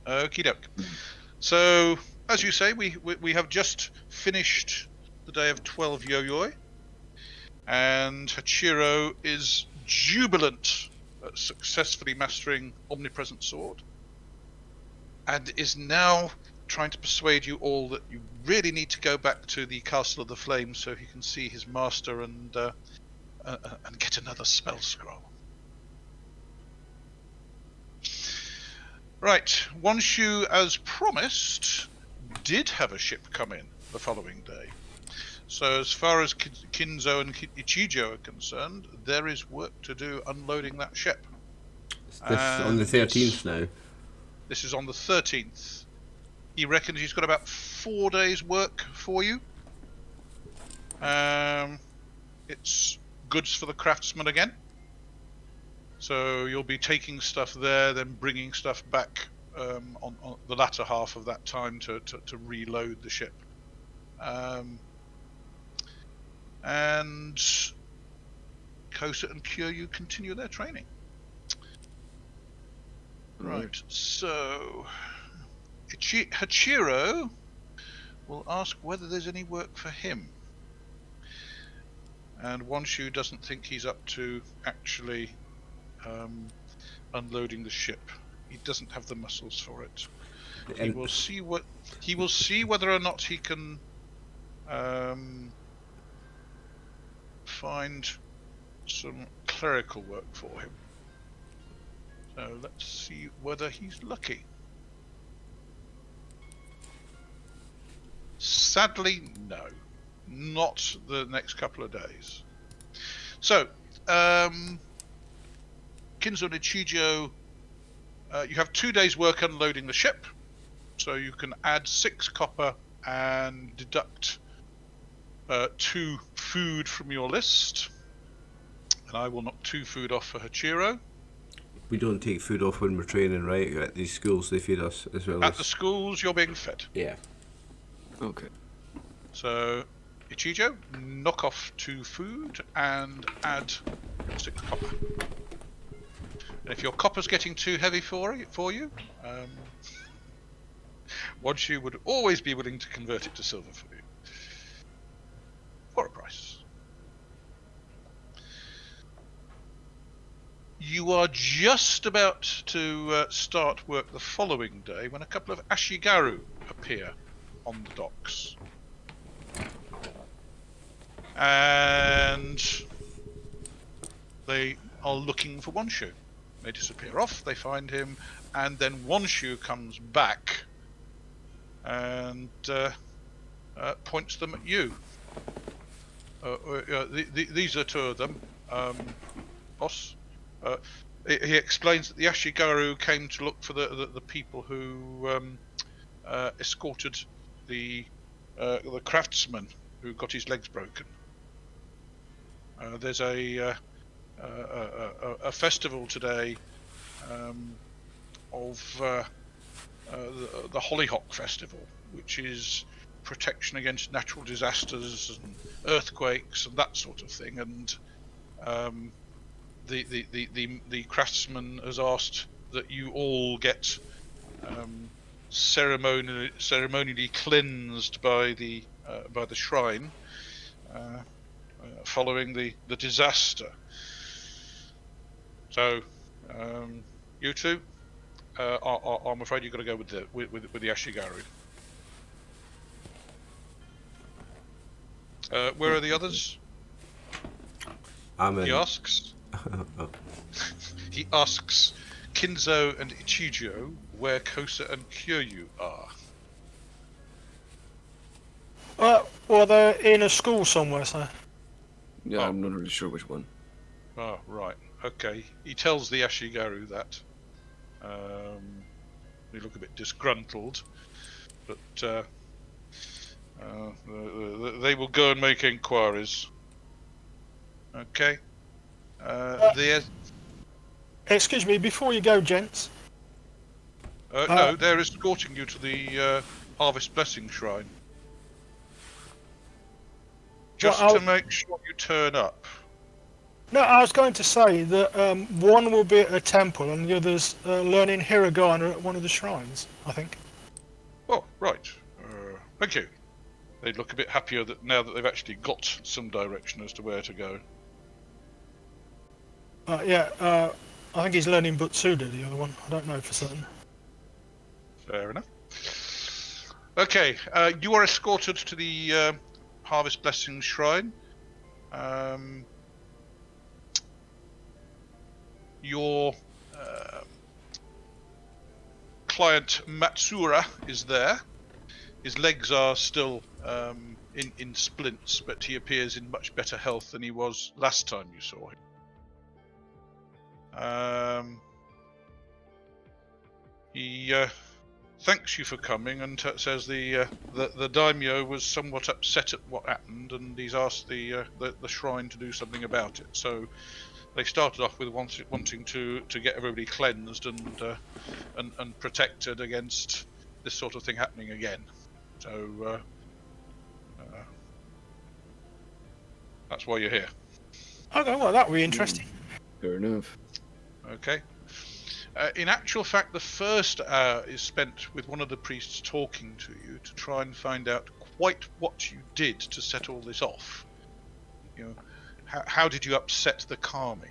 Okie doke. So, as you say, we have just finished the day of 12 Yo-Yoi, and Hachirō is jubilant at successfully mastering Omnipresent Sword, and is now trying to persuade you all that you really need to go back to the Castle of the Flames so he can see his master and get another spell scroll. Right, Wanshu, as promised, did have a ship come in the following day. So as far as Kinzo and Ichijō are concerned, there is work to do unloading that ship. This is on the 13th now. This is on the 13th. He reckons he's got about 4 days' work for you. It's goods for the craftsman again. So you'll be taking stuff there, then bringing stuff back on the latter half of that time to reload the ship. And Kosa and Kyūryū continue their training. Right, so Hachirō will ask whether there's any work for him. And Wanshu doesn't think he's up to actually unloading the ship. He doesn't have the muscles for it. He will see whether or not he can find some clerical work for him. So let's see whether he's lucky. Sadly, no. Not the next couple of days. So, Kinzo and Ichijō, you have 2 days' work unloading the ship. So you can add 6 copper and deduct 2 food from your list. And I will knock 2 food off for Hachirō. We don't take food off when we're training, right? At these schools, they feed us as well. At the schools, you're being fed. Yeah. Okay. So, Ichijō, knock off 2 food and add 6 copper. And if your copper's getting too heavy for you, Wanshu would always be willing to convert it to silver for you. For a price. You are just about to start work the following day when a couple of Ashigaru appear on the docks. And they are looking for Wanshu. They disappear off, they find him, and then Wanshu comes back and points them at you. These are 2 of them, boss. He explains that the Ashigaru came to look for the people who escorted the craftsman who got his legs broken. There's a festival today of the Hollyhock Festival, which is protection against natural disasters and earthquakes and that sort of thing. And the craftsman has asked that you all get ceremonially cleansed by the shrine following the disaster. So you 2, I'm afraid you've got to go with the Ashigaru. Where are the others? He asks. He asks Kinzo and Ichijō where Kosa and Kyūryū are. Well, they're in a school somewhere, so. Yeah, I'm not really sure which one. Oh, right. Okay. He tells the Ashigaru that. They look a bit disgruntled, but they will go and make inquiries. Okay. Excuse me, before you go, gents. No, they're escorting you to the Harvest Blessing Shrine. Just to make sure you turn up. No, I was going to say that one will be at a temple and the other's learning hiragana at one of the shrines, I think. Oh, right. Thank you. They look a bit happier that now that they've actually got some direction as to where to go. I think he's learning Butsuda, the other one. I don't know for certain. Fair enough. Okay, you are escorted to the Harvest Blessing Shrine. Your client Matsura is there. His legs are still in splints, but he appears in much better health than he was last time you saw him. He thanks you for coming and says the daimyo was somewhat upset at what happened, and he's asked the shrine to do something about it. So they started off with wanting to get everybody cleansed and protected against this sort of thing happening again. So that's why you're here. Okay, well, that would be interesting. Fair enough. Okay. In actual fact, the first hour is spent with one of the priests talking to you to try and find out quite what you did to set all this off. You know, how did you upset the kami?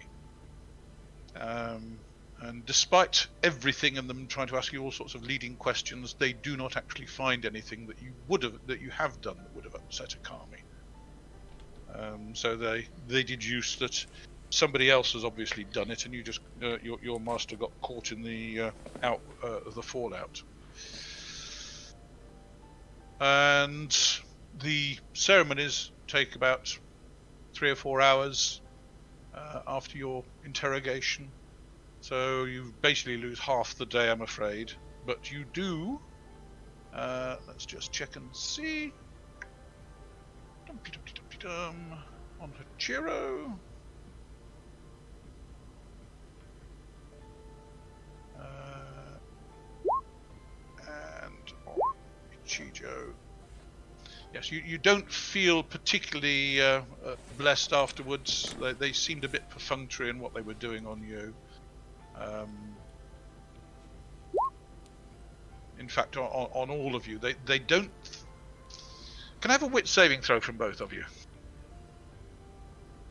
And despite everything and them trying to ask you all sorts of leading questions, they do not actually find anything that you have done that would have upset a kami. So they deduce that somebody else has obviously done it, and you just your master got caught in the fallout. And the ceremonies take about 3 or 4 hours after your interrogation. So you basically lose half the day, I'm afraid. But you do. Let's just check and see. On Hachirō. And on Ichijō. Yes, you don't feel particularly blessed afterwards. They seemed a bit perfunctory in what they were doing on you. In fact, on all of you, they don't. Can I have a wit saving throw from both of you?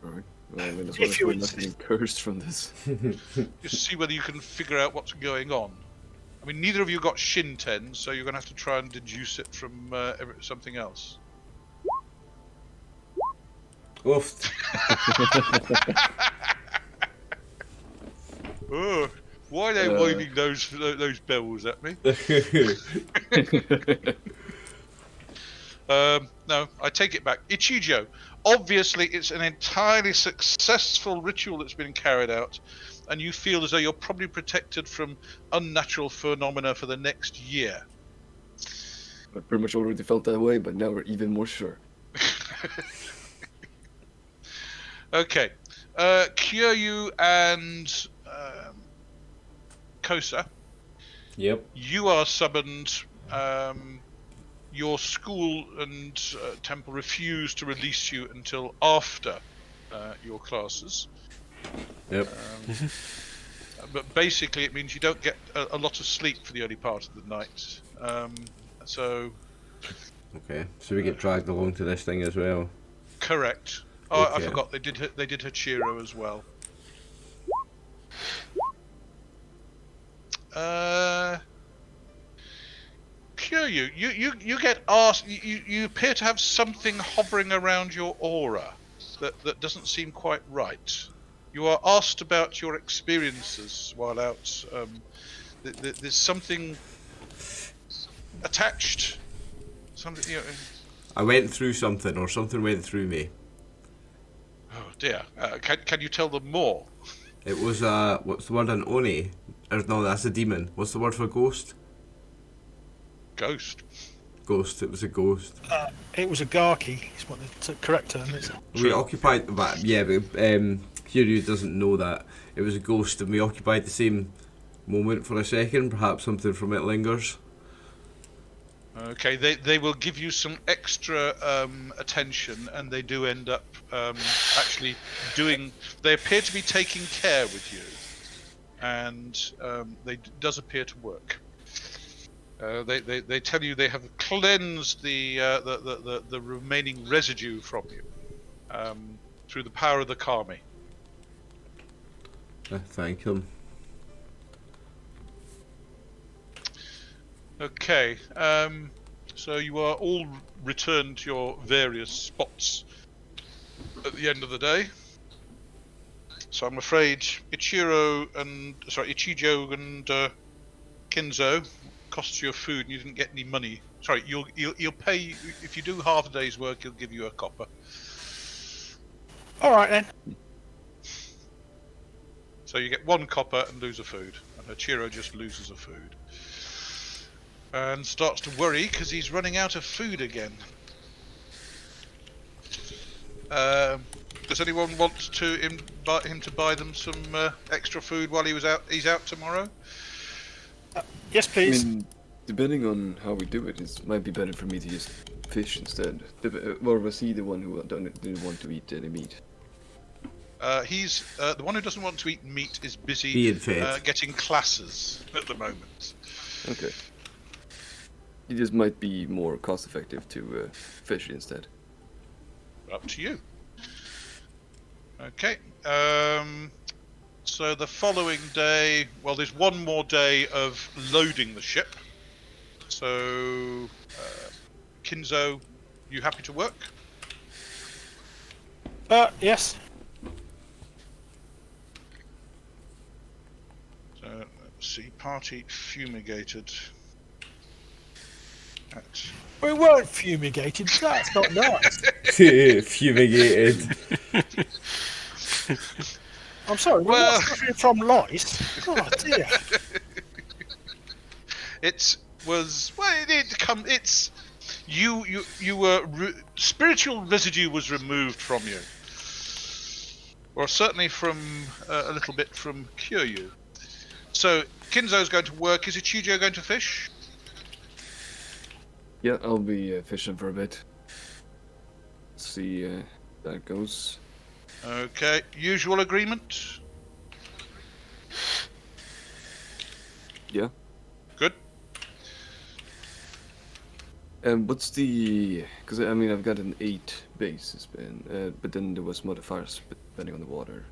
Alright. Well, I mean, as If well you as we're not getting cursed from this. Just see whether you can figure out what's going on. I mean, neither of you got Shinten, so you're going to have to try and deduce it from something else. Oof. Oh, why are they waving those bells at me? No, I take it back. Ichijō. Obviously, it's an entirely successful ritual that's been carried out, and you feel as though you're probably protected from unnatural phenomena for the next year. I pretty much already felt that way, but now we're even more sure. Okay. Kyūryū and Kosa, Yep. you are summoned. Your school and temple refuse to release you until after your classes. Yep. But basically, it means you don't get a lot of sleep for the early part of the night. So, Okay. So we get dragged along to this thing as well. correct. Oh, I Okay. forgot they did Hachirō as well. Kyūryū, you get asked. You appear to have something hovering around your aura that doesn't seem quite right. You are asked about your experiences while out. There's something attached. Something. You know, I went through something, or something went through me. oh dear. Can you tell them more? It was what's the word? An oni? Or no, that's a demon. What's the word for ghost? Ghost. Ghost. It was a ghost. It was a garki, is what the correct term is. We occupied, but Kyūryū doesn't know that. It was a ghost, and we occupied the same moment for a second. Perhaps something from it lingers. Okay, they will give you some extra attention, and they do end up actually doing. They appear to be taking care with you, and does appear to work. They tell you they have cleansed the remaining residue from you through the power of the kami. Thank him. Okay, so you are all returned to your various spots at the end of the day. So I'm afraid Ichijō and Kinzo costs you a food, and you didn't get any money. Sorry, you'll pay if you do half a day's work. He'll give you a copper. All right then. So you get 1 copper and lose a food, and Hachirō just loses a food. And starts to worry because he's running out of food again. Does anyone want to invite him to buy them some extra food while he's out tomorrow? Yes, I please. mean, depending on how we do it, it might be better for me to just fish instead. Or was he the one who didn't want to eat any meat? He's the one who doesn't want to eat meat is busy Being fed. getting classes at the moment. Okay. It just might be more cost effective to fish instead. Up to you. Okay. So the following day, well, there's one more day of loading the ship. So, Kinzo, you happy to work? Yes. So, let's see, party fumigated. We weren't fumigated. That's not nice. Fumigated. I'm sorry. We're Well- not suffering from lice. Oh dear. It's you were spiritual residue was removed from you, or certainly from a little bit from Kyūryū. So Kinzo's going to work. Is Ichijō going to fish? Yeah, I'll be fishing for a bit. See how that goes. Okay, usual agreement. Yeah. Good. What's the? Because I mean, I've got an 8 base, but then there was modifiers depending on the water.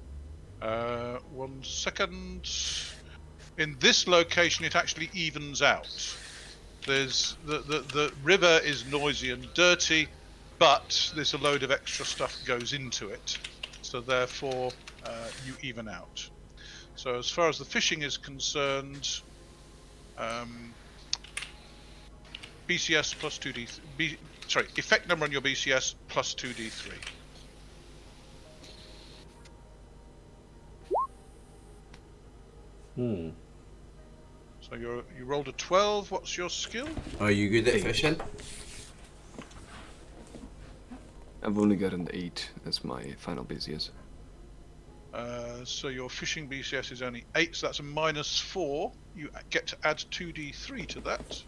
1 second. In this location, it actually evens out. There's the river is noisy and dirty, but there's a load of extra stuff goes into it, so therefore you even out. So as far as the fishing is concerned, BCS plus 2d. Sorry, effect number on your BCS plus 2d3. So you rolled a 12. What's your skill? Are you good at fishing? I've only got an 8 as my final BCS. So your fishing BCS is only 8, so that's a -4. You get to add 2d3 to that.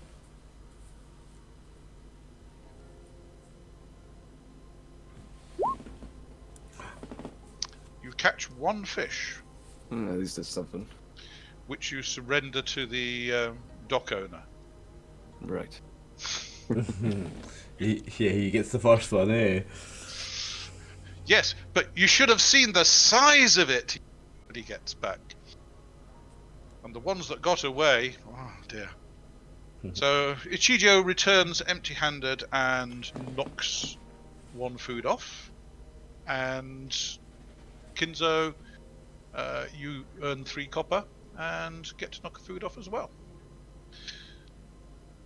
You catch 1 fish, At least that's something. which you surrender to the dock owner. Right. He gets the first one, eh? Yes, but you should have seen the size of it when he gets back. And the ones that got away, oh dear. So Ichijō returns empty-handed and knocks 1 food off. And Kinzo, you earn 3 copper and get to knock a food off as well.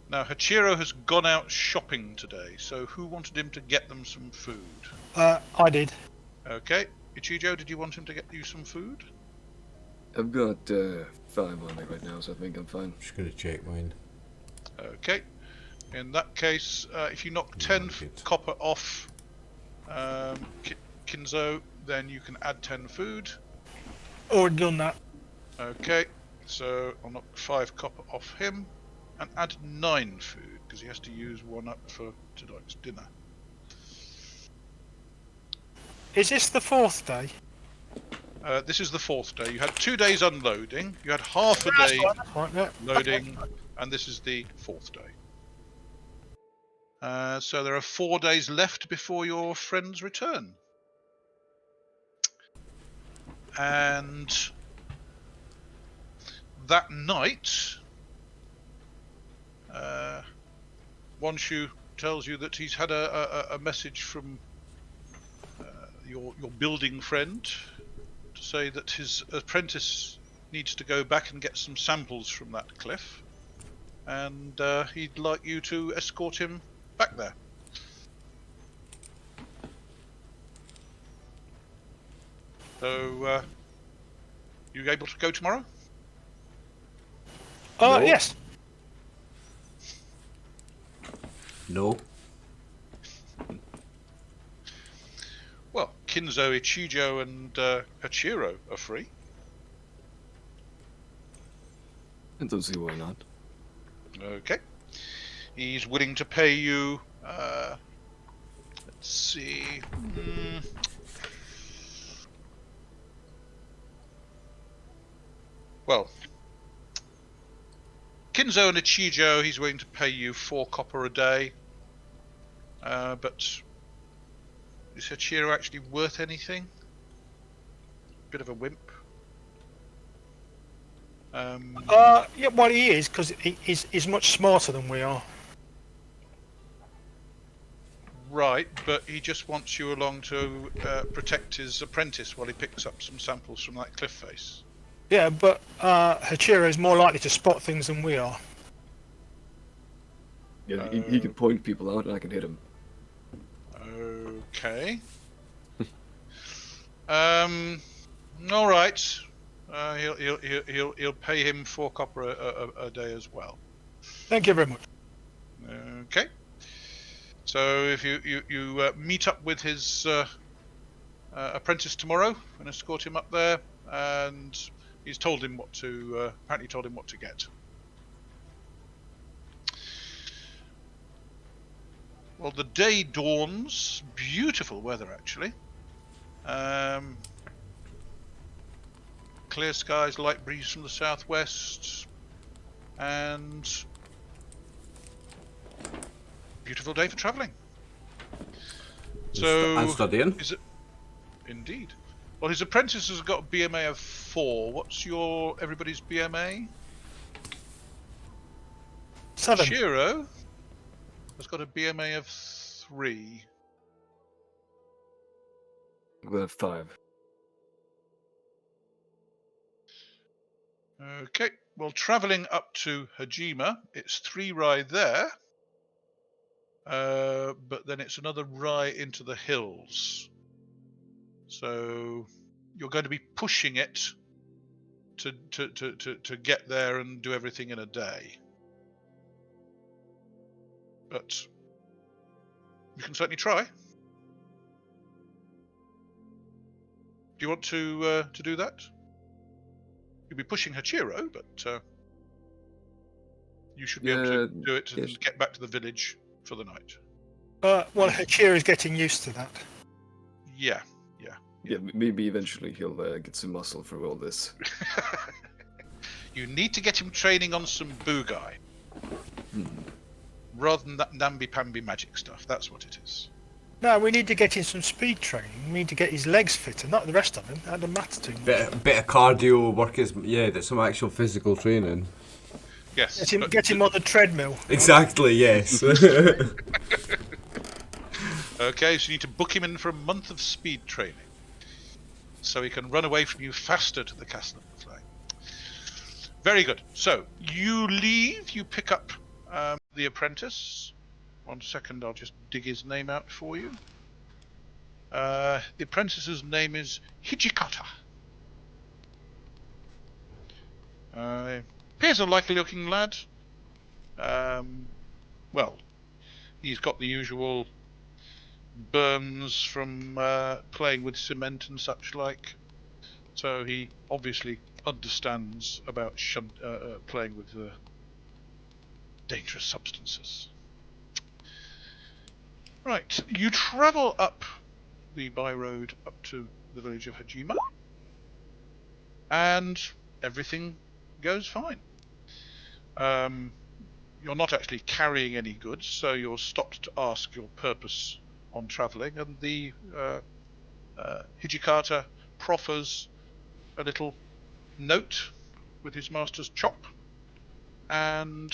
Now Hachirō has gone out shopping today, so who wanted him to get them some food? I did. Okay, Ichijō, did you want him to get you some food? I've got 5 on it right now, so I think I'm fine. Just gonna check mine. Okay, in that case, if you knock 10 good. copper off Kinzo, then you can add 10 food. Already done that. Okay, so I'll knock 5 copper off him. and add 9 food, because he has to use 1 up for tonight's dinner. Is this the 4th day? This is the 4th day. You had 2 days unloading, you had half a That's day fine, yeah. loading, and this is the 4th day. So there are 4 days left before your friends return. And that night, Wanshu tells you that he's had a message from your building friend to say that his apprentice needs to go back and get some samples from that cliff, and he'd like you to escort him back there. So, you able to go tomorrow? No. Yes. No. Well, Kinzo, Ichijō, and Hachirō are free. I don't see why not. Okay. He's willing to pay you. Let's see. Well, Kinzo and Ichijō, he's willing to pay you 4 copper a day. But is Hachirō actually worth anything? Bit of a wimp. Yeah, well, he is, because he's much smarter than we are. Right, but he just wants you along to protect his apprentice while he picks up some samples from that cliff face. Yeah, but Hachirō is more likely to spot things than we are. Yeah, he can point people out and I can hit him. Okay. All right. He'll pay him 4 copper a day as well. Thank you very much. Okay. So if you meet up with his apprentice tomorrow and escort him up there, and he's told him what to apparently told him what to get. Well, the day dawns. Beautiful weather, actually. Clear skies, light breeze from the southwest, and beautiful day for travelling. So, And studying. is it indeed? Well, his apprentice has got a BMA of 4. What's everybody's BMA? 7. Hachirō has got a BMA of 3. We'll have 5. Okay, well, travelling up to Hajima, it's 3 rai there, but then it's another rai into the hills. So you're going to be pushing it to get there and do everything in a day. But you can certainly try. Do you want to do that? You'll be pushing Hachirō, but you should be able to do it and yes. get back to the village for the night. Well, Hachirō is getting used to that. Yeah. Yeah, maybe eventually he'll get some muscle through all this. You need to get him training on some bugai. Rather than that namby-pamby magic stuff. That's what it is. No, we need to get him some speed training. We need to get his legs fitter, not the rest of him. That doesn't matter too much. Bit of cardio work that's some actual physical training. Yes. Get him on the treadmill. Exactly, yes. Okay, so you need to book him in for a month of speed training. So he can run away from you faster to the castle of the flame. Very good. So, you leave, you pick up the apprentice. 1 second, I'll just dig his name out for you. The apprentice's name is Hijikata. Appears a likely-looking lad. Well, he's got the usual burns from playing with cement and such like. So he obviously understands about playing with dangerous substances. Right, you travel up the by road up to the village of Hajima, and everything goes fine. You're not actually carrying any goods, so you're stopped to ask your purpose on travelling, and the Hijikata proffers a little note with his master's chop, and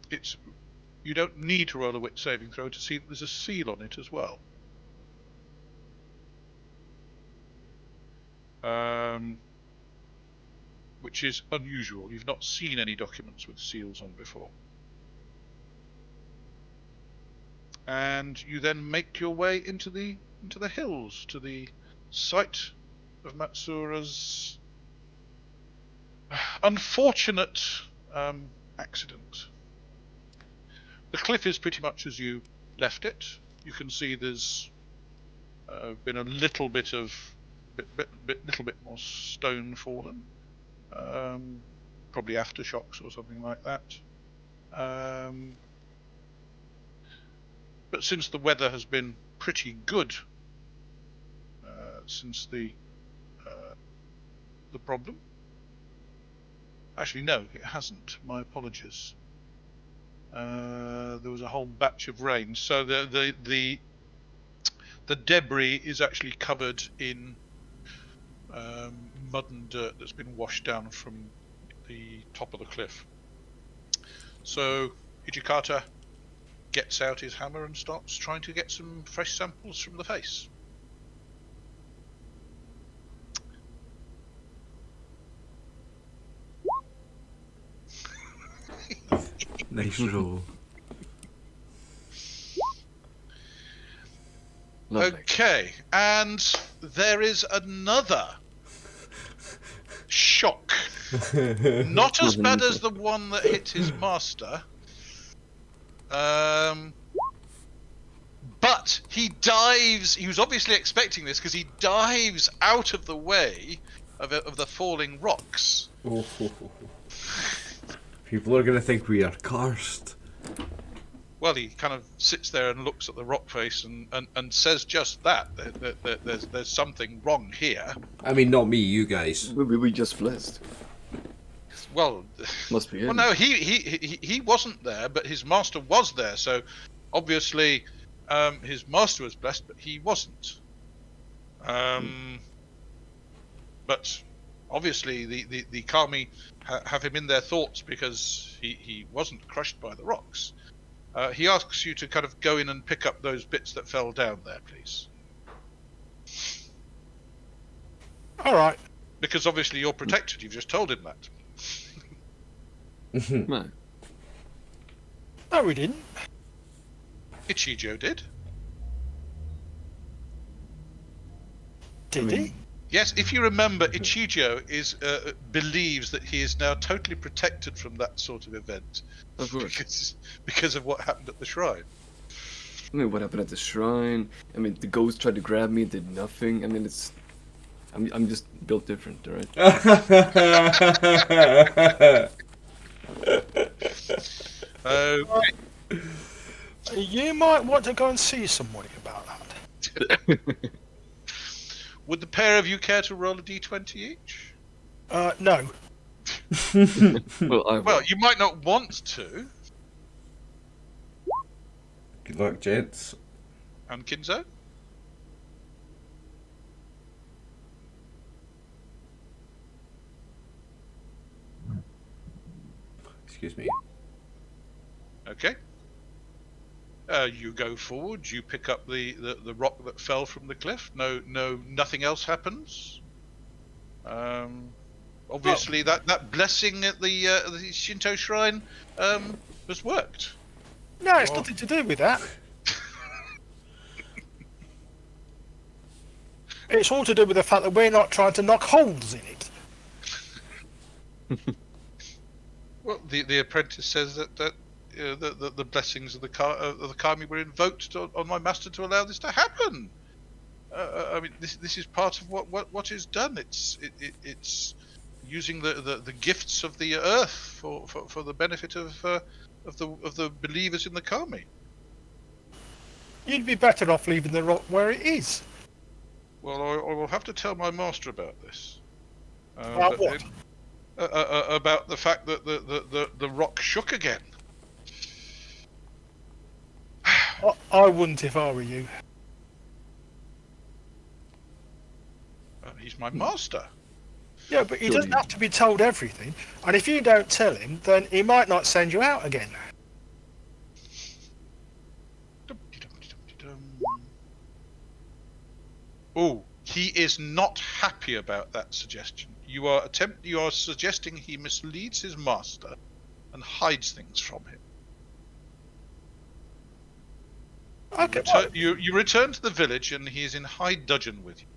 it's you don't need to roll a wit saving throw to see that there's a seal on it as well. Which is unusual. You've not seen any documents with seals on before. And you then make your way into the hills, to the site of Matsura's unfortunate accident. The cliff is pretty much as you left it. You can see there's been a little bit more stone fallen, probably aftershocks or something like that. But since the weather has been pretty good since the problem, actually no, it hasn't. My apologies. There was a whole batch of rain, so the debris is actually covered in mud and dirt that's been washed down from the top of the cliff. So Hijikata gets out his hammer and starts trying to get some fresh samples from the face. Nice roll. Lovely. Okay, and there is another shock. Not as bad as the one that hit his master. But he dives. He was obviously expecting this because he dives out of the way of the falling rocks. Oh. People are going to think we are cursed. Well, he kind of sits there and looks at the rock face and says just that. There's something wrong here. I mean, not me, you guys. We just blessed. Well, Must be him. well, no, he wasn't there, but his master was there. So obviously, his master was blessed, but he wasn't. But obviously, the Kami have him in their thoughts because he wasn't crushed by the rocks. He asks you to kind of go in and pick up those bits that fell down there, please. All right. Because obviously you're protected. You've just told him that. No. No, we didn't. Ichijō did. Did he? Yes, if you remember, Ichijō believes that he is now totally protected from that sort of event. Of course. Because of what happened at the shrine. I mean, what happened at the shrine? I mean, the ghost tried to grab me, did nothing. I mean, I'm just built different, alright? Okay. You might want to go and see somebody about that. Would the pair of you care to roll a d20 each? No. Well, you might not want to. Good luck, gents. And Kinzo? Excuse me. Okay. You go forward. You pick up the rock that fell from the cliff. Nothing else happens. Obviously, that blessing at the Shinto shrine has worked. No, it's nothing to do with that. It's all to do with the fact that we're not trying to knock holes in it. Well, the apprentice says that the blessings of the Kami were invoked on my master to allow this to happen. I mean, this is part of what is done. It's using the gifts of the earth for the benefit of the believers in the kami. You'd be better off leaving the rock where it is. Well, I will have to tell my master about this. About what? About the fact that the rock shook again. I wouldn't if I were you. He's my master. Yeah, but he Sure doesn't you- have to be told everything. And if you don't tell him, then he might not send you out again. Oh, he is not happy about that suggestion. You are suggesting he misleads his master and hides things from him. Okay. You return to the village and he is in high dudgeon with you.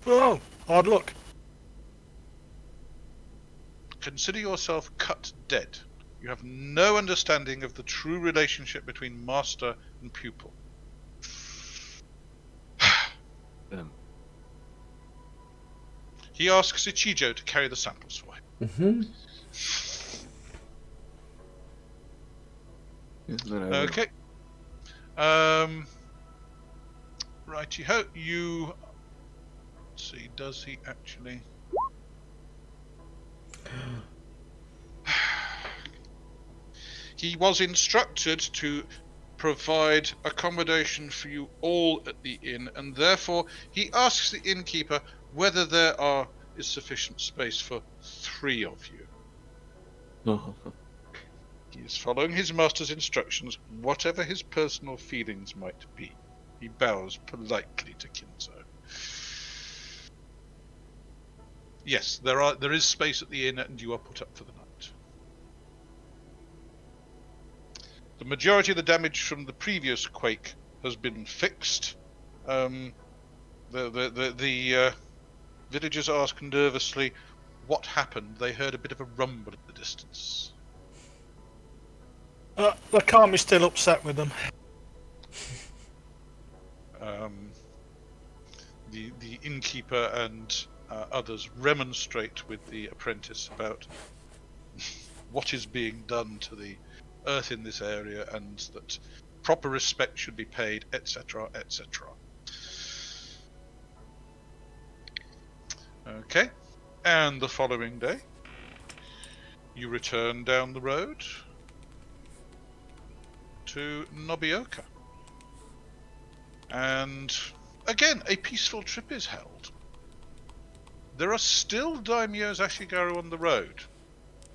Oh, hard luck. Consider yourself cut dead. You have no understanding of the true relationship between master and pupil. He asks Ichijō to carry the samples for him. Yes, then I will. Okay. Righty ho. You. Let's see. Does he actually? He was instructed to provide accommodation for you all at the inn, and therefore he asks the innkeeper whether there is sufficient space for 3 of you. He is following his master's instructions, whatever his personal feelings might be. He bows politely to Kinzo. Yes, there is space at the inn, and you are put up for the night. The majority of the damage from the previous quake has been fixed. The villagers ask nervously what happened. They heard a bit of a rumble in the distance. The Kami's still upset with them. The innkeeper and others remonstrate with the apprentice about what is being done to the earth in this area, and that proper respect should be paid, etc., etc. Okay, and the following day, you return down the road to Nobioka, and again a peaceful trip is held. There are still daimyos Ashigaru on the road,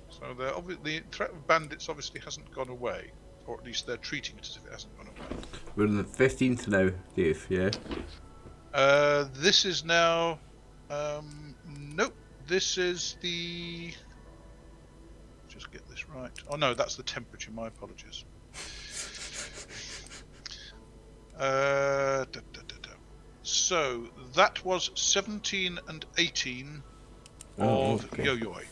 so the threat of bandits obviously hasn't gone away, or at least they're treating it as if it hasn't gone away. We're on the 15th now, Dave, yeah? This is now... nope, this is the... Just get this right. Oh no, that's the temperature, my apologies. So, that was 17 and 18 of Yōyōi.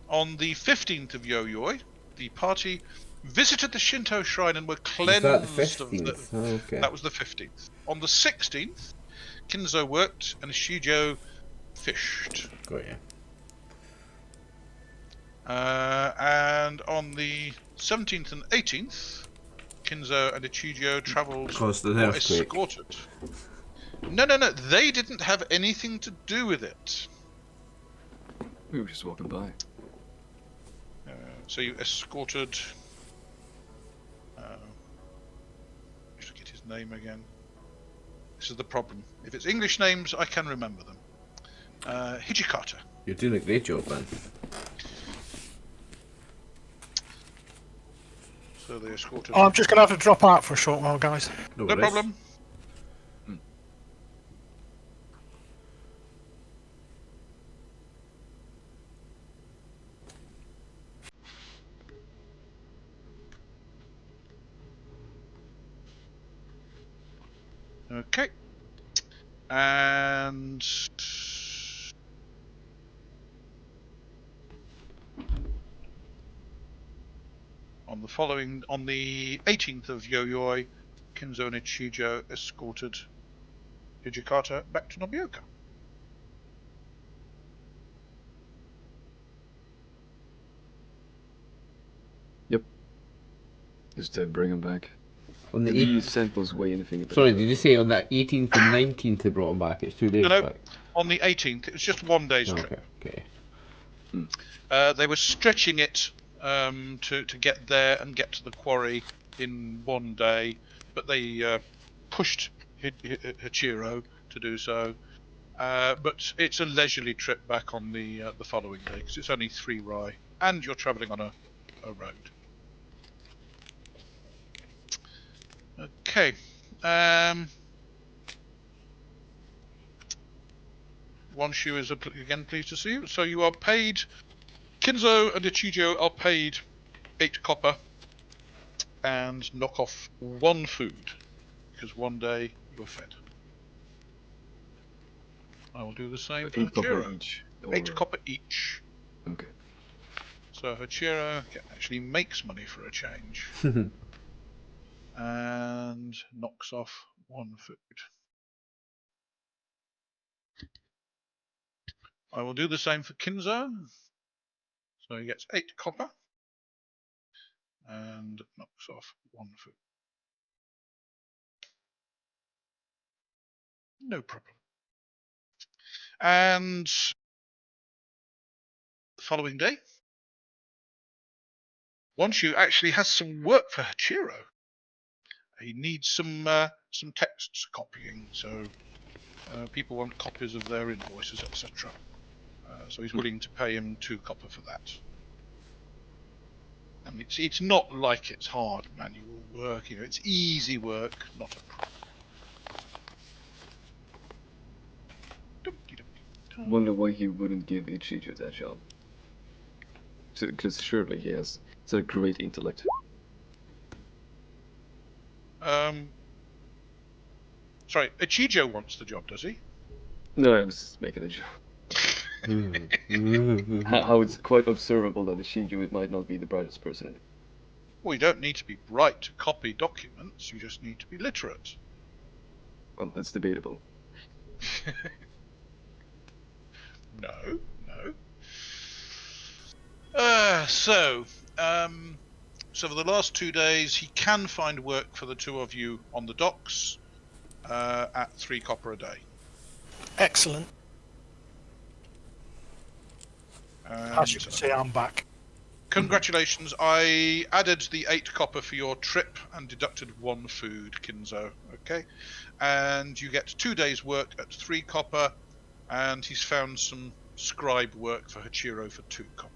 On the 15th of Yōyōi, the party visited the Shinto shrine and were cleansed of the... That was the 15th. On the 16th, Kinzo worked and Ichijō fished. Got you. And on the 17th and 18th, Kinzo and Ichijō travelled Caused an or earthquake. escorted. No, they didn't have anything to do with it. We were just walking by. So you escorted... just get his name again. This is the problem. If it's English names, I can remember them. Hijikata. You're doing a great job, man. So they escorted... I'm just going to have to drop out for a short while, guys. No worries. problem. Okay. And... on the 18th of Yōyōi, Kinzo and Ichijō escorted Hijikata back to Nobioka. Just bring him back. On the Did eight- these samples weigh anything? About Sorry, did you say on that 18th and 19th they brought him back? It's 2 days No. back. On the 18th, it was just one day's Oh, trip. okay. They were stretching it to get there and get to the quarry in one day, but they pushed Hachirō to do so. But it's a leisurely trip back on the following day because it's only 3 rai, and you're travelling on a road. Okay. Wanshu is again pleased to see you. So you are paid. Kinzo and Ichijō are paid 8 copper and knock off 1 food because one day you were fed. I will do the same for 8 copper Hachirō. each. 8 copper each. Okay. So Hachirō actually makes money for a change. And knocks off 1 food. I will do the same for Kinzo. So he gets 8 copper and knocks off 1 food. No problem. And the following day, Wanshu actually has some work for Hachirō. He needs some texts copying, so people want copies of their invoices, etc. So he's willing to pay him 2 copper for that. And it's not like it's hard manual work, it's easy work, not a problem. Wonder why he wouldn't give Ichijō that job. Because surely he has a great intellect. Sorry, Ichijō wants the job, does he? No, I was just making a joke. How it's quite observable that Ichijō might not be the brightest person in it. Well, you don't need to be bright to copy documents, you just need to be literate. Well, that's debatable. No. So for the last 2 days, he can find work for the 2 of you on the docks at 3 copper a day. Excellent. As you can see, I'm back. Congratulations, I added the 8 copper for your trip and deducted 1 food, Kinzo. Okay, and you get 2 days' work at 3 copper, and he's found some scribe work for Hachirō for 2 copper.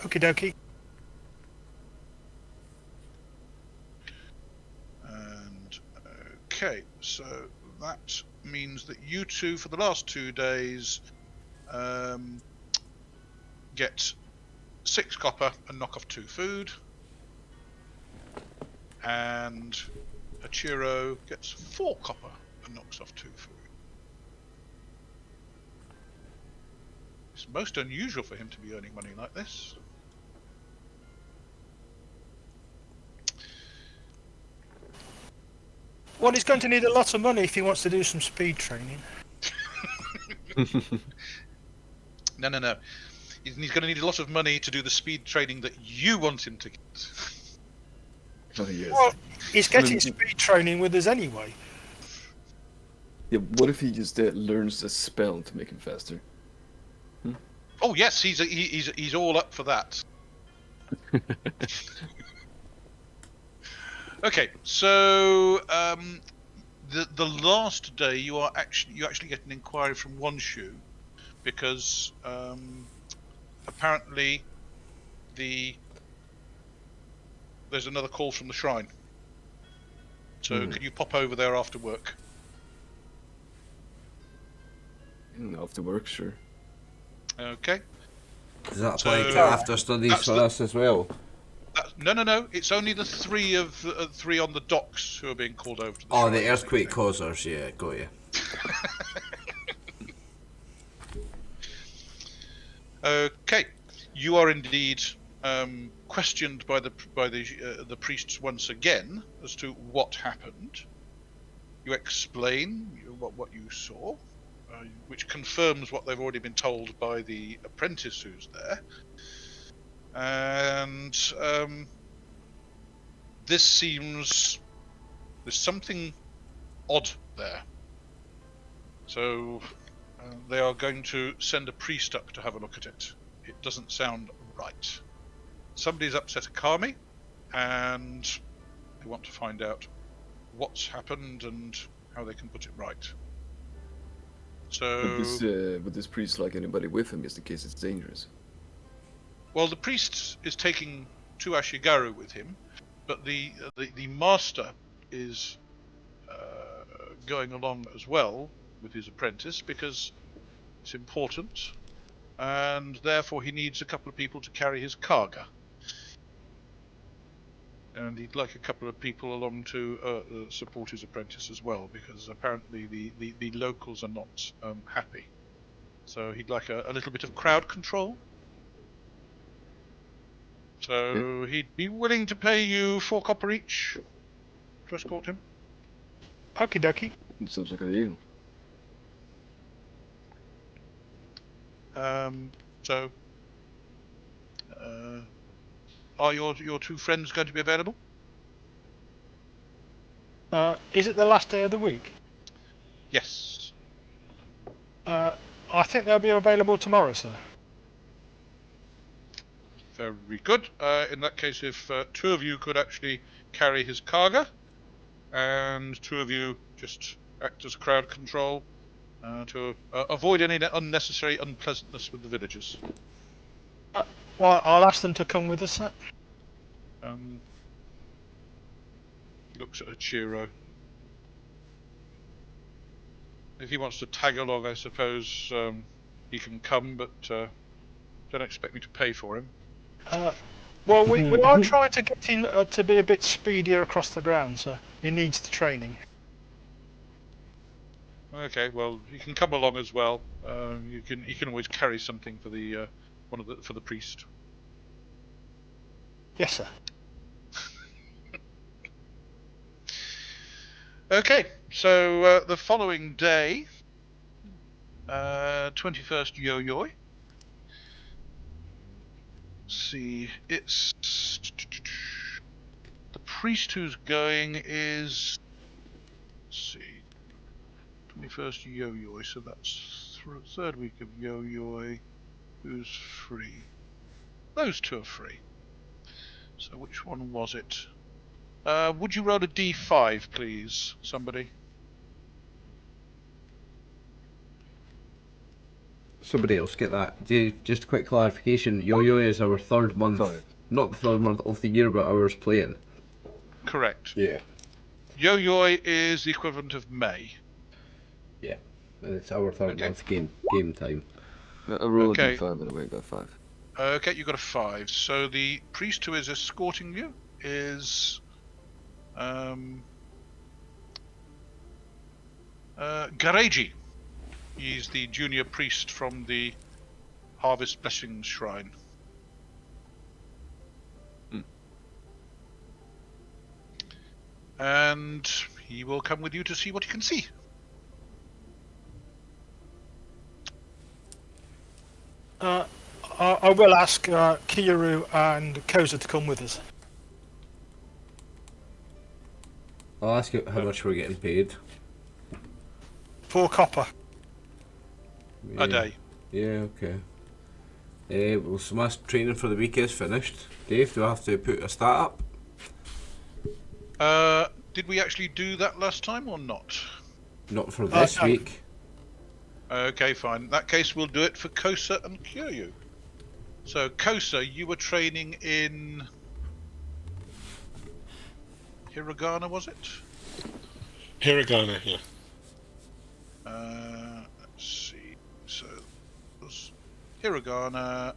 Okie dokie. And okay, so that means that you two, for the last 2 days, get 6 copper and knock off 2 food, and Hachirō gets 4 copper and knocks off 2 food. It's most unusual for him to be earning money like this. Well, he's going to need a lot of money if he wants to do some speed training. No. He's going to need a lot of money to do the speed training that you want him to get. Oh, yes. Well, he's getting speed training with us anyway. Yeah, what if he just learns a spell to make him faster? Oh yes, he's all up for that. Okay, so the last day you actually get an inquiry from Wanshu, because apparently there's another call from the shrine. So could you pop over there after work? After work, sure. Okay. Does that apply So- to after studies for us as well? No. It's only the 3 on the docks who are being called over to the Oh, shrine. the earthquake causers, yeah, got you. Okay, you are indeed questioned by the priests once again as to what happened. You explain what you saw, which confirms what they've already been told by the apprentice who's there. And this seems... there's something odd there. So they are going to send a priest up to have a look at it. It doesn't sound right. Somebody's upset Akami, and they want to find out what's happened and how they can put it right. So, Would this priest like anybody with him, just in case it's dangerous? well, the priest is taking 2 Ashigaru with him, but the master is going along as well with his apprentice because it's important, and therefore he needs a couple of people to carry his carga. And he'd like a couple of people along to support his apprentice as well, because apparently the locals are not happy. So he'd like a little bit of crowd control. So he'd be willing to pay you 4 copper each to escort him. Okie dokie. It sounds like a deal. So, are your 2 friends going to be available? Is it the last day of the week? Yes. I think they'll be available tomorrow, sir. Very good. In that case, if 2 of you could actually carry his carga, and 2 of you just act as crowd control to avoid any unnecessary unpleasantness with the villagers. Well, I'll ask them to come with us, sir. He looks at Hachirō. If he wants to tag along, I suppose he can come, but don't expect me to pay for him. Well, we are trying to get him to be a bit speedier across the ground, sir. He needs the training. Okay, well, you can come along as well. You can always carry something for the for the priest. Yes, sir. Okay, so the following day, 21st Yo-Yoi. See, it's the priest who's going is, let's see, 21st Yo-Yoi, so that's 3rd week of Yo-Yoi. Who's free? Those 2 are free. So which one was it? Would you roll a D5, please, somebody? Somebody else get that. Just a quick clarification. Yo-Yo is our 3rd month, 5. not the 3rd month of the year, but ours playing. Correct. Yeah. Yo-Yoi is the equivalent of May. Yeah. And it's our 3rd month game time. I rolled Okay. a d5 anyway, got 5. Okay, you got a 5. So the priest who is escorting you is Gareji. He's the junior priest from the Harvest Blessings Shrine. And he will come with you to see what he can see. I will ask Kyūryū and Kosa to come with us. I'll ask you how much we're getting paid. 4 copper. Yeah. A day. Yeah, okay. Well, so my training for the week is finished. Dave, do I have to put a stat up? Did we actually do that last time or not? Not for this no. week. Okay, fine. In that case, we'll do it for Kosa and Kyūryū. So, Kosa, you were training in Hiragana, was it? Hiragana, yeah. Let's see. So, it was Hiragana.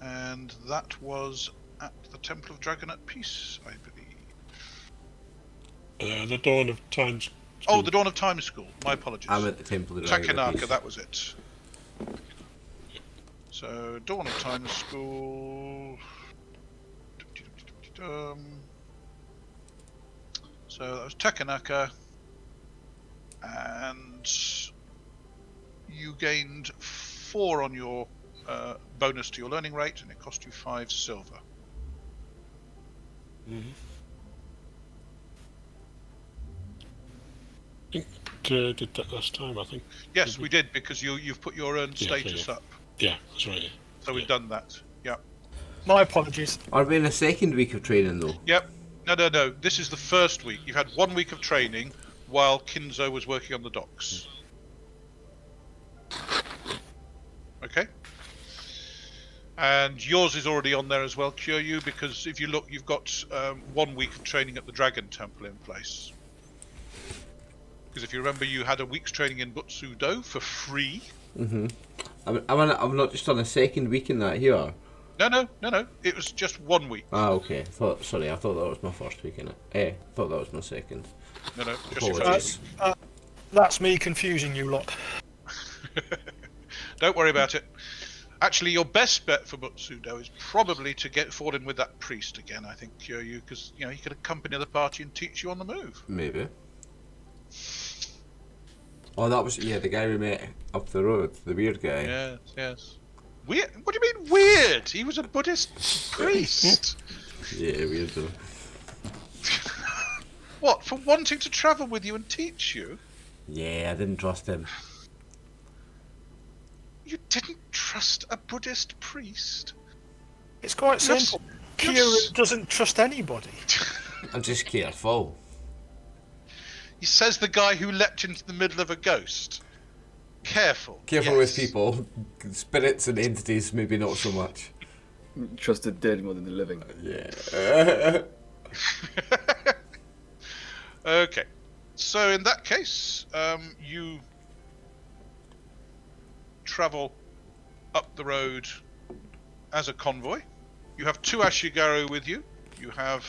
And that was at the Temple of Dragon at Peace, I believe. The Dawn of Times. Oh, the Dawn of Time School. My apologies. I'm at the Temple of the Dragon. Takenaka, that was it. So, Dawn of Time School. So that was Takenaka. and you gained 4 on your bonus to your learning rate, and it cost you 5 silver. Mm-hmm. I think did that last time, I think. Yes, we did, because you've put your earned Yeah, status yeah. up. Yeah, that's right. Yeah. So we've done that. Yeah. My apologies. Are we in the second week of training though? Yep. No. This is the first week. You've had 1 week of training while Kinzo was working on the docks. Okay. And yours is already on there as well, Kyūryū, because if you look, you've got 1 week of training at the Dragon Temple in place. Because if you remember, you had a week's training in Bushido for free. I'm not just on the second week in that here. No. It was just 1 week. Ah, okay. I thought that was my first week in it. I thought that was my second. No, just your Apologies. first week. That's me confusing you lot. Don't worry about it. Actually, your best bet for Bushido is probably to fall in with that priest again, I think, Kyūryū, because he could accompany the party and teach you on the move. Maybe. Oh, that was the guy we met up the road, the weird guy. Yes. Weird? What do you mean weird? He was a Buddhist priest. Yeah, weird though. What, for wanting to travel with you and teach you? Yeah, I didn't trust him. You didn't trust a Buddhist priest? It's quite Yes. simple. Yes. Kyūryū doesn't trust anybody. I'm just careful. He says the guy who leapt into the middle of a ghost. Careful. Careful yes. with people. Spirits and entities, maybe not so much. Trust the dead more than the living. Yeah. Okay. So in that case, you travel up the road as a convoy. You have 2 Ashigaru with you. You have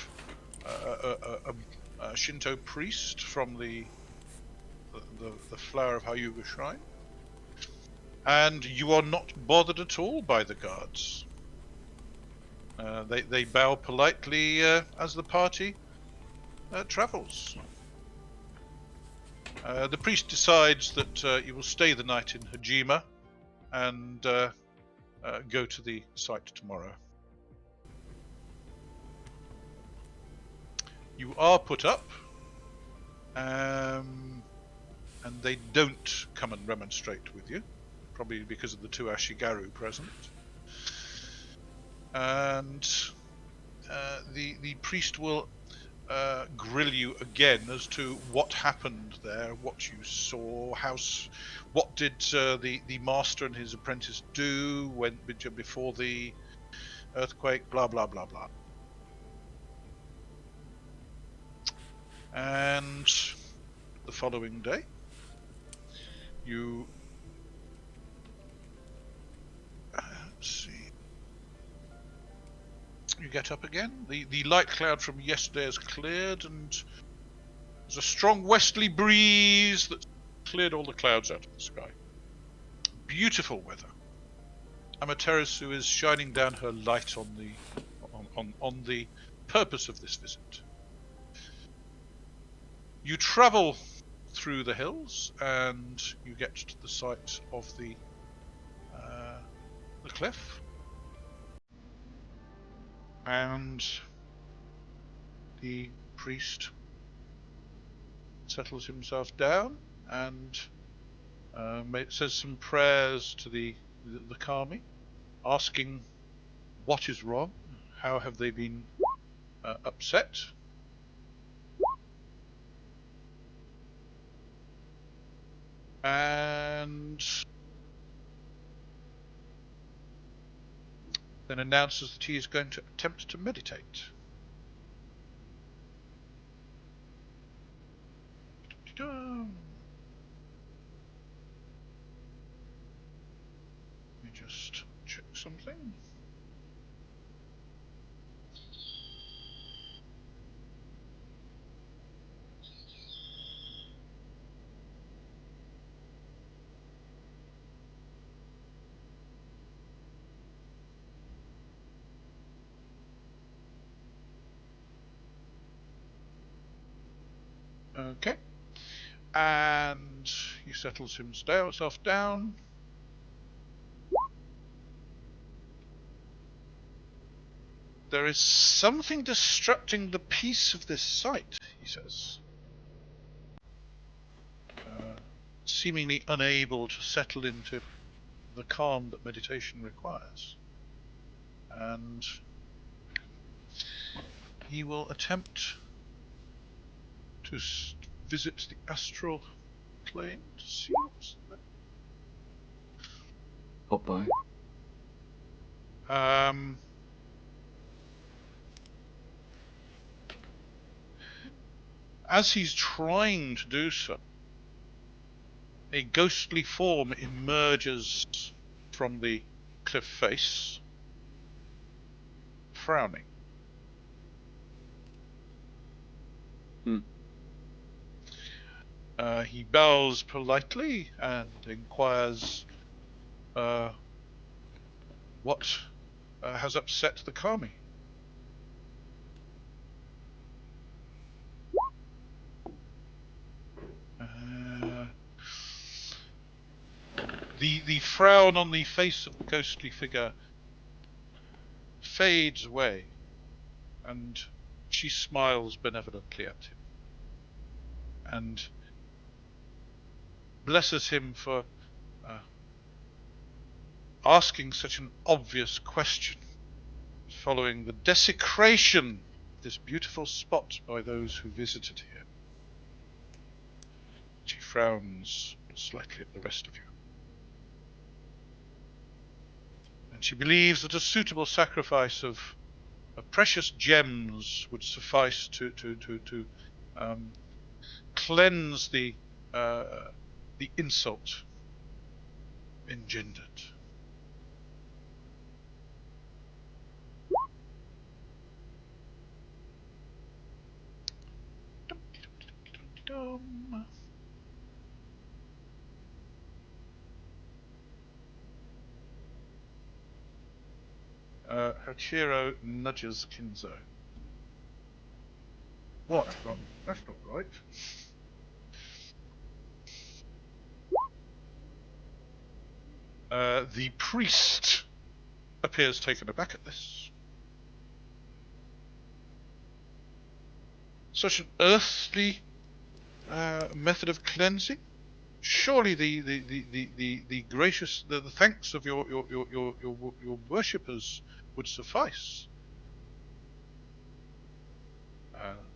a Shinto priest from the Flower of Hyuga Shrine, and you are not bothered at all by the guards. They bow politely as the party travels. The priest decides that you will stay the night in Hajima and go to the site tomorrow. You are put up, and they don't come and remonstrate with you, probably because of the 2 Ashigaru present. And the priest will grill you again as to what happened there, what you saw, what did the master and his apprentice do before the earthquake, blah blah blah blah. And the following day, you let's see. You get up again. The light cloud from yesterday has cleared, and there's a strong westerly breeze that's cleared all the clouds out of the sky. Beautiful weather. Amaterasu is shining down her light on the purpose of this visit. You travel through the hills, and you get to the site of the cliff. And the priest settles himself down and says some prayers to the kami, asking what is wrong, how have they been upset. And then announces that he is going to attempt to meditate. Let me just check something. Okay. And he settles himself down. There is something disrupting the peace of this site, he says. Seemingly unable to settle into the calm that meditation requires. And he will attempt to visit the astral plane to see what's there. Hop by. As he's trying to do so, a ghostly form emerges from the cliff face, frowning. He bows politely and inquires what has upset the kami. The frown on the face of the ghostly figure fades away, and she smiles benevolently at him and blesses him for asking such an obvious question following the desecration of this beautiful spot by those who visited here. She frowns slightly at the rest of you. And she believes that a suitable sacrifice of precious gems would suffice to cleanse the insult engendered. Hachirō nudges Kinzo. What? That's not right. The priest appears taken aback at this. Such an earthly method of cleansing? Surely the gracious the thanks of your worshippers would suffice.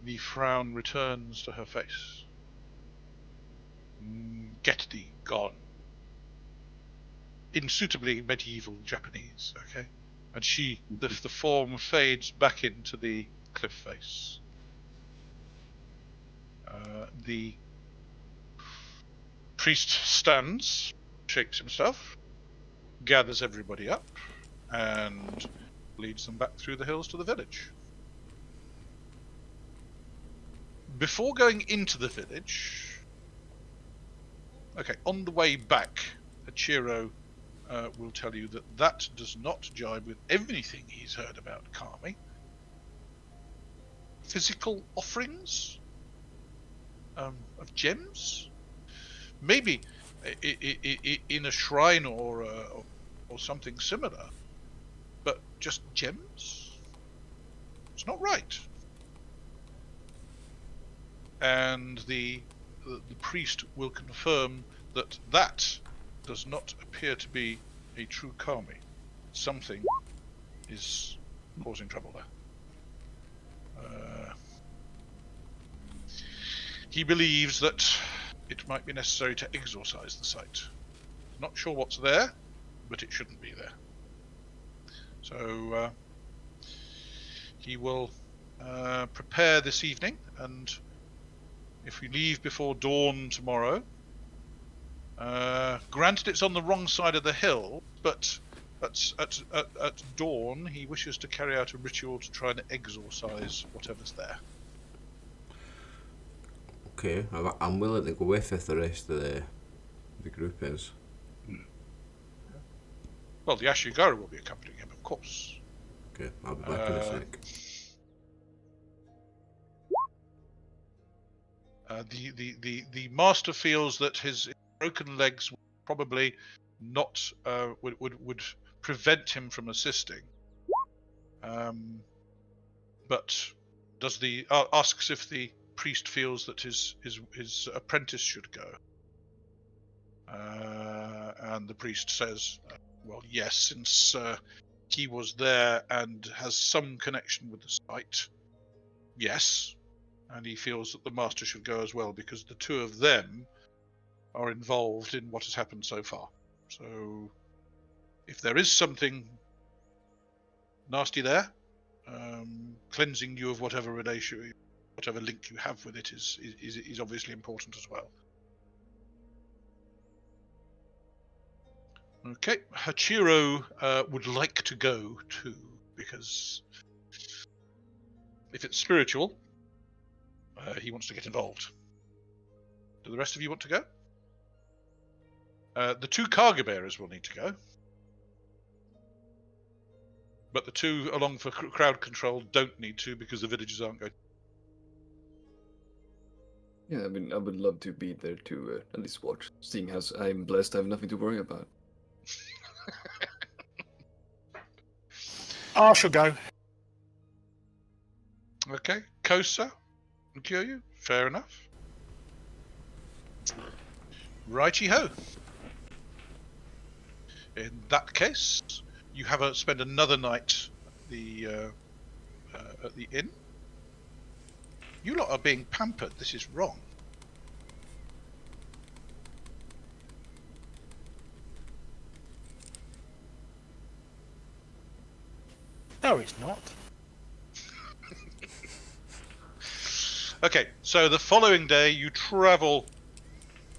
The frown returns to her face. Get thee gone. In suitably medieval Japanese, okay? And the form fades back into the cliff face. The priest stands, shakes himself, gathers everybody up, and leads them back through the hills to the village. Before going into the village, okay, on the way back, Hachirō will tell you that does not jibe with everything he's heard about kami. Physical offerings of gems, maybe in a shrine or something similar, but just gems? It's not right. And the priest will confirm that does not appear to be a true kami. Something is causing trouble there. He believes that it might be necessary to exorcise the site. Not sure what's there, but it shouldn't be there. So he will prepare this evening, and if we leave before dawn tomorrow, granted it's on the wrong side of the hill, but at dawn he wishes to carry out a ritual to try and exorcise whatever's there. Okay, I'm willing to go with if the rest of the group is. Well, the Ashigaru will be accompanying him, of course. Okay, I'll be back in a sec. The master feels that his broken legs would probably not would prevent him from assisting. But does asks if the priest feels that his apprentice should go. And the priest says, well, yes, since he was there and has some connection with the site, yes. And he feels that the master should go as well, because the two of them are involved in what has happened so far. So if there is something nasty there, cleansing you of whatever relation, whatever link you have with it is obviously important as well. Okay, Hachirō would like to go too, because if it's spiritual, he wants to get involved. Do the rest of you want to go? The two cargo bearers will need to go. But the two along for crowd control don't need to, because the villagers aren't going. Yeah, I mean, I would love to be there to at least watch, seeing as I'm blessed I have nothing to worry about. I shall go. Okay, Kosa and Kyūryū, fair enough. Righty-ho. In that case, you have spend another night at the inn. You lot are being pampered. This is wrong. No, it's not. Okay, so the following day you travel.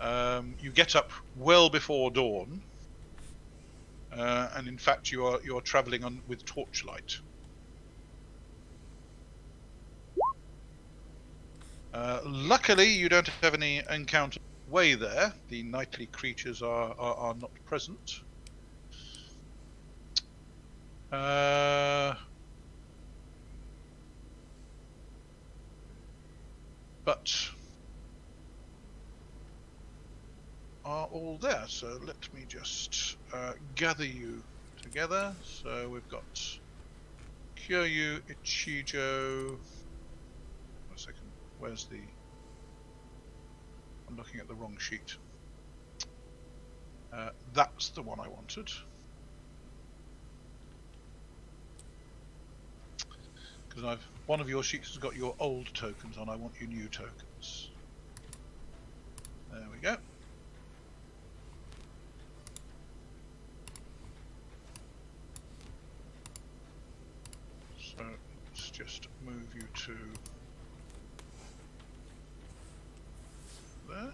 You get up well before dawn, and in fact you are travelling with torchlight. Luckily, you don't have any encounter way there. The nightly creatures are not present. But are all there, so let me just gather you together. So we've got Kyūryū, Ichijō. One second, where's the... I'm looking at the wrong sheet. That's the one I wanted. Because one of your sheets has got your old tokens on, I want your new tokens. There we go. So let's just move you to there.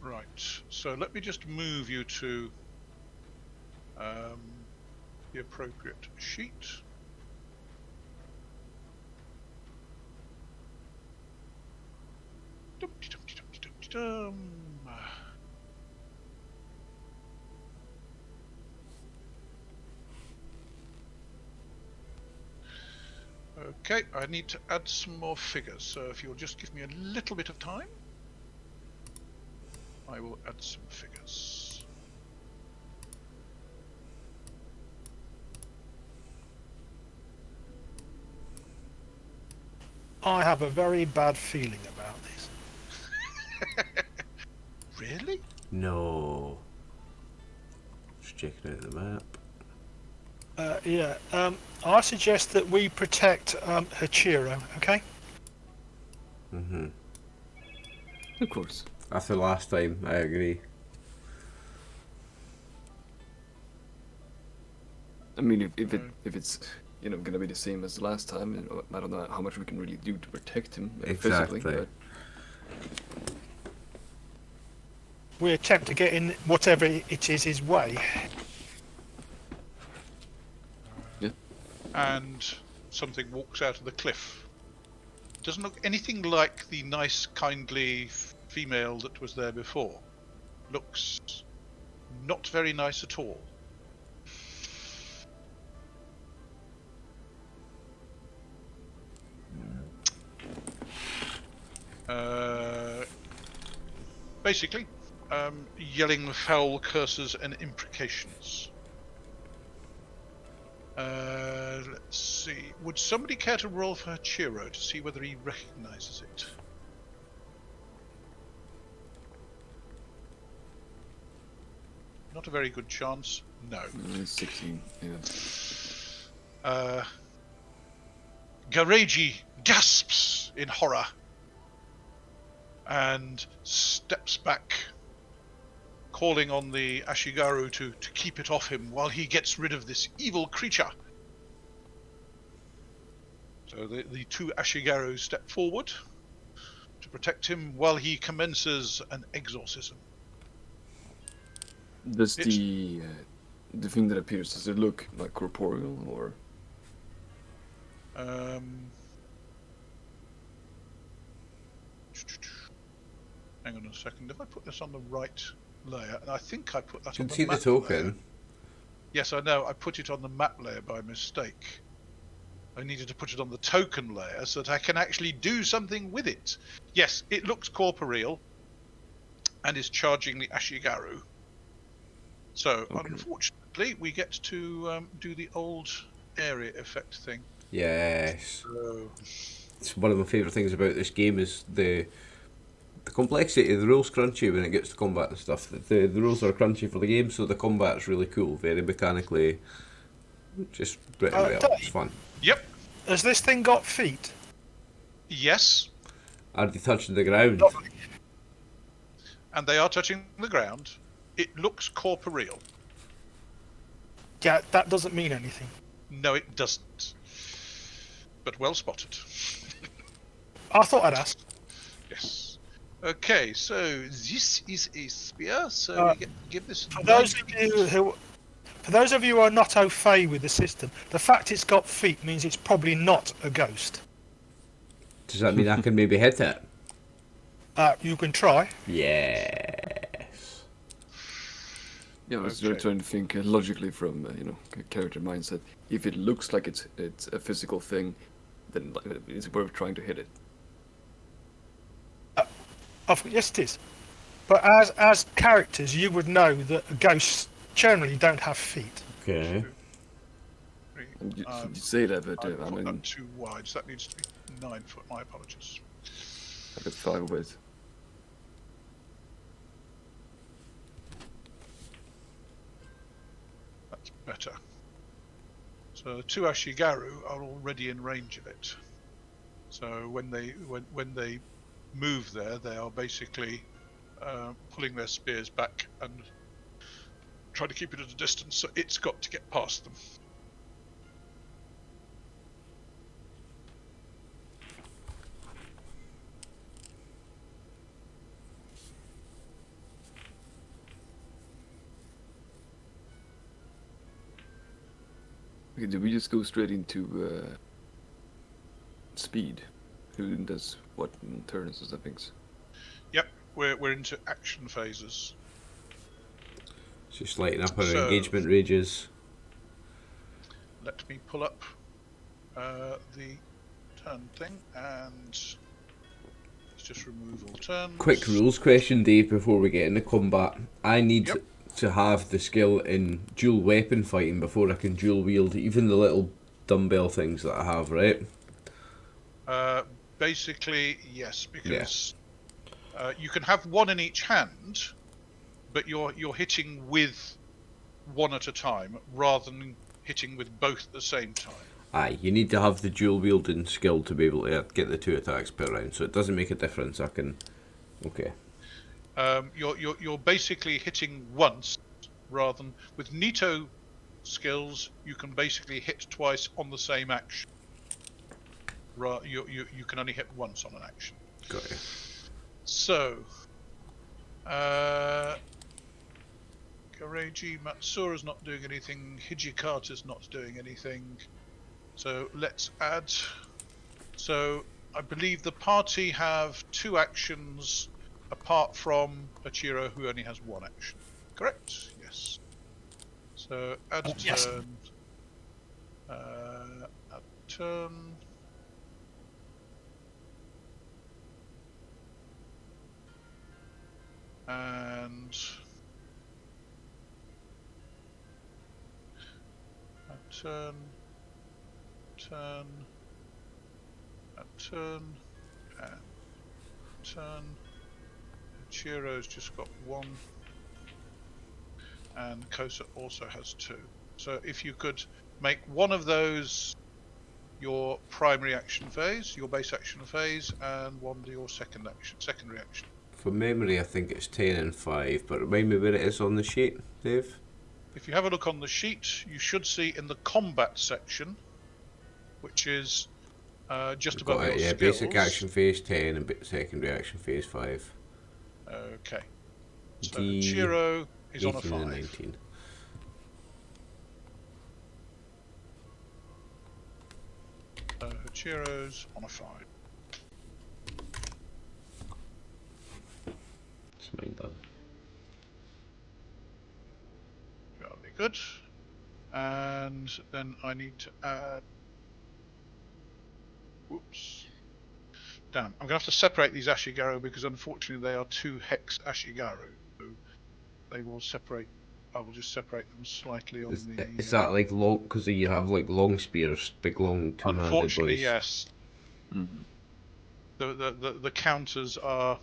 Right, so let me just move you to the appropriate sheet. Dum-de-dum-de-dum-de-dum. Okay, I need to add some more figures, so if you'll just give me a little bit of time, I will add some figures. I have a very bad feeling about this. Really? No. Just checking out the map. Yeah, I suggest that we protect Hachirō, okay? Mm-hmm. Of course. After last time, I agree. I mean, if it's gonna be the same as last time, I don't know how much we can really do to protect him Exactly. physically. But We attempt to get in whatever it is his way. And something walks out of the cliff. Doesn't look anything like the nice, kindly female that was there before. Looks not very nice at all. Basically, yelling foul curses and imprecations. Let's see. Would somebody care to roll for Hachirō to see whether he recognizes it? Not a very good chance. No. 16, yeah. Gareji gasps in horror and steps back, calling on the Ashigaru to keep it off him while he gets rid of this evil creature. So the two Ashigaru step forward to protect him while he commences an exorcism. Does the thing that appears, does it look like corporeal or? Hang on a second. If I put this on the right layer, and I think I put that You on can the see the map token. layer. Yes, I know. I put it on the map layer by mistake. I needed to put it on the token layer so that I can actually do something with it. Yes, it looks corporeal and is charging the Ashigaru. So, unfortunately, we get to do the old area effect thing. Yes. So, It's one of my favourite things about this game is the complexity. The rules crunchy when it gets to combat and stuff. The rules are crunchy for the game, so the combat's really cool, very mechanically, just written well. It's fun. yep. Has this thing got feet? Yes. Are they touching the ground? And they are touching the ground. It looks corporeal. Yeah, that doesn't mean anything. No, it doesn't. But well spotted. I thought I'd ask. Yes. Okay, so this is a spear, so we get to give this... For those of you who are not au fait with the system, the fact it's got feet means it's probably not a ghost. Does that mean I can maybe hit it? You can try. Yes. Yeah, I was trying to think logically from character mindset. If it looks like it's a physical thing, then it's worth trying to hit it. Yes, it is. But as characters, you would know that ghosts generally don't have feet. Okay. You say that, but I I mean, that too wide, so that needs to be 9 foot. My apologies. I got 5 width. That's better. So the two Ashigaru are already in range of it. So when they move there, they are basically pulling their spears back and trying to keep it at a distance. So it's got to get past them. Okay, did we just go straight into speed? Who does what in turns and things? Yep, we're into action phases. Just lighting up our So- engagement rages. Let me pull up the turn thing, and let's just remove all turns. Quick rules question, Dave, before we get into combat. I need Yep. to have the skill in dual weapon fighting before I can dual wield even the little dumbbell things that I have, right? Basically, yes, because you can have one in each hand, but you're hitting with one at a time rather than hitting with both at the same time. Aye, you need to have the dual wielding skill to be able to get the 2 attacks per round, so it doesn't make a difference. I can... Okay. You're basically hitting once rather than with Nito skills. You can basically hit twice on the same action. You can only hit once on an action. Got it. So, Gareji Matsura's not doing anything. Hijikata's not doing anything. So let's add. So I believe the party have 2 actions apart from Hachirō, who only has one action. Correct? Yes. So add a Yes. turn. Add turn. And turn, turn, and turn. Hachirō's just got one, and Kosa also has two. So if you could make one of those your primary action phase, your base action phase, and one your secondary action. From memory, I think it's 10 and 5, but remind me where it is on the sheet, Dave. If you have a look on the sheet, you should see in the combat section, which is just above your skills. Basic action phase 10 and secondary action phase 5. Okay. So D Hachirō is on a 18 and 5. 19. So Hachirō's on a 5. It's mine done. Very good. And then I need to add... Whoops. Damn, I'm going to have to separate these Ashigaru because unfortunately they are 2 hex Ashigaru. So they will separate... I will just separate them slightly on the... Is that like long, because you have like long spears, big long two-handed boys? Unfortunately, yes. Mhm. The counters are...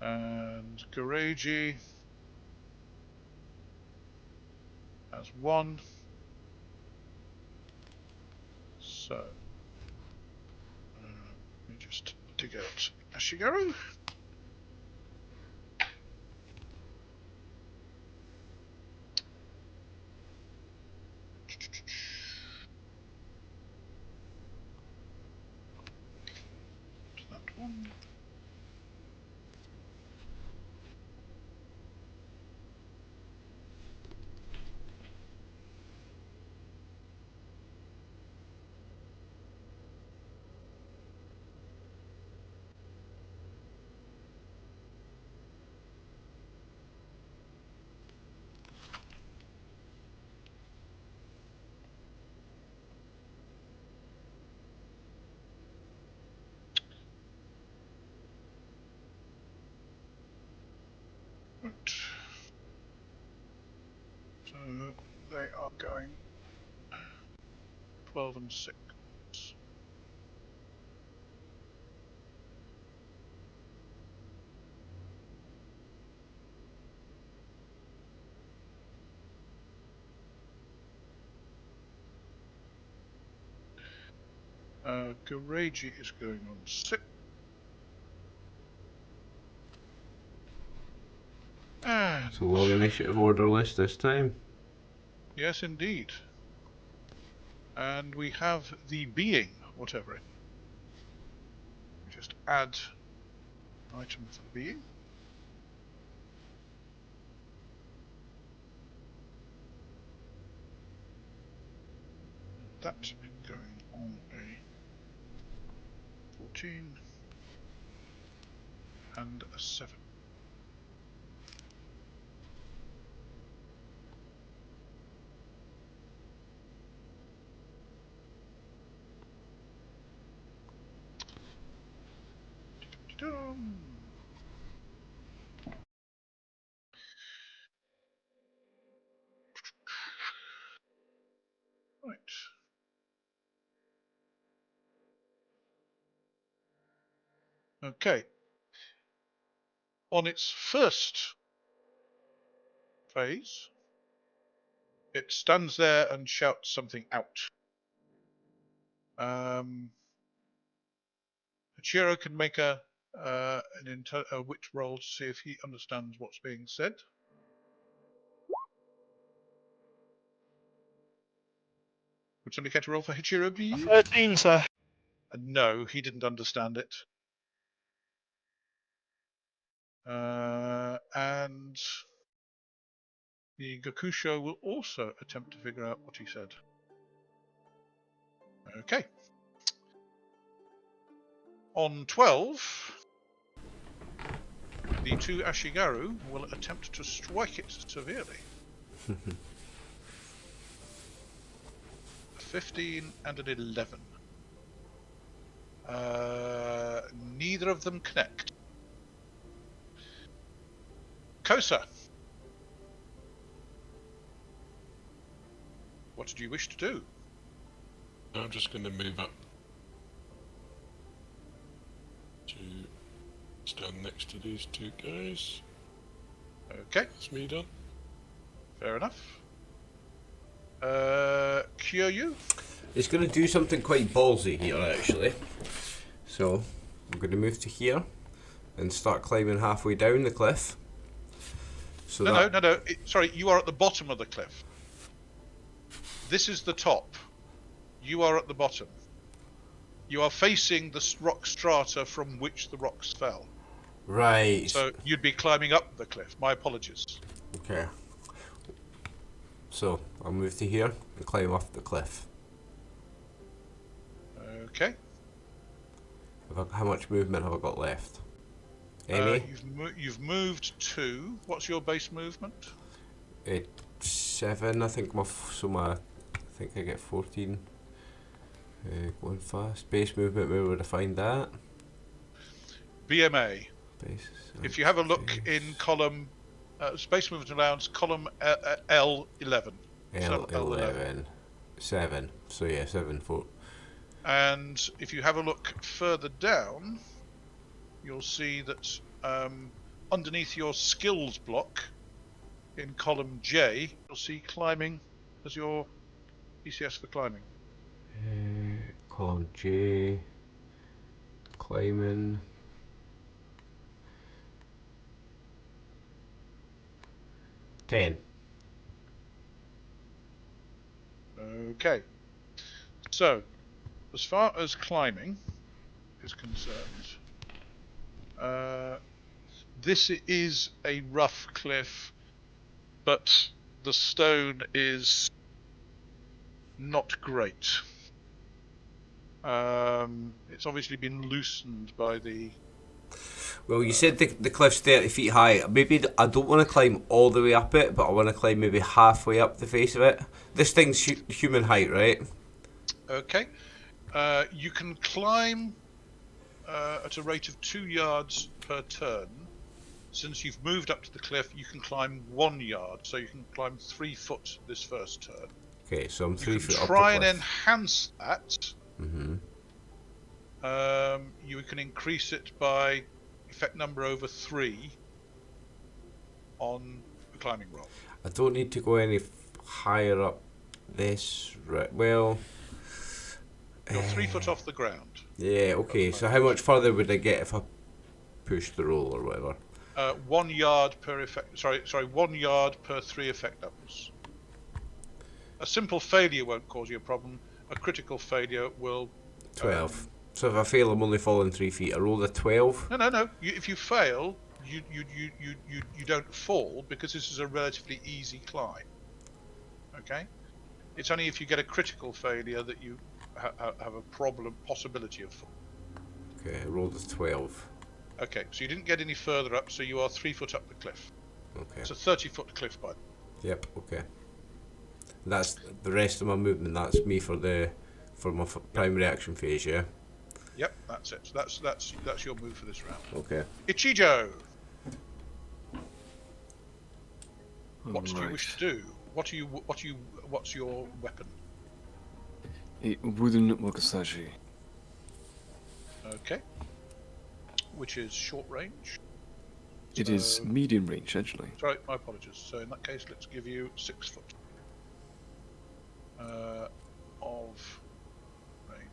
And Gareji has 1. So, let me just dig out Ashigaru. That one. Right. So they are going 12 and 6. Gareji is going on 6. And It's a long initiative order list this time. yes, indeed. And we have the being, whatever it. We just add an item for the being. That's going on a 14 and a 7. Dum. Right. Okay. On its first phase, it stands there and shouts something out. Hachirō can make a wit roll to see if he understands what's being said. Would somebody care to roll for Hachirō, please? 13, sir. No, he didn't understand it. And the Gakusho will also attempt to figure out what he said. Okay. On 12, the two Ashigaru will attempt to strike it severely. 15 and an 11. Neither of them connect. Kosa, what do you wish to do? I'm just going to move up to stand next to these two guys. Okay, That's me done. fair enough. Kyūryū? It's going to do something quite ballsy here, actually. So, I'm going to move to here and start climbing halfway down the cliff. So No. Sorry, you are at the bottom of the cliff. This is the top. You are at the bottom. You are facing the rock strata from which the rocks fell. Right. So you'd be climbing up the cliff. My apologies. Okay. So, I'll move to here and climb off the cliff. Okay. How much movement have I got left? Any? You've moved to. What's your base movement? 7, I think. I think I get 14. Going fast. Base movement, where would I find that? BMA. Base. If you have a look in column, space movement allowance, column L11. L11. 7. So yeah, 7 foot. And if you have a look further down, you'll see that underneath your skills block in column J, you'll see climbing as your PCS for climbing. Column J. Climbing. $10. Okay. So, as far as climbing is concerned, this is a rough cliff, but the stone is not great. It's obviously been loosened by the... Well, you said the cliff's 30 feet high. Maybe I don't want to climb all the way up it, but I want to climb maybe halfway up the face of it. This thing's human height, right? Okay. You can climb at a rate of 2 yards per turn. Since you've moved up to the cliff, you can climb 1 yard, so you can climb 3 foot this first turn. Okay, so I'm 3 foot up the cliff. Try and enhance that. Mm-hmm. You can increase it by effect number over 3 on the climbing roll. I don't need to go any higher up this, right? Well, You're 3 foot off the ground. yeah, okay. So how much further would I get if I push the roll or whatever? 1 yard per effect. Sorry, 1 yard per 3 effect numbers. A simple failure won't cause you a problem. A critical failure will. 12. So if I fail, I'm only falling 3 feet. I rolled a 12. No. If you fail, you don't fall because this is a relatively easy climb. Okay. It's only if you get a critical failure that you have a possibility of fall. Okay, I rolled a 12. Okay, so you didn't get any further up, so you are 3 foot up the cliff. Okay. It's a 30-foot cliff, by the way. Yep. Okay. That's the rest of my movement. That's me for my primary action phase. Yeah. Yep, that's it. So that's your move for this round. Okay. Ichijō, what do you wish to do? What's your weapon? A wooden wakizashi. Okay. Which is short range. It is medium range, actually. Sorry, my apologies. So in that case, let's give you 6 foot of range.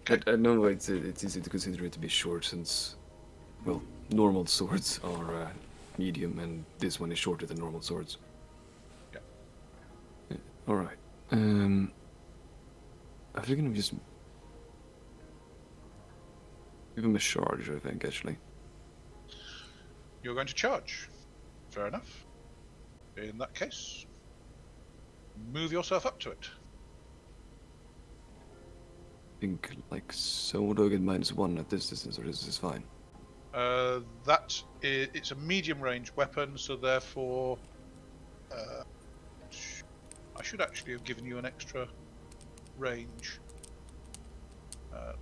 Okay. I know it's easy to consider it to be short since, well, normal swords are medium and this one is shorter than normal swords. Yeah. Alright. I think I'm just give him a charge, I think, actually. You're going to charge. Fair enough. In that case, move yourself up to it. think like so. Do I get -1 at this distance, or is this fine? It's a medium range weapon, so therefore, I should actually have given you an extra range.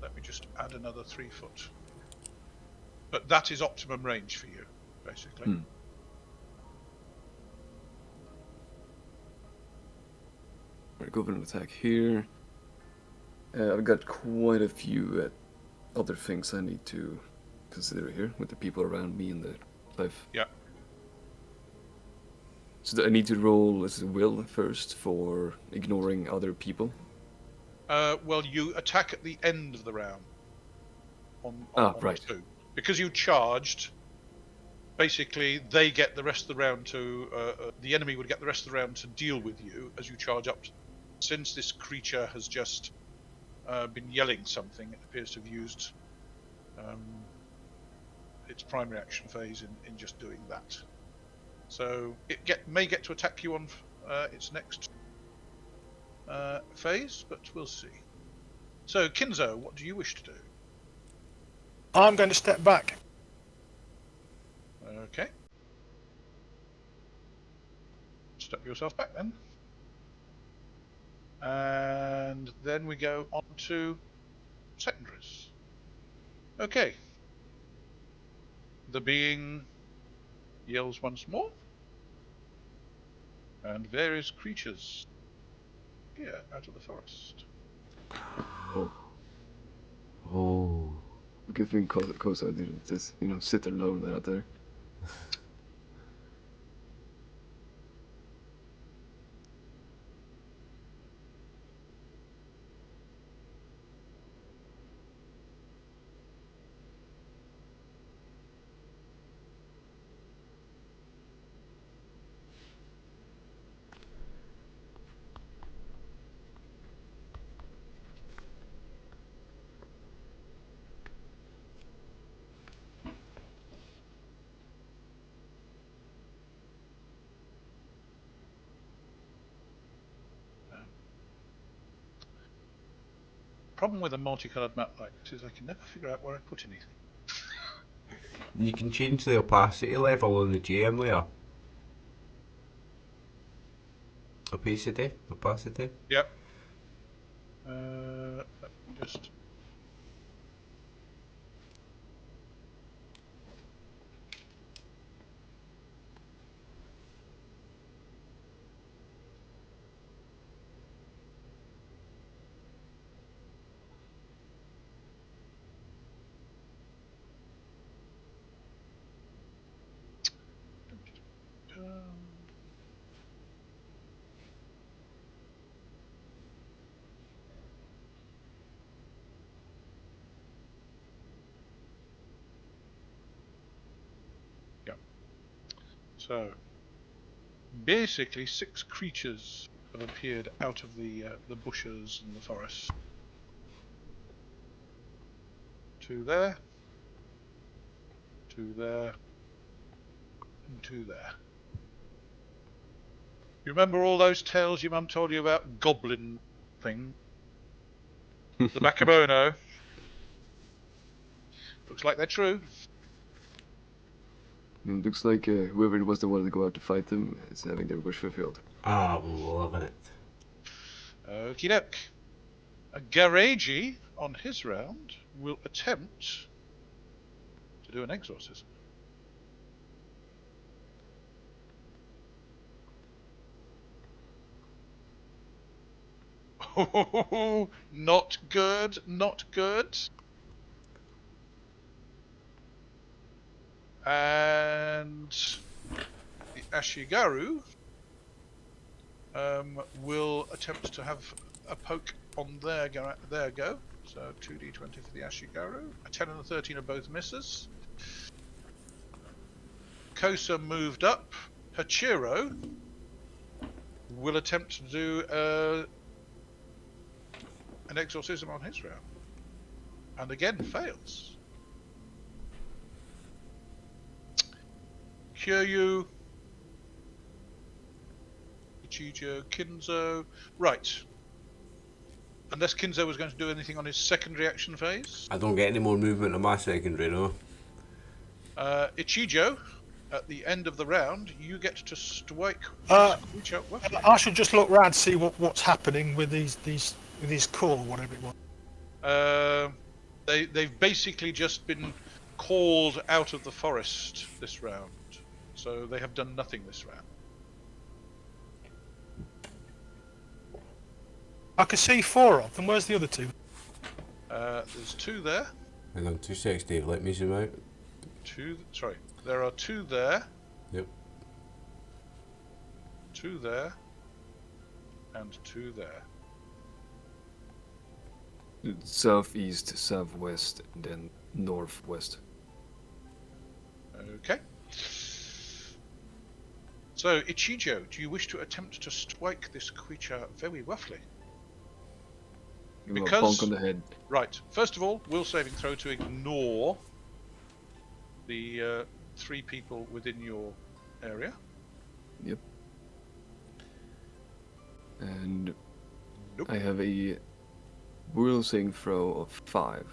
Let me just add another 3 foot. But that is optimum range for you, basically. Alright, go for an attack here. I've got quite a few other things I need to consider here with the people around me in the cliff. Yeah. So I need to roll as a will first for ignoring other people. Well, you attack at the end of the round. On right. 2. Because you charged, basically they get the rest of the round to... the enemy would get the rest of the round to deal with you as you charge up. Since this creature has just been yelling something, it appears to have used its primary action phase in just doing that. So it may get to attack you on its next phase, but we'll see. So, Kinzo, what do you wish to do? I'm going to step back. Okay. Step yourself back then. And then we go on to secondaries. Okay. The being yells once more. And various creatures appear out of the forest. Oh. Good thing Kosa didn't just, sit alone out there. Problem with a multicolored map like this is I can never figure out where I put anything. You can change the opacity level on the GM layer. Opacity. Yep. Let me just... yeah. So, basically 6 creatures have appeared out of the bushes and the forest. 2 there, 2 there, and 2 there. You remember all those tales your mum told you about goblin thing? The Bakemono? Looks like they're true. It looks like whoever it was that wanted to go out to fight them is having their wish fulfilled. I'm loving it. Okie doke. A Garaji, on his round, will attempt to do an exorcism. Oh, not good, not good. And the Ashigaru will attempt to have a poke on their go. So 2d20 for the Ashigaru. A 10 and a 13 are both misses. Kosa moved up. Hachirō will attempt to do an exorcism on his round. And again fails. Kyūryū, Ichijō, Kinzo. Right. unless Kinzo was going to do anything on his secondary action phase. I don't get any more movement on my secondary, no. Ichijō, at the end of the round, you get to strike Uh, this creature roughly. I should just look round to see what's happening with these call or whatever it was. They've basically just been called out of the forest this round, so they have done nothing this round. I can see 4 of them. Where's the other 2? There's 2 there. Hang on, 2 seconds, Dave. Let me zoom out. There are 2 there. Yep. 2 there. And 2 there. Southeast, southwest, and then northwest. Okay. So, Ichijō, do you wish to attempt to strike this creature very roughly? Give him a Because- bonk on the head. Right. First of all, will saving throw to ignore the 3 people within your area. Yep. And Nope. I have a will saving throw of 5.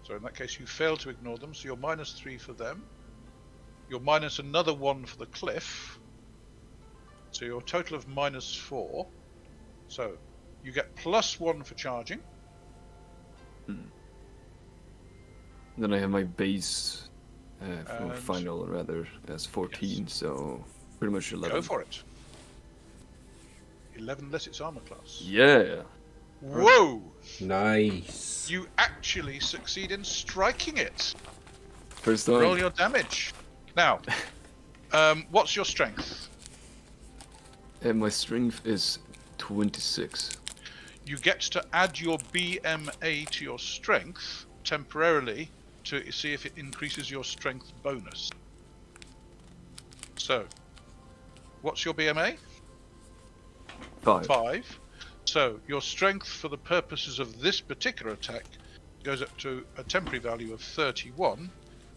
So in that case, you fail to ignore them. So you're -3 for them. You're minus another 1 for the cliff. So you're a total of -4. So you get +1 for charging. Then I have my base for And- final rather as 14, so pretty much 11. Go for it. 11 less its armor class. Yeah. Whoa! Nice. You actually succeed in striking it. First time. Roll your damage. Now, what's your strength? And my strength is 26. You get to add your BMA to your strength temporarily to see if it increases your strength bonus. So, what's your BMA? 5. 5. So, your strength for the purposes of this particular attack goes up to a temporary value of 31,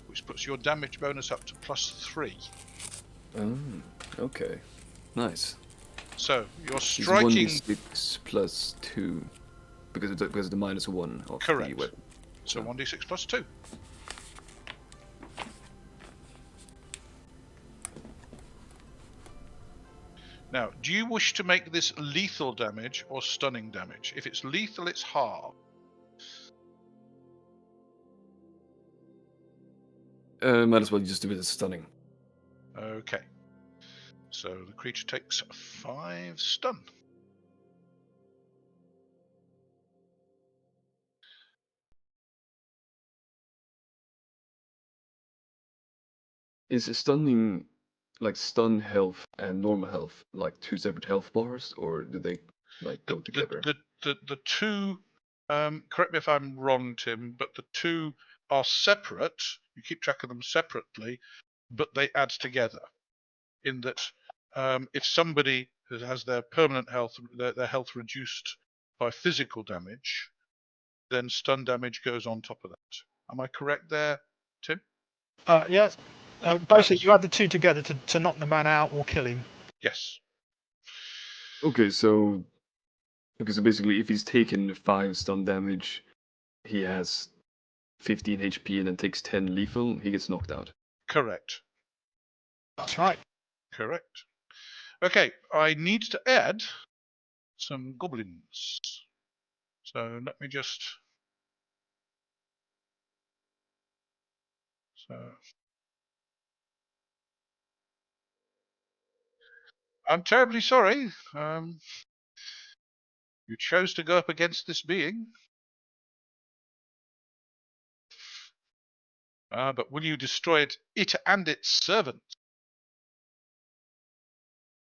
which puts your damage bonus up to +3. Oh, okay. Nice. So, you're It's striking. 1d6 plus 2. Because of the -1 of the Correct. weapon. So 1d6 plus 2. Now, do you wish to make this lethal damage or stunning damage? If it's lethal, it's half. Might as well just do it as stunning. Okay. So the creature takes 5 stun. Is stunning like stun health and normal health like 2 separate health bars, or do they like go together? The two, correct me if I'm wrong, Tim, but the two are separate. You keep track of them separately, but they add together. In that, if somebody has their permanent health, their health reduced by physical damage, then stun damage goes on top of that. Am I correct there, Tim? Yes. Basically, you add the 2 together to knock the man out or kill him. Yes. Okay, so basically, if he's taken 5 stun damage, he has 15 HP and then takes 10 lethal, he gets knocked out. Correct. That's right. Correct. Okay, I need to add some goblins. So let me just. So. I'm terribly sorry. You chose to go up against this being. But will you destroy it and its servant?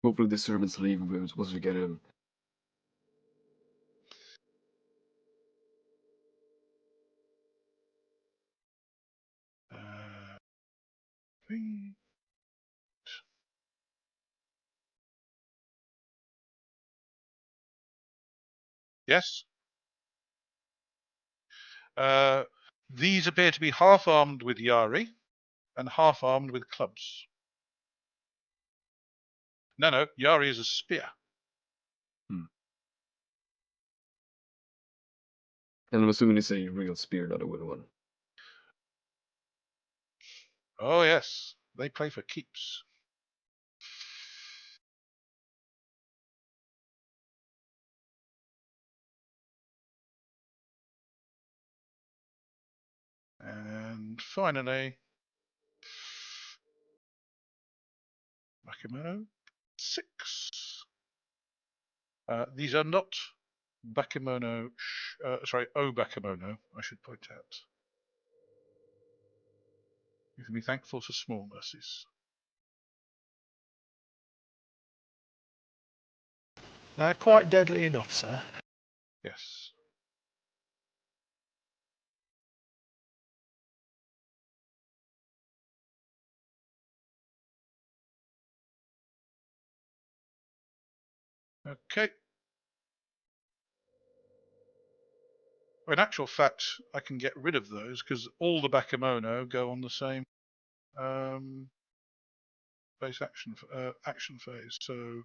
Hopefully the servants leave once we get him. Three. Yes. These appear to be half armed with Yari and half armed with clubs. No, Yari is a spear. And I'm assuming it's a real spear, not a wooden one. Oh yes, they play for keeps. And finally, Bakemono 6. These are not Bakemono, O Bakemono, I should point out. You can be thankful for small mercies. They're quite deadly enough, sir. Yes. Okay. Well, in actual fact, I can get rid of those because all the Bakemono go on the same base action phase. So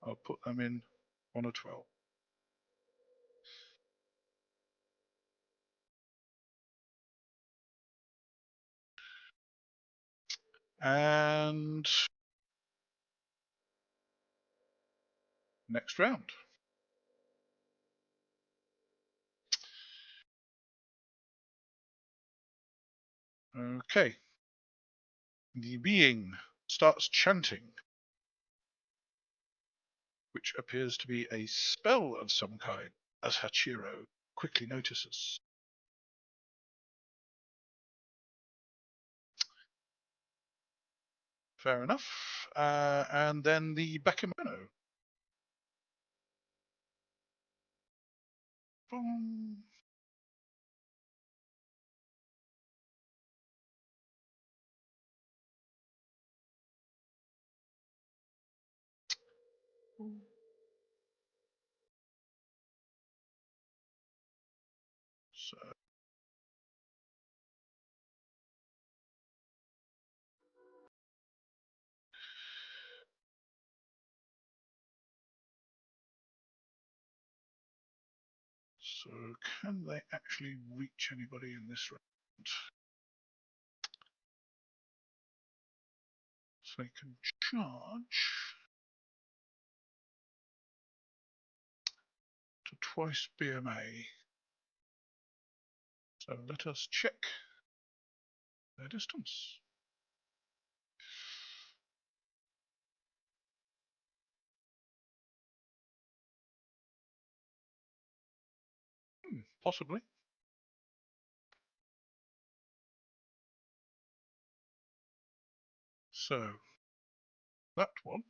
I'll put them in on a 12. And next round. Okay. The being starts chanting, which appears to be a spell of some kind, as Hachirō quickly notices. Fair enough. And then the Bakemono. Boom. So can they actually reach anybody in this round? So they can charge to twice BMA. So let us check their distance. Possibly. So that one.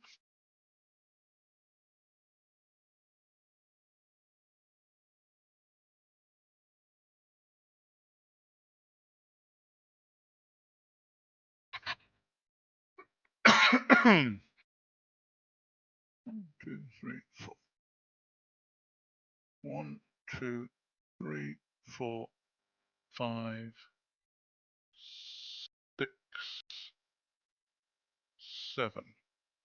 One, two, three, four. 1, 2, 3, 4, 5, 6, 7.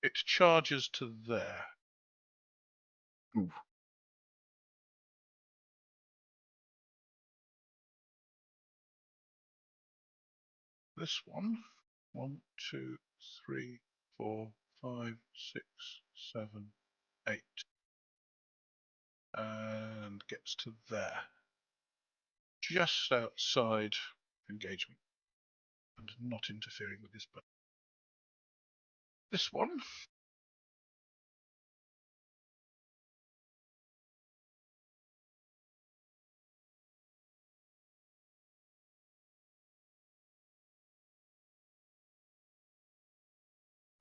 It charges to there. Ooh. This one. 1, 2, 3, 4, 5, 6, 7, 8. And gets to there. Just outside engagement. And not interfering with this button. This one.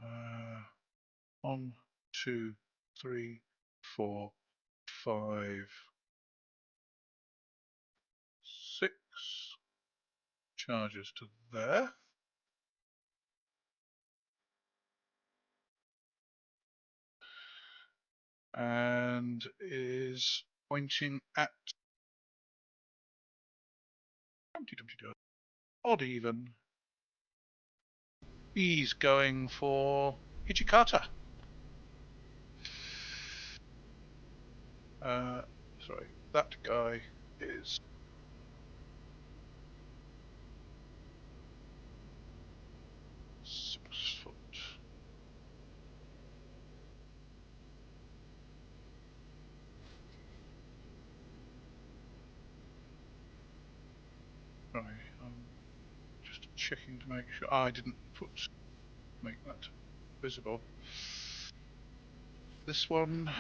Uh, 1, 2, 3, 4, 5, 6. Charges to there. And is pointing at odd even. He's going for Hijikata. Sorry. that guy is. Six foot. Right, I'm just checking to make sure I didn't make that visible. This one.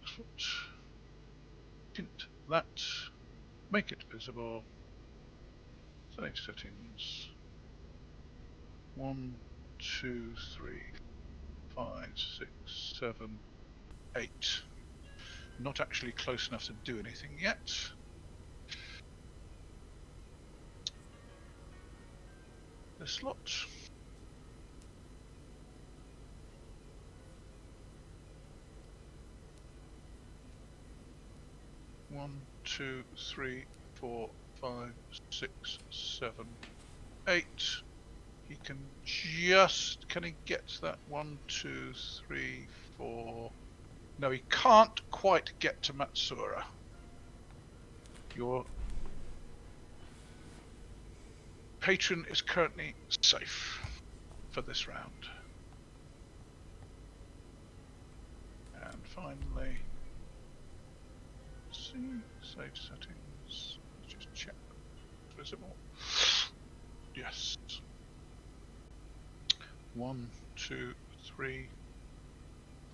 Foot. Tint that. Make it visible. Save settings. 1, 2, 3, 5, 6, 7, 8. Not actually close enough to do anything yet. This lot. One, 2, 3, 4, 5, 6, 7, 8. He can just. Can he get that? 1, 2, 3, 4. No, he can't quite get to Matsura. Your patron is currently safe for this round. And finally, see, save settings. Let's just check. Visible. Yes. 1, 2, 3,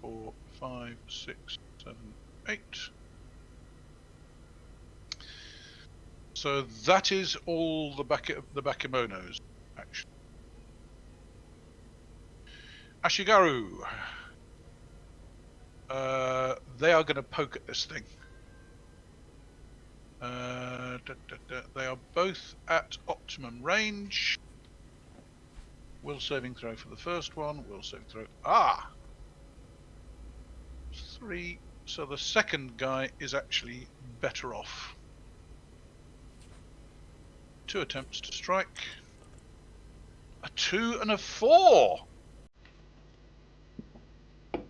4, 5, 6, 7, 8. So that is all the Bakemonos, actually. Ashigaru. They are going to poke at this thing. They are both at optimum range. Will saving throw for the first one. Will saving throw. 3. So the second guy is actually better off. 2 attempts to strike. A 2 and a 4.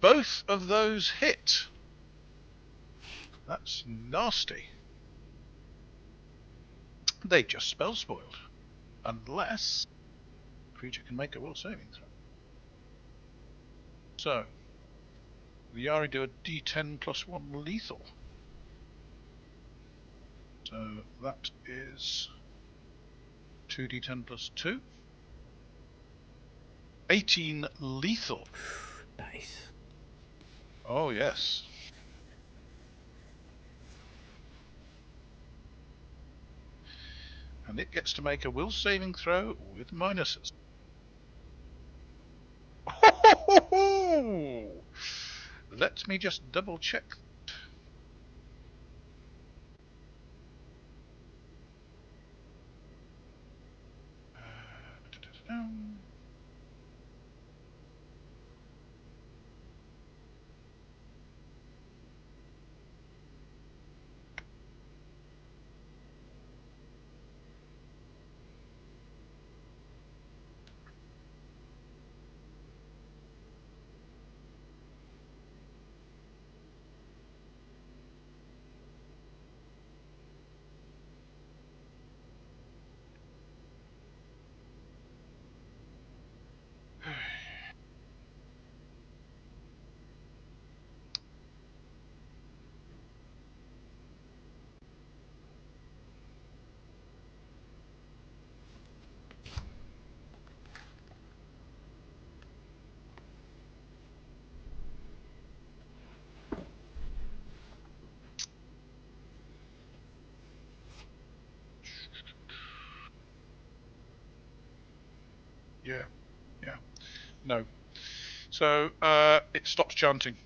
Both of those hit. That's nasty. They just spell spoiled. Unless the creature can make a will saving throw. So, the Yari do a d10 plus 1 lethal. So that is 2d10 plus 2. 18 lethal. Nice. Oh, yes. And it gets to make a will saving throw with minuses. Let me just double check. Yeah. No. So it stops chanting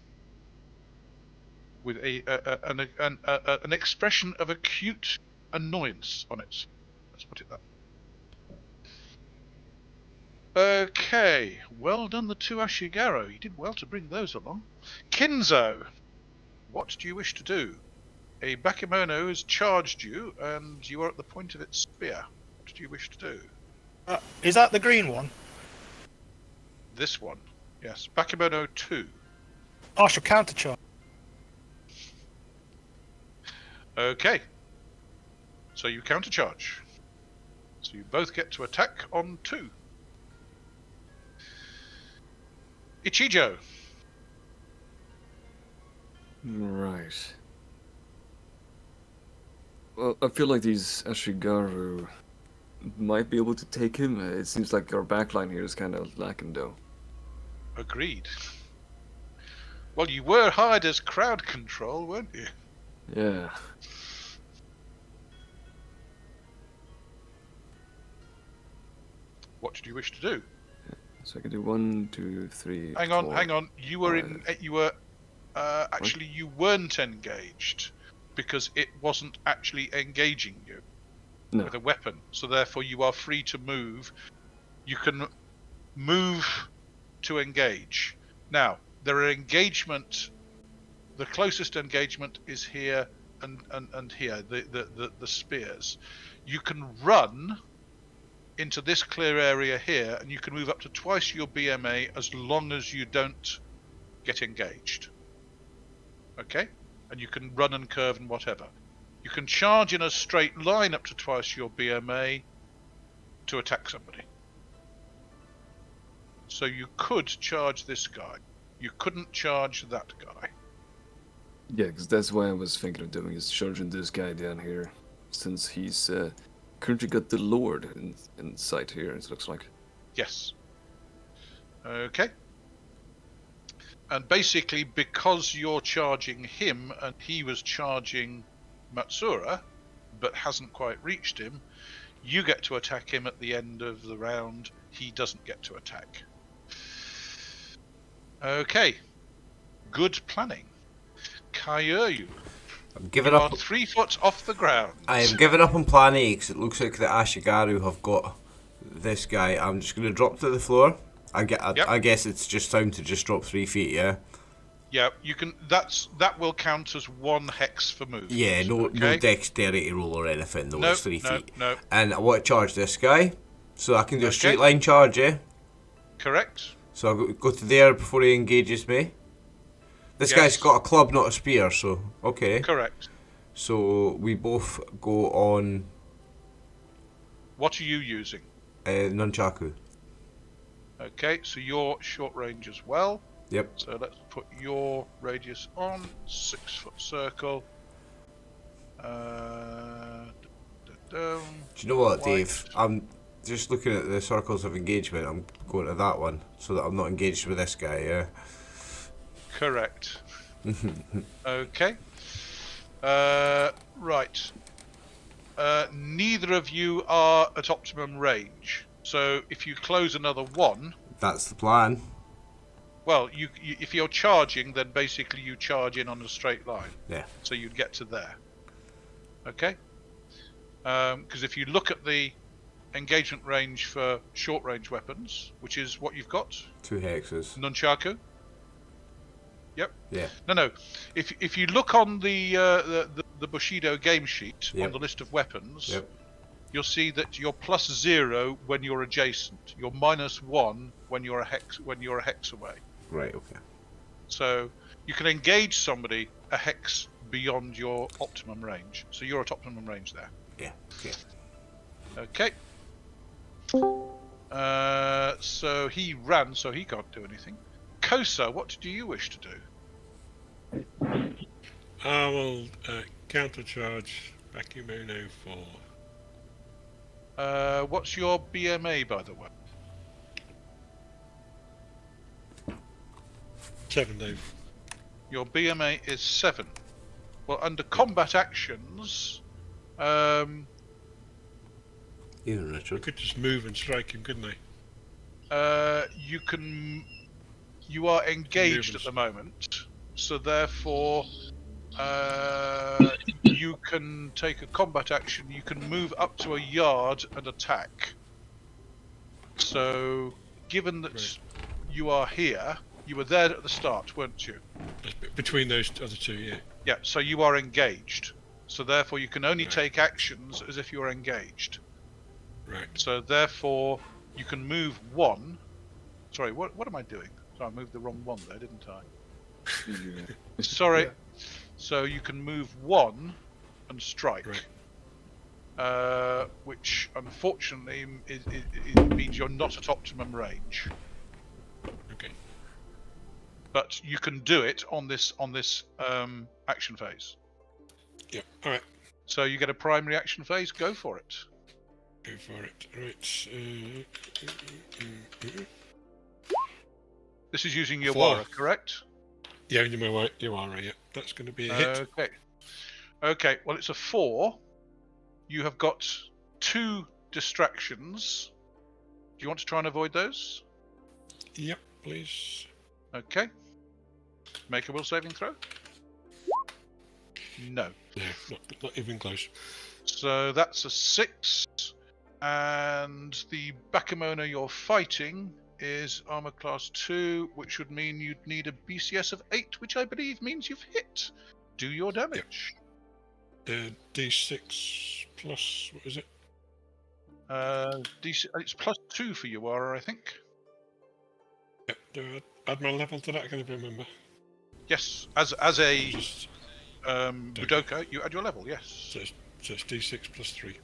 with an expression of acute annoyance on it. Let's put it that. Okay, well done the 2 Ashigaru. You did well to bring those along. Kinzo, what do you wish to do? A Bakemono has charged you, and you are at the point of its spear. What do you wish to do? Is that the green one? This one. Yes, Bakemono 2. I shall countercharge. Okay. So you countercharge. So you both get to attack on 2. Ichijō. Right. Well, I feel like these Ashigaru might be able to take him. It seems like our backline here is kind of lacking, though. Agreed. Well, you were hired as crowd control, weren't you? Yeah. What did you wish to do? So I can do 1, 2, 3. Hang on, 4. hang on. You were Five. actually you weren't engaged because it wasn't actually engaging you No. with a weapon. So therefore you are free to move. You can move to engage. Now, there are engagement. The closest engagement is here and here, the spears. You can run into this clear area here, and you can move up to twice your BMA as long as you don't get engaged. Okay? And you can run and curve and whatever. You can charge in a straight line up to twice your BMA to attack somebody. So you could charge this guy. You couldn't charge that guy. Yeah, because that's why I was thinking of doing is charging this guy down here, since he's currently got the Lord in sight here, it looks like. Yes. Okay. And basically, because you're charging him and he was charging Matsura, but hasn't quite reached him, you get to attack him at the end of the round. He doesn't get to attack. Okay. Good planning. Kyūryū. I'm giving You up. are 3 foot off the ground. I am giving up on plan A because it looks like the Ashigaru have got this guy. I'm just going to drop to the floor. I guess it's just time to just drop 3 feet, yeah? Yeah, you can. That will count as 1 hex for move. Yeah, no Okay? dexterity roll or anything, though. No, It's 3 feet. No. And I want to charge this guy, so I can do a Okay. straight line charge, yeah? Correct. So I'll go to there before he engages me. This Yes. guy's got a club, not a spear, so okay. Correct. So we both go on What are you using? nunchaku. Okay, so you're short range as well. Yep. So let's put your radius on 6 foot circle. Do you know what, White. Dave? I'm just looking at the circles of engagement. I'm going to that one so that I'm not engaged with this guy. Yeah. Correct. Okay. Right. Neither of you are at optimum range. So if you close another 1, That's the plan. well, you if you're charging, then basically you charge in on a straight line. Yeah. So you'd get to there. Okay? Because if you look at the engagement range for short range weapons, which is what you've got, 2 hexes. nunchaku. Yep. Yeah. No. If you look on the Bushido game sheet Yep. on the list of weapons, Yep. you'll see that you're +0 when you're adjacent. You're -1 when you're a hex away. Right. Okay. So you can engage somebody a hex beyond your optimum range. So you're at optimum range there. Yeah. Okay. Okay. So he ran, so he can't do anything. Kosa, what do you wish to do? I will countercharge Bakemono for What's your BMA, by the way? 7, Dave. Your BMA is 7. Well, under combat actions, Even I Richard. could just move and strike him, couldn't I? you are engaged at the moment, so therefore you can take a combat action. You can move up to a yard and attack. So, given that Right. you are here, you were there at the start, weren't you? Between those other two, yeah. Yeah, so you are engaged. So therefore you can only Right. take actions as if you are engaged. Right. So therefore you can move 1. Sorry, what am I doing? I moved the wrong one there, didn't I? Yeah. Sorry. Yeah. So you can move 1 and strike. Right. Which unfortunately it means you're not at optimum range. Okay. But you can do it on this action phase. Yeah. All right. So you get a primary action phase. Go for it. Go for it. Right. This is using 4. Yawara, correct? Yeah, you are right. Yeah, that's going to be a hit. Okay. Okay. Well, it's a 4. You have got 2 distractions. Do you want to try and avoid those? Yep, please. Okay. Make a will saving throw. No. No, not even close. So that's a 6. And the Bakemono you're fighting is armor class 2, which would mean you'd need a BCS of 8, which I believe means you've hit. Do your damage. D6 plus, what is it? It's plus 2 for Yawara, I think. Yep, do I add my level to that? I can't even remember. Yes, as a Just, Budoka, you add your level, yes. so it's D6 plus 3.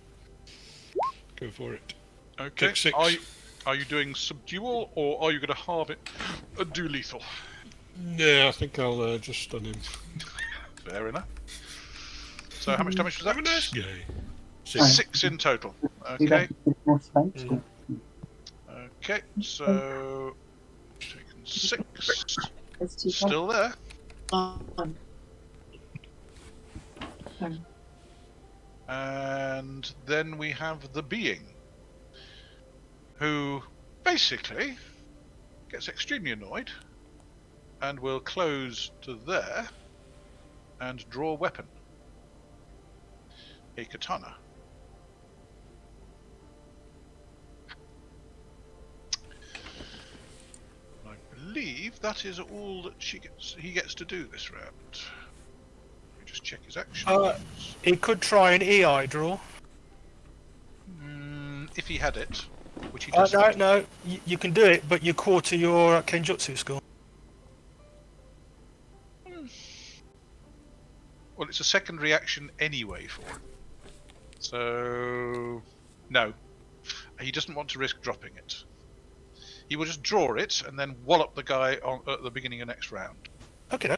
Go for it. Okay. Take 6. Are you doing subdual, or are you going to halve it and do lethal? Yeah, I think I'll just stun him. Fair enough. So how much damage was that? Have a nice guy. 6 in total. Okay. Mm. Okay, so taken 6. Still there. And then we have the being, who basically gets extremely annoyed and will close to there and draw a weapon. A katana. I believe that is all that he gets to do this round. Let me just check his actions. He could try an EI draw. If he had it, which he doesn't. No, you can do it, but you quarter your Kenjutsu score. Well, it's a secondary action anyway for him. So, no. He doesn't want to risk dropping it. He will just draw it and then wallop the guy at the beginning of next round. Okay.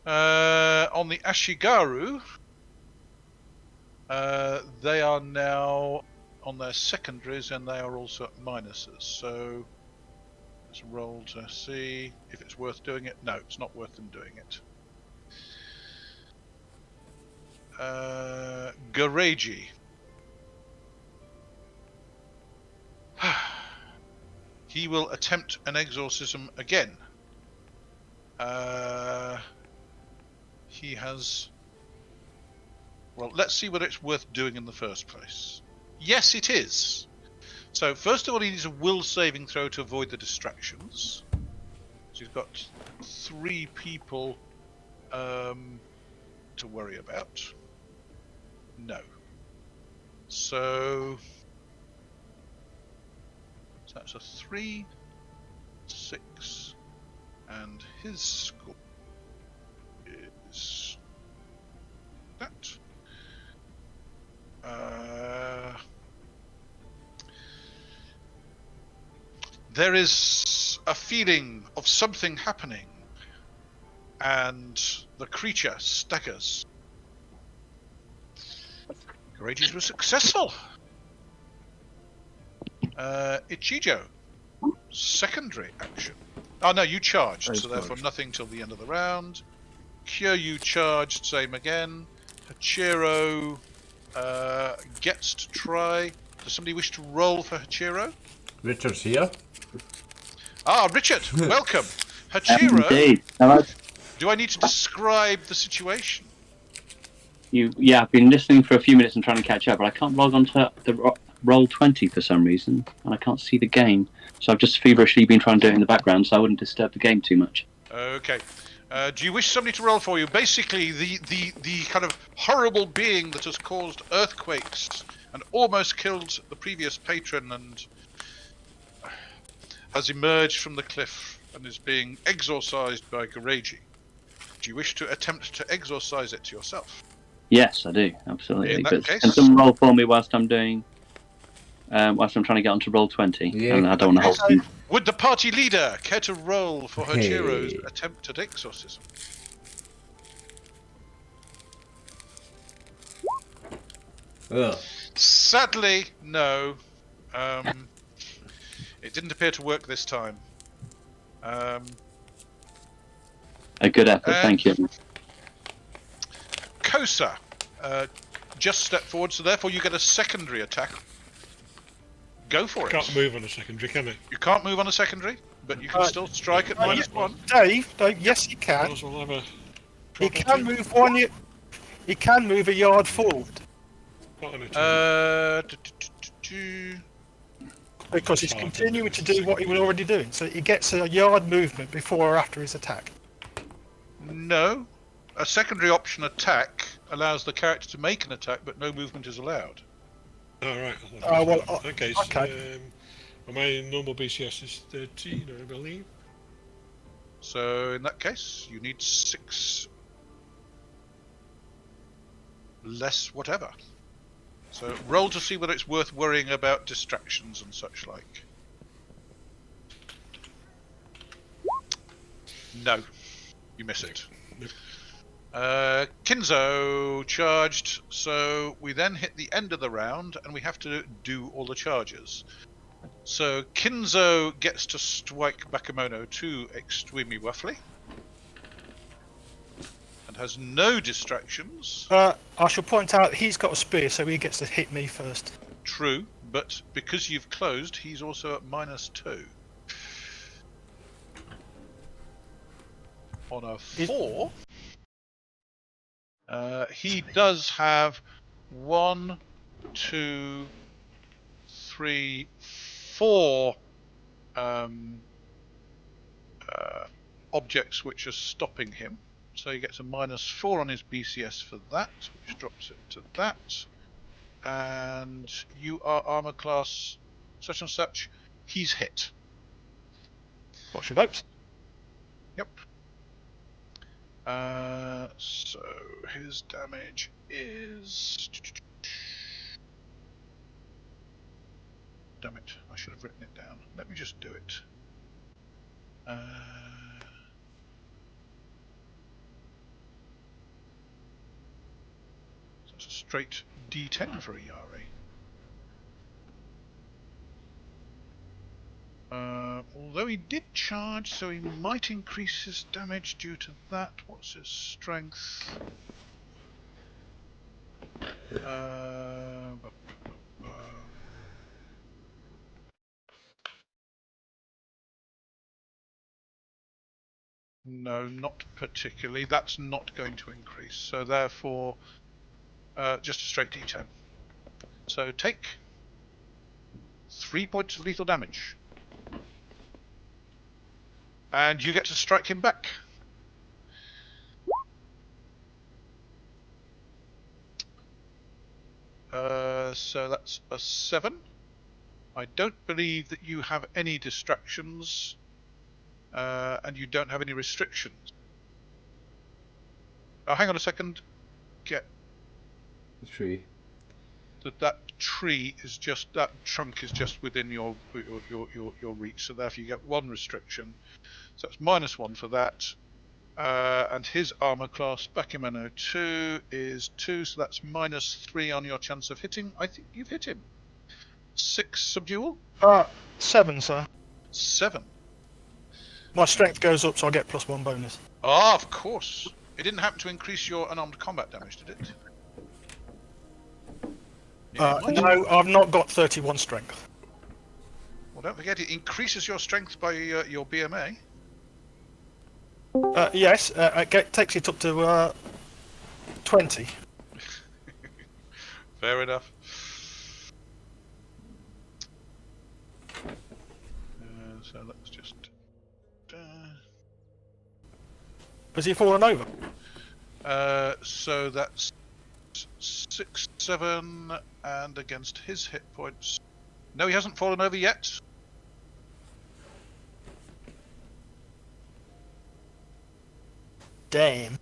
On the Ashigaru, they are now on their secondaries and they are also at minuses. So let's roll to see if it's worth doing it. No, it's not worth them doing it. Gareji. He will attempt an exorcism again. He has... Well, let's see whether it's worth doing in the first place. Yes, it is. So, first of all, he needs a will saving throw to avoid the distractions. So he's got 3 people to worry about. No. So that's a 3, 6, and his score is that. There is a feeling of something happening, and the creature staggers. Courageous was successful. Ichijō, secondary action. Oh no, you charged, so therefore nothing till the end of the round. Kyūryū charged, same again. Hachirō gets to try. Does somebody wish to roll for Hachirō? Richard's here. Ah, Richard, welcome. Hachirō, Indeed. Hello. do I need to describe the situation? Yeah, I've been listening for a few minutes and trying to catch up, but I can't log on to the Roll20 for some reason, and I can't see the game. So I've just feverishly been trying to do it in the background, so I wouldn't disturb the game too much. Okay. Do you wish somebody to roll for you? Basically, the kind of horrible being that has caused earthquakes and almost killed the previous patron and has emerged from the cliff and is being exorcised by Gareji. Do you wish to attempt to exorcise it yourself? Yes, I do, absolutely. In that But case- can someone roll for me whilst I'm doing, whilst I'm trying to get onto roll 20? Yeah. And I don't want to hold. Would the party leader care to roll for Hachiro's Hey. attempt at exorcism? Ugh. Sadly, no. It didn't appear to work this time. A good effort, thank you. Kosa, just step forward, so therefore you get a secondary attack. Go for it. Can't move on a secondary, can it? You can't move on a secondary, but you can still strike at -1. Dave, yes, he can. Might as well have a He proper can team. move one. He can move a yard forward Not on a team. because he's continuing to do what he was already doing. So he gets a yard movement before or after his attack. No. A secondary option attack allows the character to make an attack, but no movement is allowed. Oh, right. Okay, okay. My normal BCS is 13, I believe. So in that case, you need 6 less whatever. So roll to see whether it's worth worrying about distractions and such like. No, you miss it. Nope. Kinzo charged, so we then hit the end of the round and we have to do all the charges. So Kinzo gets to strike Bakemono 2 extremely roughly and has no distractions. I shall point out he's got a spear, so he gets to hit me first. True, but because you've closed, he's also at -2. On a 4, he does have 1, 2, 3, 4 objects which are stopping him. So he gets a -4 on his BCS for that, which drops it to that. And you are armor class such and such. He's hit. What's your votes? Yep. So his damage is. Damn it! I should have written it down. Let me just do it. So it's a straight D10 for a Yari. Although he did charge, so he might increase his damage due to that. What's his strength? No, not particularly. That's not going to increase. So therefore, just a straight D10. So take 3 points of lethal damage. And you get to strike him back. So that's a 7. I don't believe that you have any distractions, and you don't have any restrictions. Oh, hang on a second. Get The tree. that tree is just, that trunk is just within your reach. So therefore you get 1 restriction. So that's -1 for that. And his armor class, Bakemono 2, is 2, so that's -3 on your chance of hitting. I think you've hit him. 6 subdual? 7, sir. 7. My strength goes up, so I get +1 bonus. Ah, of course. It didn't happen to increase your unarmed combat damage, did it? Yeah, it might. No, I've not got 31 strength. Well, don't forget, it increases your strength by your BMA. Yes, it takes it up to 20. Fair enough. So let's just. Has he fallen over? So that's 6, 7, and against his hit points. No, he hasn't fallen over yet. Damn.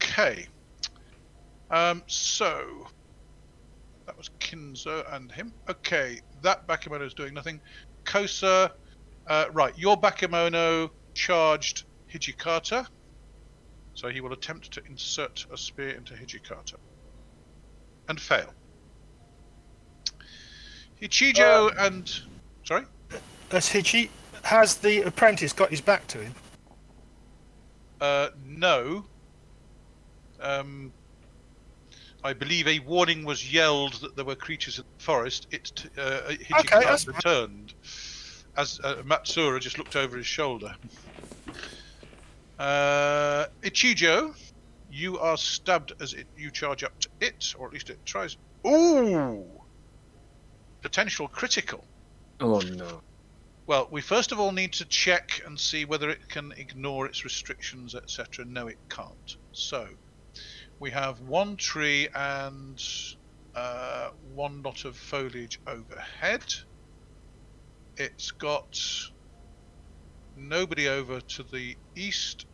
Okay. So that was Kinzo and him. Okay, that Bakemono is doing nothing. Kosa, right, your Bakemono charged Hijikata, so he will attempt to insert a spear into Hijikata and fail. Ichijō and sorry. Has the apprentice got his back to him? No. I believe a warning was yelled that there were creatures in the forest. Hijikata returned as Matsuura just looked over his shoulder. Ichijō, you are stabbed as you charge up to it, or at least it tries. Ooh! Potential critical. Oh no. Well, we first of all need to check and see whether it can ignore its restrictions, etc. No, it can't. So, we have one tree and one lot of foliage overhead. It's got nobody over to the east,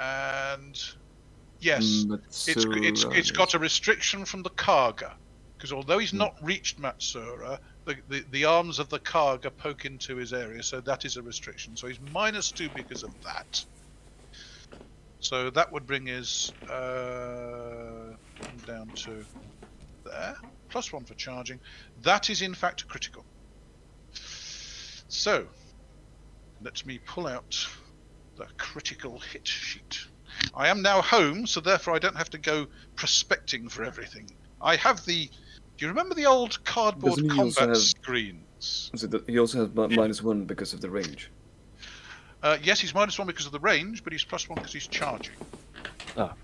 and yes, it's got a restriction from the Kaga, because although he's not reached Matsuura, the arms of the Kaga poke into his area, so that is a restriction. So he's -2 because of that. So that would bring his down to there. +1 for charging. That is in fact critical. So let me pull out the critical hit sheet. I am now home, so therefore I don't have to go prospecting for everything. I have the... Do you remember the old cardboard combat screens? He also has -1 because of the range. Yes, he's -1 because of the range, but he's +1 because he's charging. Ah.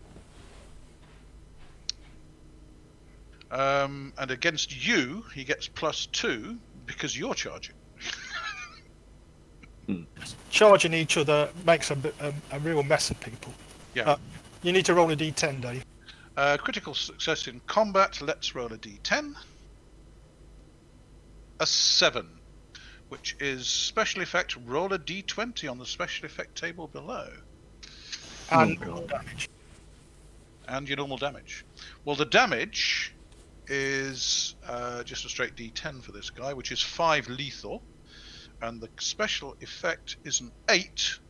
And against you, he gets +2 because you're charging. Charging each other makes a real mess of people. Yeah. You need to roll a d10, Dave. Critical success in combat. Let's roll a d10. A 7, which is special effect. Roll a d20 on the special effect table below. And damage. And your normal damage. Well, the damage is just a straight d10 for this guy, which is 5 lethal. And the special effect is an 8,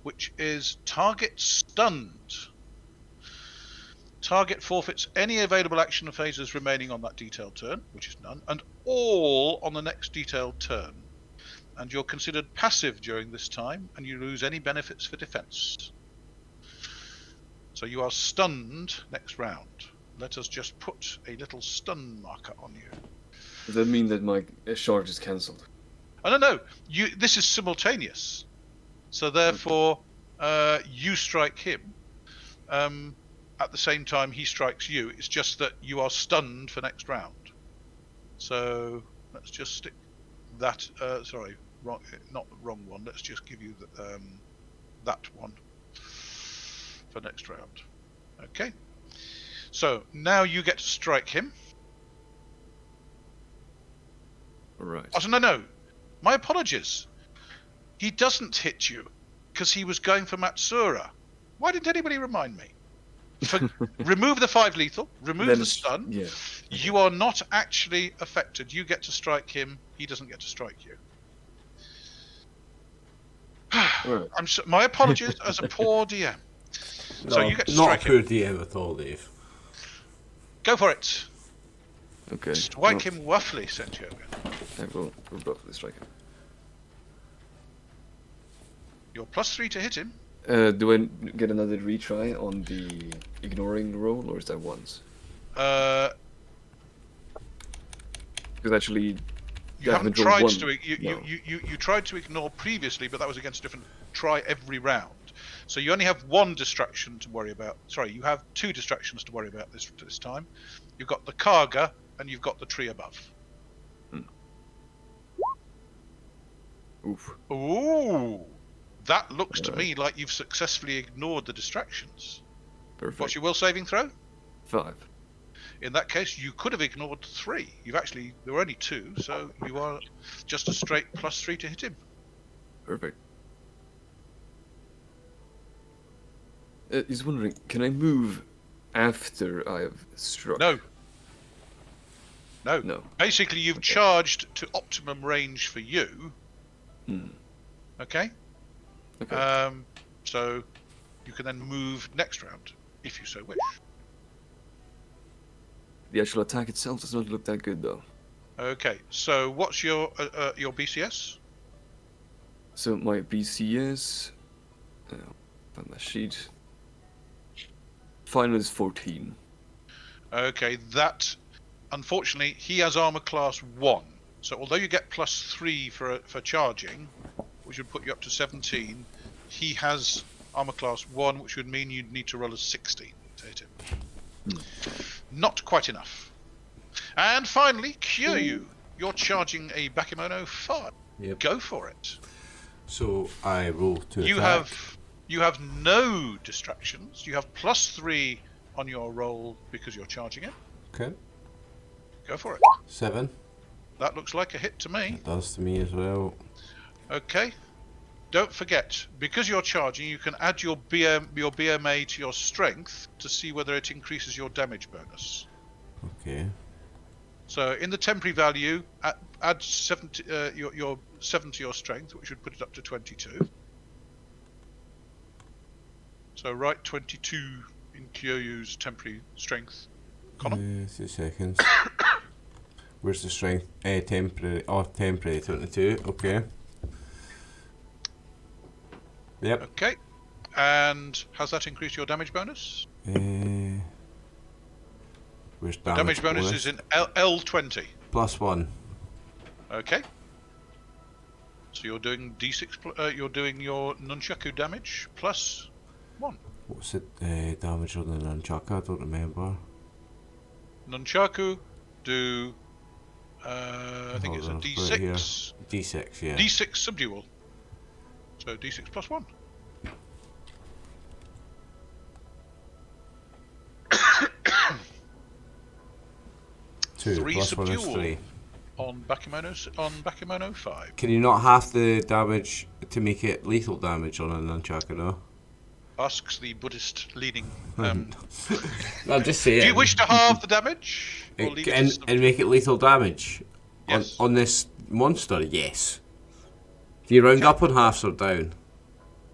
which is target stunned. Target forfeits any available action phases remaining on that detailed turn, which is none, and all on the next detailed turn. And you're considered passive during this time, and you lose any benefits for defense. So you are stunned next round. Let us just put a little stun marker on you. Does that mean that my charge is cancelled? Oh, no. This is simultaneous. So therefore, you strike him. At the same time he strikes you. It's just that you are stunned for next round. So let's just stick that. Sorry, wrong, not the wrong one. Let's just give you that one for next round. Okay. So now you get to strike him. Right. Oh, no. My apologies. He doesn't hit you because he was going for Matsuura. Why didn't anybody remind me? Remove the 5 lethal, remove the stun. Yeah. You are not actually affected. You get to strike him. He doesn't get to strike you. Right. My apologies as a poor DM. So you get to strike him. Not a poor DM at all, Dave. Go for it. Okay. Strike him roughly, Sentioga. I will roughly strike him. You're +3 to hit him. Do I get another retry on the ignoring roll, or is that once? Because actually, you haven't tried to. You tried to ignore previously, but that was against a different try every round. So you only have 1 distraction to worry about. Sorry, you have 2 distractions to worry about this time. You've got the Kaga and you've got the tree above. Oof. Ooh, that looks to me like you've successfully ignored the distractions. Perfect. What's your will saving throw? 5. In that case, you could have ignored 3. There were only 2, so you are just a straight +3 to hit him. Perfect. He's wondering, can I move after I have struck? No. No. Basically, you've Okay. charged to optimum range for you. Hmm. Okay. Okay. So you can then move next round if you so wish. The actual attack itself does not look that good, though. Okay. So what's your BCS? So my BCS... on my sheet... Final is 14. Okay. That, unfortunately, he has armor class 1. So although you get +3 for charging, which would put you up to 17, he has armor class 1, which would mean you'd need to roll a 16 to hit him. Not quite enough. And finally, Kyūryū, you're charging a Bakemono 5. Yep. Go for it. So I roll to You attack. you have no distractions. You have +3 on your roll because you're charging it. Okay. Go for it. 7. That looks like a hit to me. It does to me as well. Okay. Don't forget, because you're charging, you can add your BMA to your strength to see whether it increases your damage bonus. Okay. So in the temporary value, add 7 to, your 7 to your strength, which would put it up to 22. So write 22 in Kyūryū's temporary strength column. 2 seconds. Where's the strength? Temporary. Oh, temporary 22. Okay. Yep. Okay. And has that increased your damage bonus? Where's The damage bonus is in L20. +1. Okay. So you're doing D6. You're doing your nunchaku damage +1. What's the damage on the nunchaku? I don't remember. Nunchaku do. I think it's a Hold on, I've got it here. D6. D6, yeah. D6 subdual. So D6 +1. Two. 3 +1 is subdual 3. on Bakemono 5. Can you not half the damage to make it lethal damage on a nunchaku, no? Asks the Buddhist leaning. I'm just saying. Do you wish to halve the damage? Or leave it as And make it lethal damage? Yes. On this monster, yes. Do you round up on halves or down?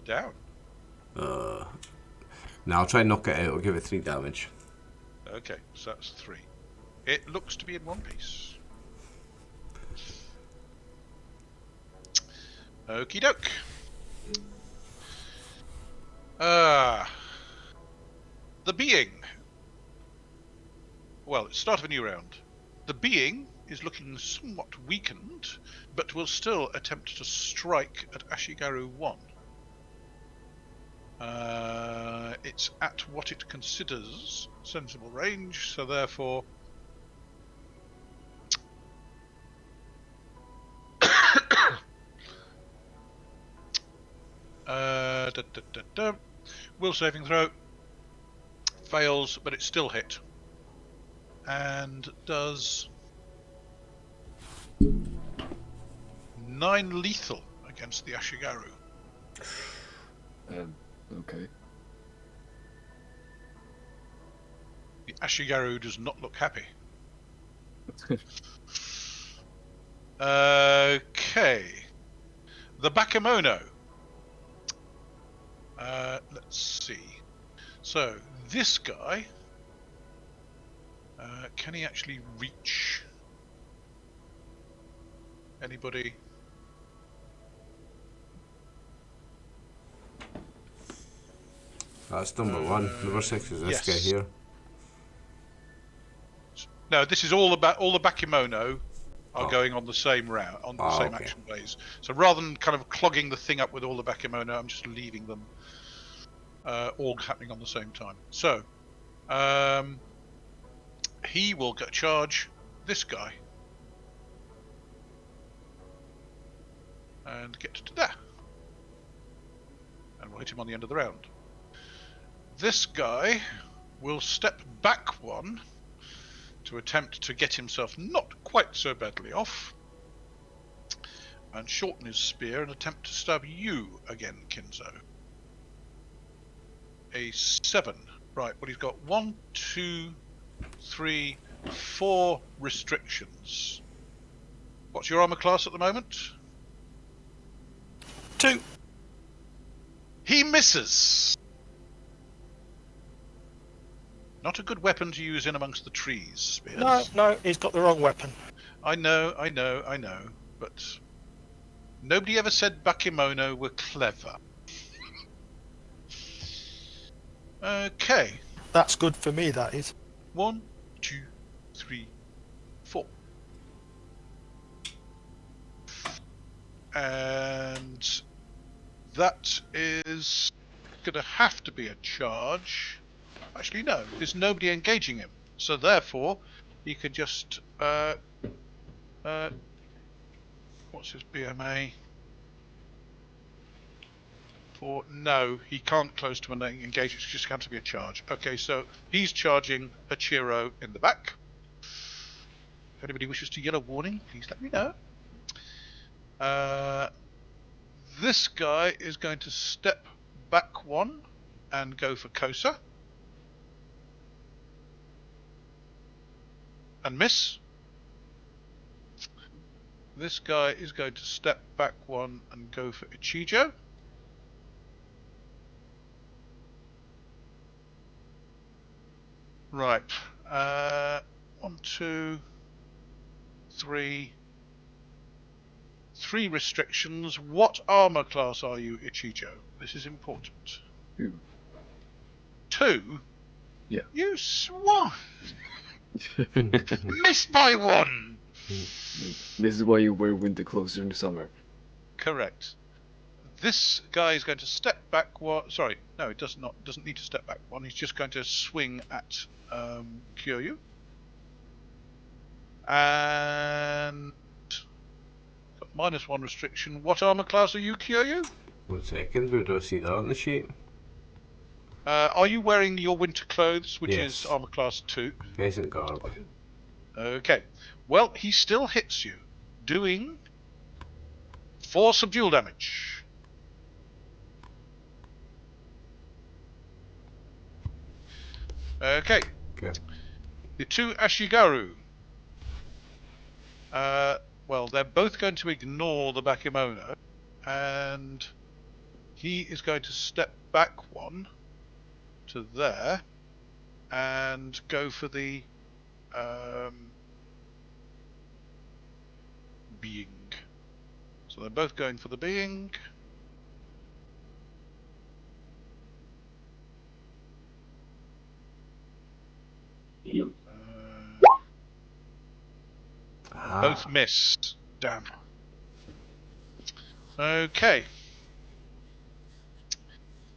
down? No, I'll try and knock it out. I'll give it 3 damage. Okay, so that's 3. It looks to be in one piece. Okie doke. The being. Well, it's start of a new round. The being is looking somewhat weakened, but will still attempt to strike at Ashigaru 1. It's at what it considers sensible range, so therefore will saving throw fails, but it's still hit and does 9 lethal against the Ashigaru. Okay. The Ashigaru does not look happy. Okay. The Bakemono. Let's see. So, this guy, can he actually reach anybody? That's number 1. Number 6 is this yes. guy here. No, this is all the Bakemono are Oh. going on the same route, on the same Okay. action phase. So rather than kind of clogging the thing up with all the Bakemono, I'm just leaving them all happening on the same time. So, he will charge this guy. and get to there. And we'll hit him on the end of the round. This guy will step back one to attempt to get himself not quite so badly off, and shorten his spear and attempt to stab you again, Kinzo. A 7. Right, well, he's got 1, 2, 3, 4 restrictions. What's your armor class at the moment? 2. He misses! Not a good weapon to use in amongst the trees, spears. No, he's got the wrong weapon. I know, but nobody ever said Bakemono were clever. Okay. That's good for me, that is. 1, 2, 3, 4. And that is going to have to be a charge. Actually, no, there's nobody engaging him. So therefore, he could just... what's his BMA? No, he can't close to an engage, it's just going to be a charge. Okay, so he's charging Hachirō in the back. If anybody wishes to yell a warning, please let me know. This guy is going to step back one and go for Kosa. And miss. This guy is going to step back one and go for Ichijō. Right. 1, 2, 3. 3 restrictions. What armor class are you, Ichijō? This is important. 2. 2? Yeah. You swan! Missed by 1! This is why you wear winter clothes during the summer. Correct. This guy is going to step back one. Sorry, no, it doesn't need to step back one. He's just going to swing at Kyūryū. And got -1 restriction. What armor class are you, Kyūryū? 1 second, where do I see that on the sheet? Are you wearing your winter clothes, which Yes. is armor class 2? Peasant garb. Okay. Well, he still hits you, doing 4 subdual damage. Okay. Okay. The 2 Ashigaru. Well, they're both going to ignore the Bakemono, and he is going to step back one to there and go for the being. So they're both going for the being. Both missed. Damn. Okay.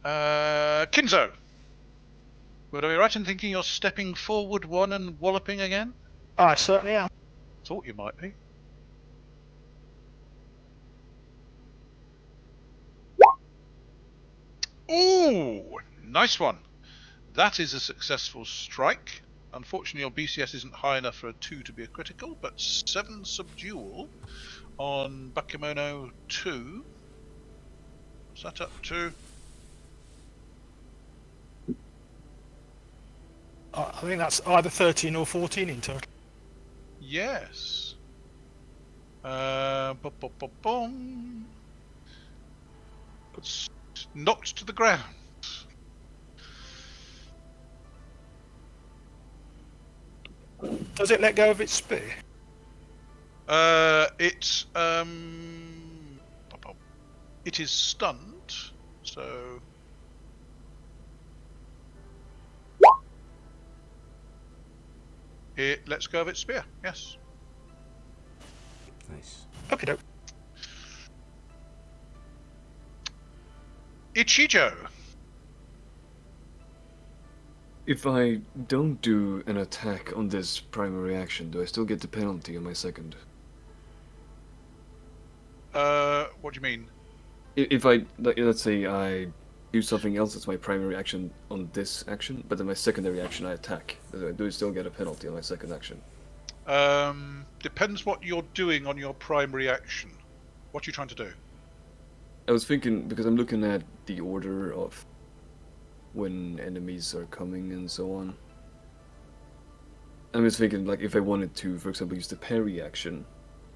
Kinzo. Would I be right in thinking you're stepping forward one and walloping again? I certainly am. Thought you might be. Ooh, nice one. That is a successful strike. Unfortunately, your BCS isn't high enough for a 2 to be a critical, but 7 subdual on Bakemono 2. What's that up to? I think that's either 13 or 14 in total. Yes. Boom. Knocked to the ground. Does it let go of its spear? It is stunned, so it lets go of its spear. Yes. Nice. Okay, doke. Ichijō. If I don't do an attack on this primary action, do I still get the penalty on my second? What do you mean? If I, let's say I do something else that's my primary action on this action, but then my secondary action I attack, do I still get a penalty on my second action? Depends what you're doing on your primary action. What are you trying to do? I was thinking, because I'm looking at the order of when enemies are coming and so on. I was thinking, like, if I wanted to, for example, use the parry action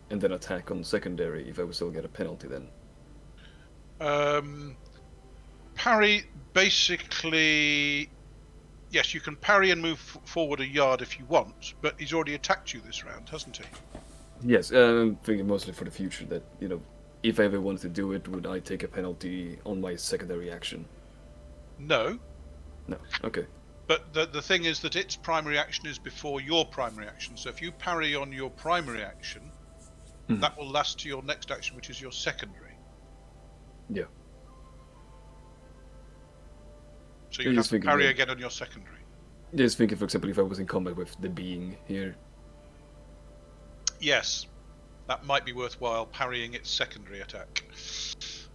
and then attack on secondary, if I would still get a penalty then. Parry, basically... Yes, you can parry and move forward a yard if you want, but he's already attacked you this round, hasn't he? Yes, I'm thinking mostly for the future that, you know, if I ever wanted to do it, would I take a penalty on my secondary action? No. No, okay. But the thing is that its primary action is before your primary action, so if you parry on your primary action, that will last to your next action, which is your secondary. Yeah. So you have to parry again on your secondary. Just thinking, for example, if I was in combat with the being here. Yes, that might be worthwhile, parrying its secondary attack.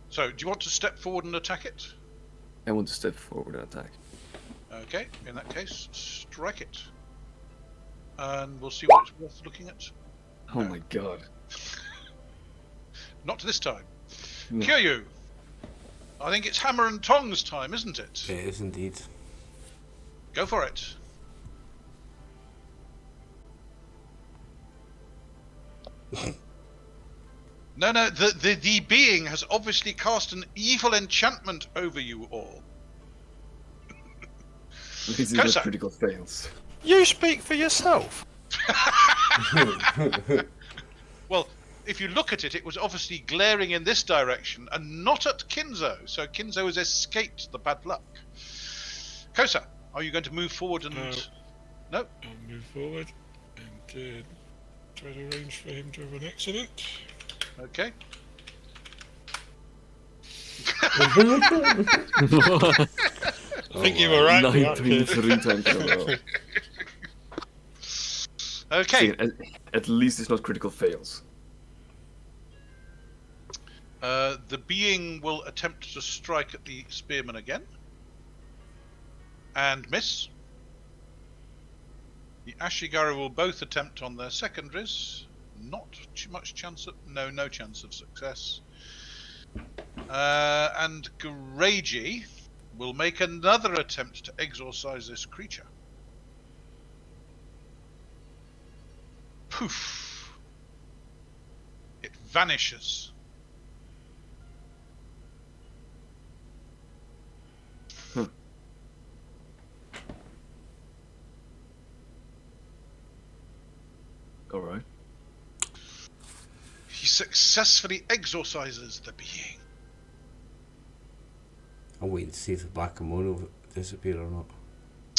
So, do you want to step forward and attack it? I want to step forward and attack. Okay, in that case, strike it. And we'll see what it's worth looking at. Oh my god. Not this time. No. Kyūryū! I think it's hammer and tongs time, isn't it? It is indeed. Go for it. No, the being has obviously cast an evil enchantment over you all. These are the critical fails. You speak for yourself. Well, if you look at it, it was obviously glaring in this direction and not at Kinzo, so Kinzo has escaped the bad luck. Kosa, are you going to move forward and... No? I'll move forward and try to arrange for him to have an accident. Okay. I think you were right. 9.3 times in a row. Okay. See, at least it's not critical fails. The being will attempt to strike at the spearman again. And miss. The Ashigaru will both attempt on their secondaries. Not much chance of... No chance of success. And Gereiji will make another attempt to exorcise this creature. Poof! It vanishes. Alright. He successfully exorcises the being. I'll wait and see if the Bakemono disappear or not.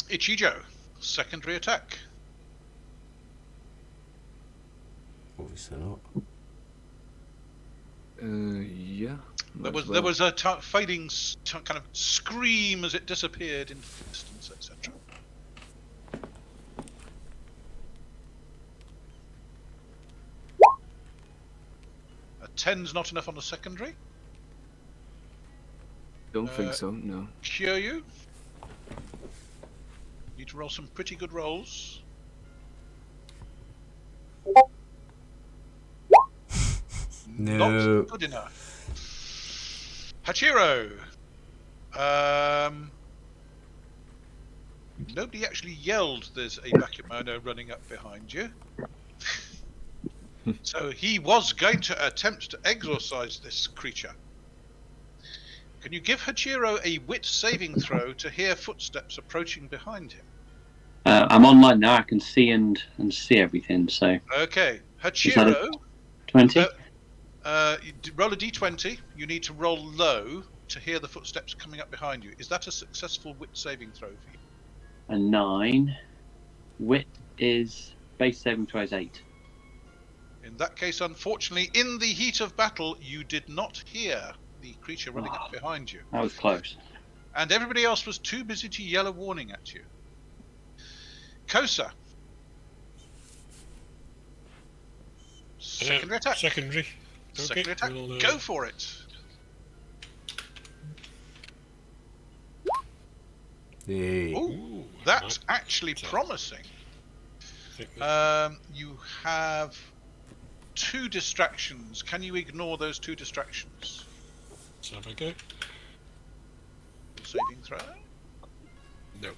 Ichijō, secondary attack. Obviously not. Yeah. There was a fading kind of scream as it disappeared into the distance, etc. A 10's not enough on the secondary. Don't think so, no. Kyūryū. Need to roll some pretty good rolls. No. Not good enough. Hachirō. Nobody actually yelled there's a Bakemono running up behind you. So he was going to attempt to exorcise this creature. Can you give Hachirō a wit saving throw to hear footsteps approaching behind him? I'm online now. I can see and see everything. So okay, Hachirō. 20. Roll a d20. You need to roll low to hear the footsteps coming up behind you. Is that a successful wit saving throw for you? A 9. Wit is base saving throw is 8. In that case, unfortunately, in the heat of battle, you did not hear the creature running up behind you. That was close. And everybody else was too busy to yell a warning at you. Kosa. Secondary attack. Secondary. Second attack, we'll, go for it. Hey. Ooh, that's right. actually So, promising. I think that, You have 2 distractions. Can you ignore those 2 distractions? let's have a go. Saving throw? No.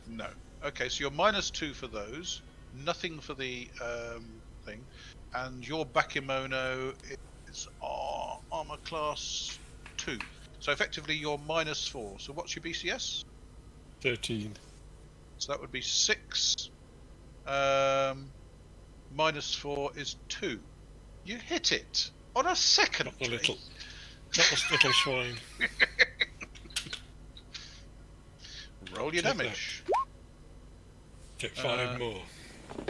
No. Okay, so you're -2 for those. Nothing for the thing. And your Bakemono is armor class 2. So effectively you're -4. So what's your BCS? 13. So that would be 6. -4 is 2. You hit it on a second. Not the little swine. Roll your Take damage. Get 5 more.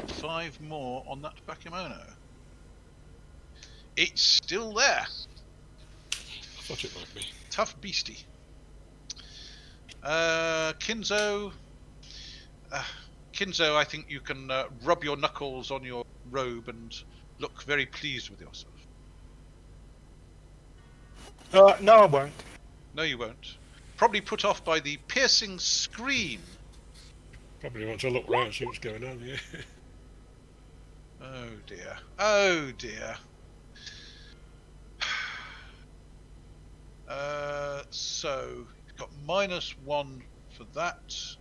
5 more on that Bakemono. It's still there. I thought it might be. Tough beastie. Kinzo. Kinzo, I think you can rub your knuckles on your robe and look very pleased with yourself. No, I won't. No, you won't. Probably put off by the piercing scream. Probably want to look round and see what's going on here. Oh dear. Oh dear. So you've got -1 for that.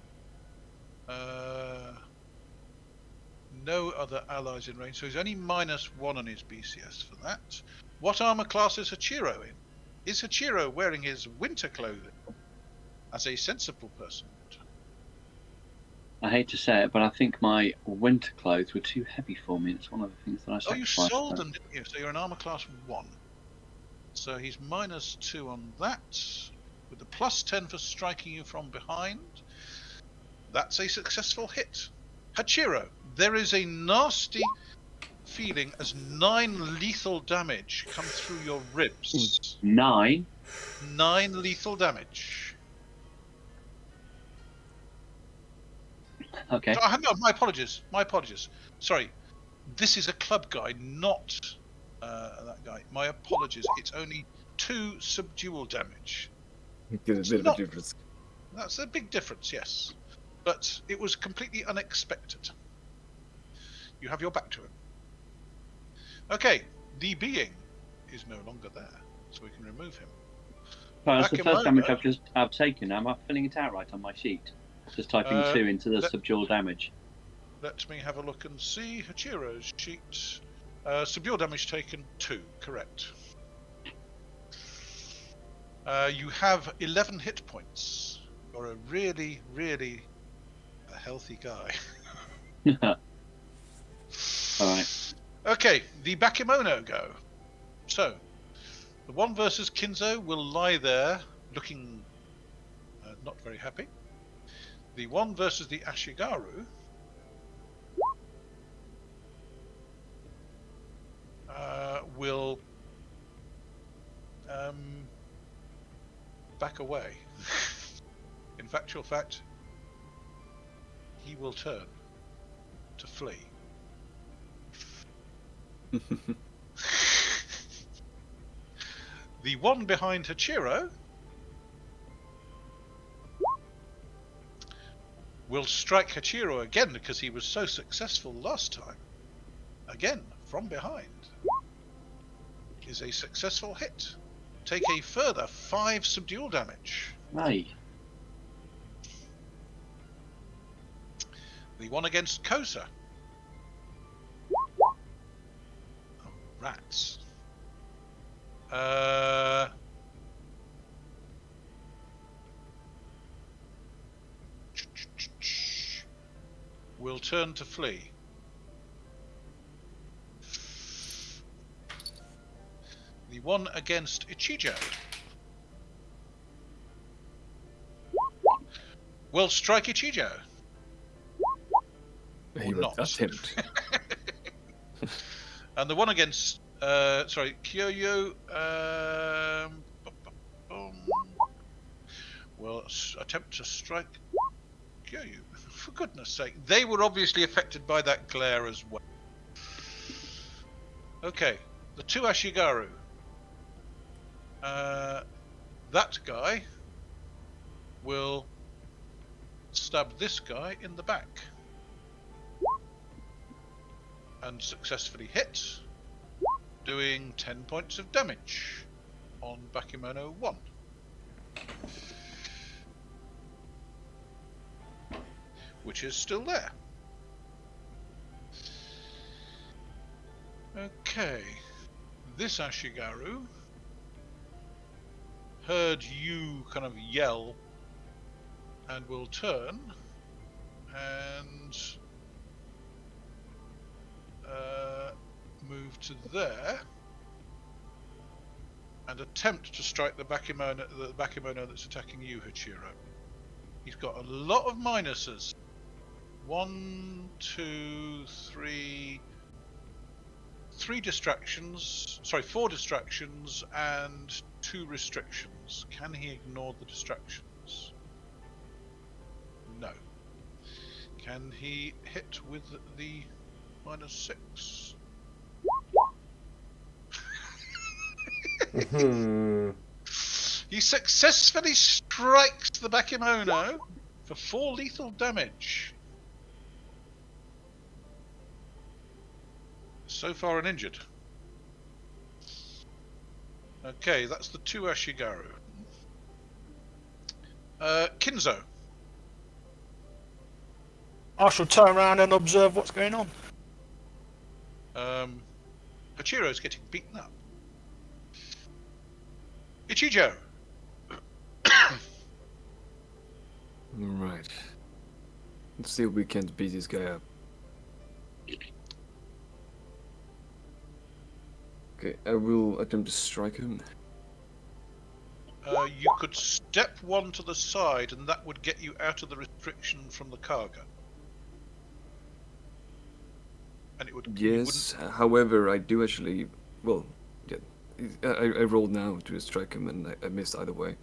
No other allies in range, so he's only -1 on his BCS for that. What armor class is Hachirō in? Is Hachirō wearing his winter clothing? As a sensible person would. I hate to say it, but I think my winter clothes were too heavy for me. It's one of the things that I Oh, sacrificed. you sold them, didn't you? So you're an armor class 1. So he's -2 on that, with the +10 for striking you from behind. That's a successful hit. Hachirō, there is a nasty feeling as 9 lethal damage come through your ribs. 9. 9 lethal damage. Okay. Oh, no, my apologies. My apologies. Sorry. This is a club guy, not that guy. My apologies. It's only 2 subdual damage. There's a bit of a difference. That's a big difference, yes. But it was completely unexpected. You have your back to him. Okay, the being is no longer there, so we can remove him. Well, that's the Bakemono. first damage I've taken. Am I filling it out right on my sheet? Just typing 2 into the subdual damage. Let me have a look and see. Hachiro's sheet. Subdual damage taken 2, correct. You have 11 hit points. You're a really, really a healthy guy. Alright. Okay, the Bakemono go. So, the one versus Kinzo will lie there looking not very happy. The one versus the Ashigaru will back away. In factual fact, he will turn to flee. The one behind Hachirō will strike Hachirō again because he was so successful last time. Again, from behind. Is a successful hit. Take a further 5 subdual damage. Hey. The one against Kosa. Oh, rats. Will turn to flee. The one against Ichijō will strike Ichijō. He Or would not. attempt. And the one against Kyūryū will attempt to strike Kyūryū. For goodness sake, they were obviously affected by that glare as well. Okay, the 2 Ashigaru That guy will stab this guy in the back and successfully hit, doing 10 points of damage on Bakemono 1. Which is still there. Okay, this Ashigaru heard you kind of yell and will turn and move to there and attempt to strike the Bakemono that's attacking you, Hachirō. He's got a lot of minuses. 1, 2, 3... 4 distractions and 2 restrictions. Can he ignore the distractions? No. Can he hit with the -6? He successfully strikes the Bakemono for 4 lethal damage. So far uninjured. Okay, that's the 2 Ashigaru. Kinzo. I shall turn around and observe what's going on. Hachirō's getting beaten up. Ichijō. Right. Let's see if we can beat this guy up. Okay, I will attempt to strike him. You could step 1 to the side and that would get you out of the restriction from the cargo. And it would. Yes, however, I do actually... Well, yeah. I rolled now to strike him and I missed either way.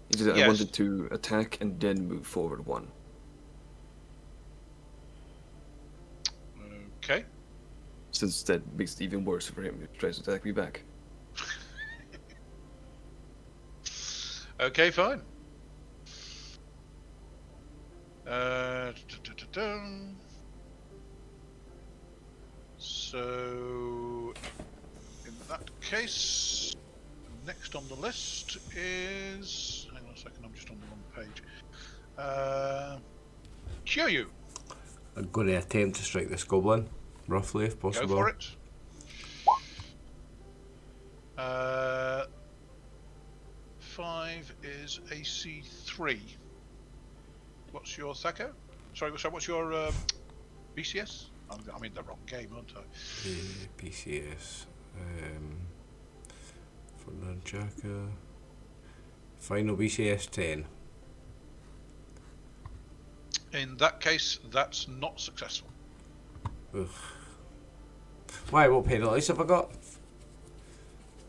It's just I wanted to attack and then move forward 1. Okay. Since that makes it even worse for him if he tries to attack me back. Okay, fine. So, in that case, next on the list is... Hang on a second, I'm just on the wrong page. Kyūryū. I'm going to attempt to strike this goblin, roughly, if possible. Go for it. 5 is AC 3. What's your Thaco? Sorry, what's your BCS? I'm in the wrong game, aren't I? BCS. For Nunchaka. Final BCS 10. In that case, that's not successful. Ugh. Why, what penalties have I got?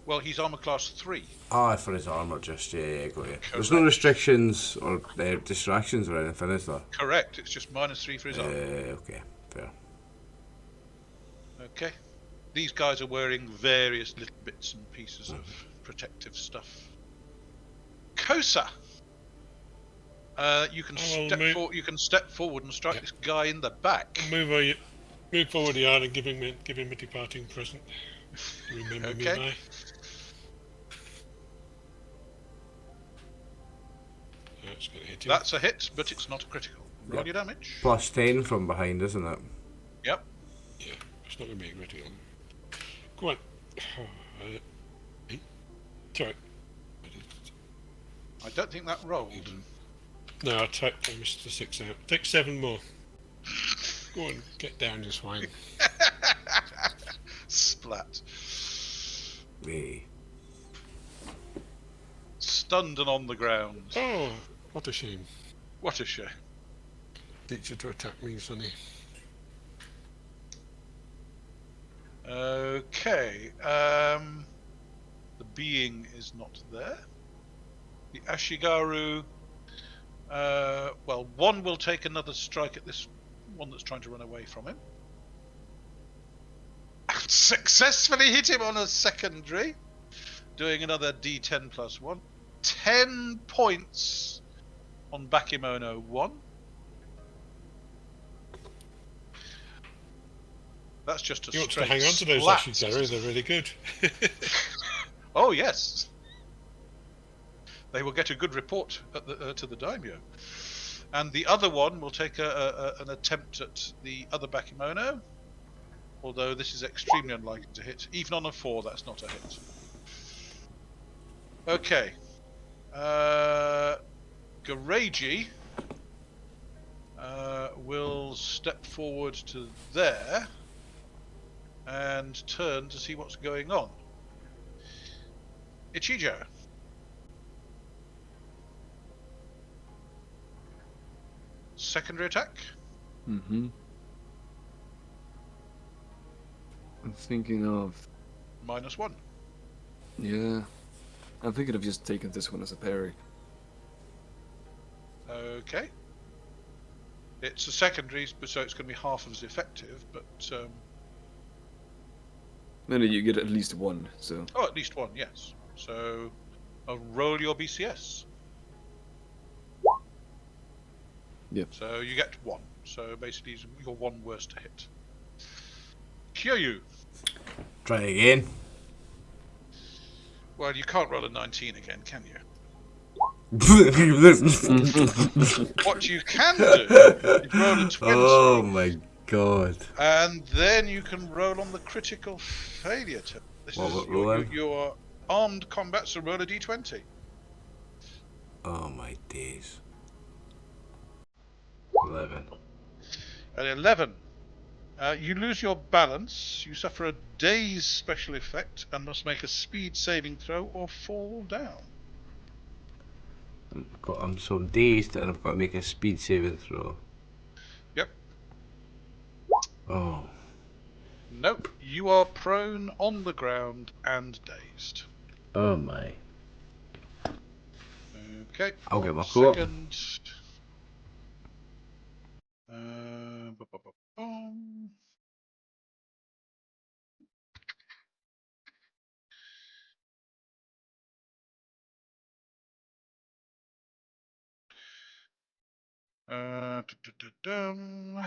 Well, he's armor class 3. Ah, for his armor, just, yeah, got you. There's no restrictions or distractions or anything, is there? Correct, it's just -3 for his armor. Okay, fair. Okay. These guys are wearing various little bits and pieces of protective stuff. Kosa! You can step forward and strike this guy in the back. Move forward the yard and give him a departing present. Remember me by. That's gonna hit him. That's a hit, but it's not a critical. Roll your damage. Plus 10 from behind, isn't it? Yep. Yeah, it's not gonna be a critical. Go on. Sorry. I don't think that rolled. No, I missed the 6 out. Take 7 more. Go on, get down, you swine. Splat. Hey. Stunned and on the ground. Oh, what a shame. What a shame. Teach you to attack me, Sonny. Okay. The being is not there. The Ashigaru. Well, one will take another strike at this one that's trying to run away from him. And successfully hit him on a secondary. doing another D10 plus 1. 10 points on Bakemono 1. That's just a He wants straight to hang on to those splat. Ashigaru, they're really good. Oh yes, they will get a good report at the, to the daimyo. And the other one will take an attempt at the other Bakemono, although this is extremely unlikely to hit. Even on a 4, that's not a hit. Okay. Garaji will step forward to there and turn to see what's going on. Ichijō. Secondary attack. Mm-hmm. I'm thinking of... -1. Yeah. I'm thinking of just taking this one as a parry. Okay. It's a secondary, so it's going to be half as effective, but... Then you get at least one, so... Oh, at least one, yes. So, roll your BCS. Yep. So you get 1. So basically, you're 1 worse to hit. Kyūryū. Try again. Well, you can't roll a 19 again, can you? What you can do is roll a 20. Oh my god. And then you can roll on the critical failure test. This What, is rolling? your armed combat, so roll a d20. Oh my days. 11. At 11, you lose your balance, you suffer a daze special effect, and must make a speed saving throw or fall down. I'm so dazed and I've got to make a speed saving throw. Yep. Oh. Nope, you are prone on the ground and dazed. Oh my. Okay. I'll get one my co-op. second. Ba-ba-ba-bum. Du-du-du-dum.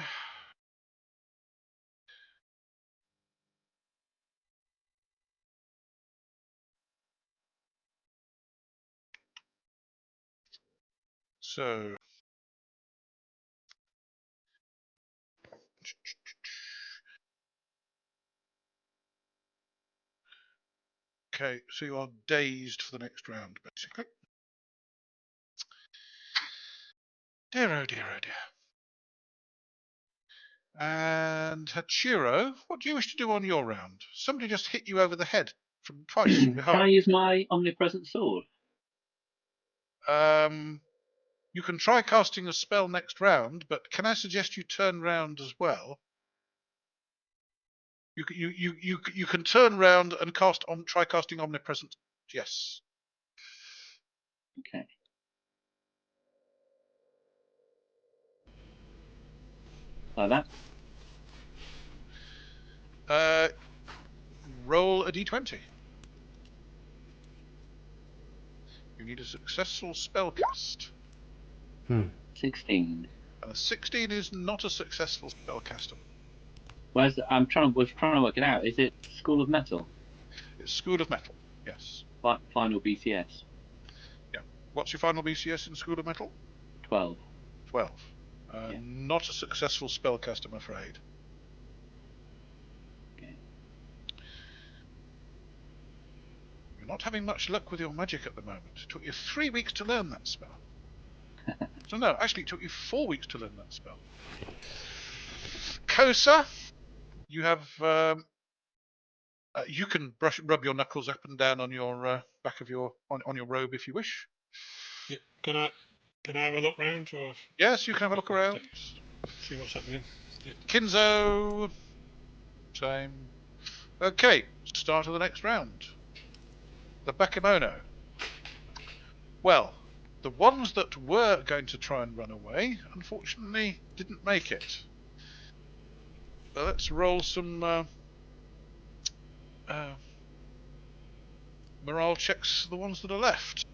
So. Okay, so you are dazed for the next round, basically. Dear oh dear oh dear. And Hachirō, what do you wish to do on your round? Somebody just hit you over the head from twice from Can I behind. use my omnipresent sword? You can try casting a spell next round, but can I suggest you turn round as well? You can turn round and try casting omnipresent. Yes. Okay. Like that? Roll a d20. You need a successful spell cast. 16. And a 16 is not a successful spell caster. Was trying to work it out. Is it School of Metal? It's School of Metal. Yes. Final BCS. Yeah. What's your final BCS in School of Metal? 12. 12. Yeah. Not a successful spellcast, I'm afraid. Okay. You're not having much luck with your magic at the moment. It took you 3 weeks to learn that spell. So no, actually it took you 4 weeks to learn that spell. Kosa, you have... you can rub your knuckles up and down on your back of your on your robe if you wish. Yeah. Can I have a look round or Yes, you can have a look around. see what's happening? Yeah. Kinzo, same. Okay, start of the next round. The Bakemono. Well, the ones that were going to try and run away, unfortunately, didn't make it. So let's roll some morale checks the ones that are left.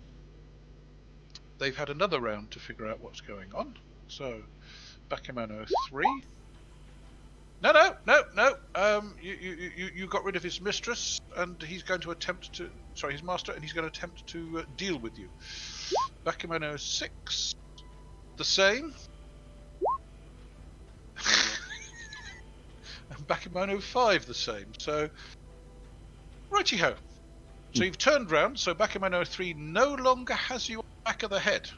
They've had another round to figure out what's going on. So, Bakemono 3. No. You got rid of his mistress, and he's going to attempt to. Sorry, his master, and he's going to attempt to deal with you. Bakemono 6. The same. And Bakemono 5 the same. So, righty-ho. So you've turned round, so Bakemono 3 no longer has you on the back of the head.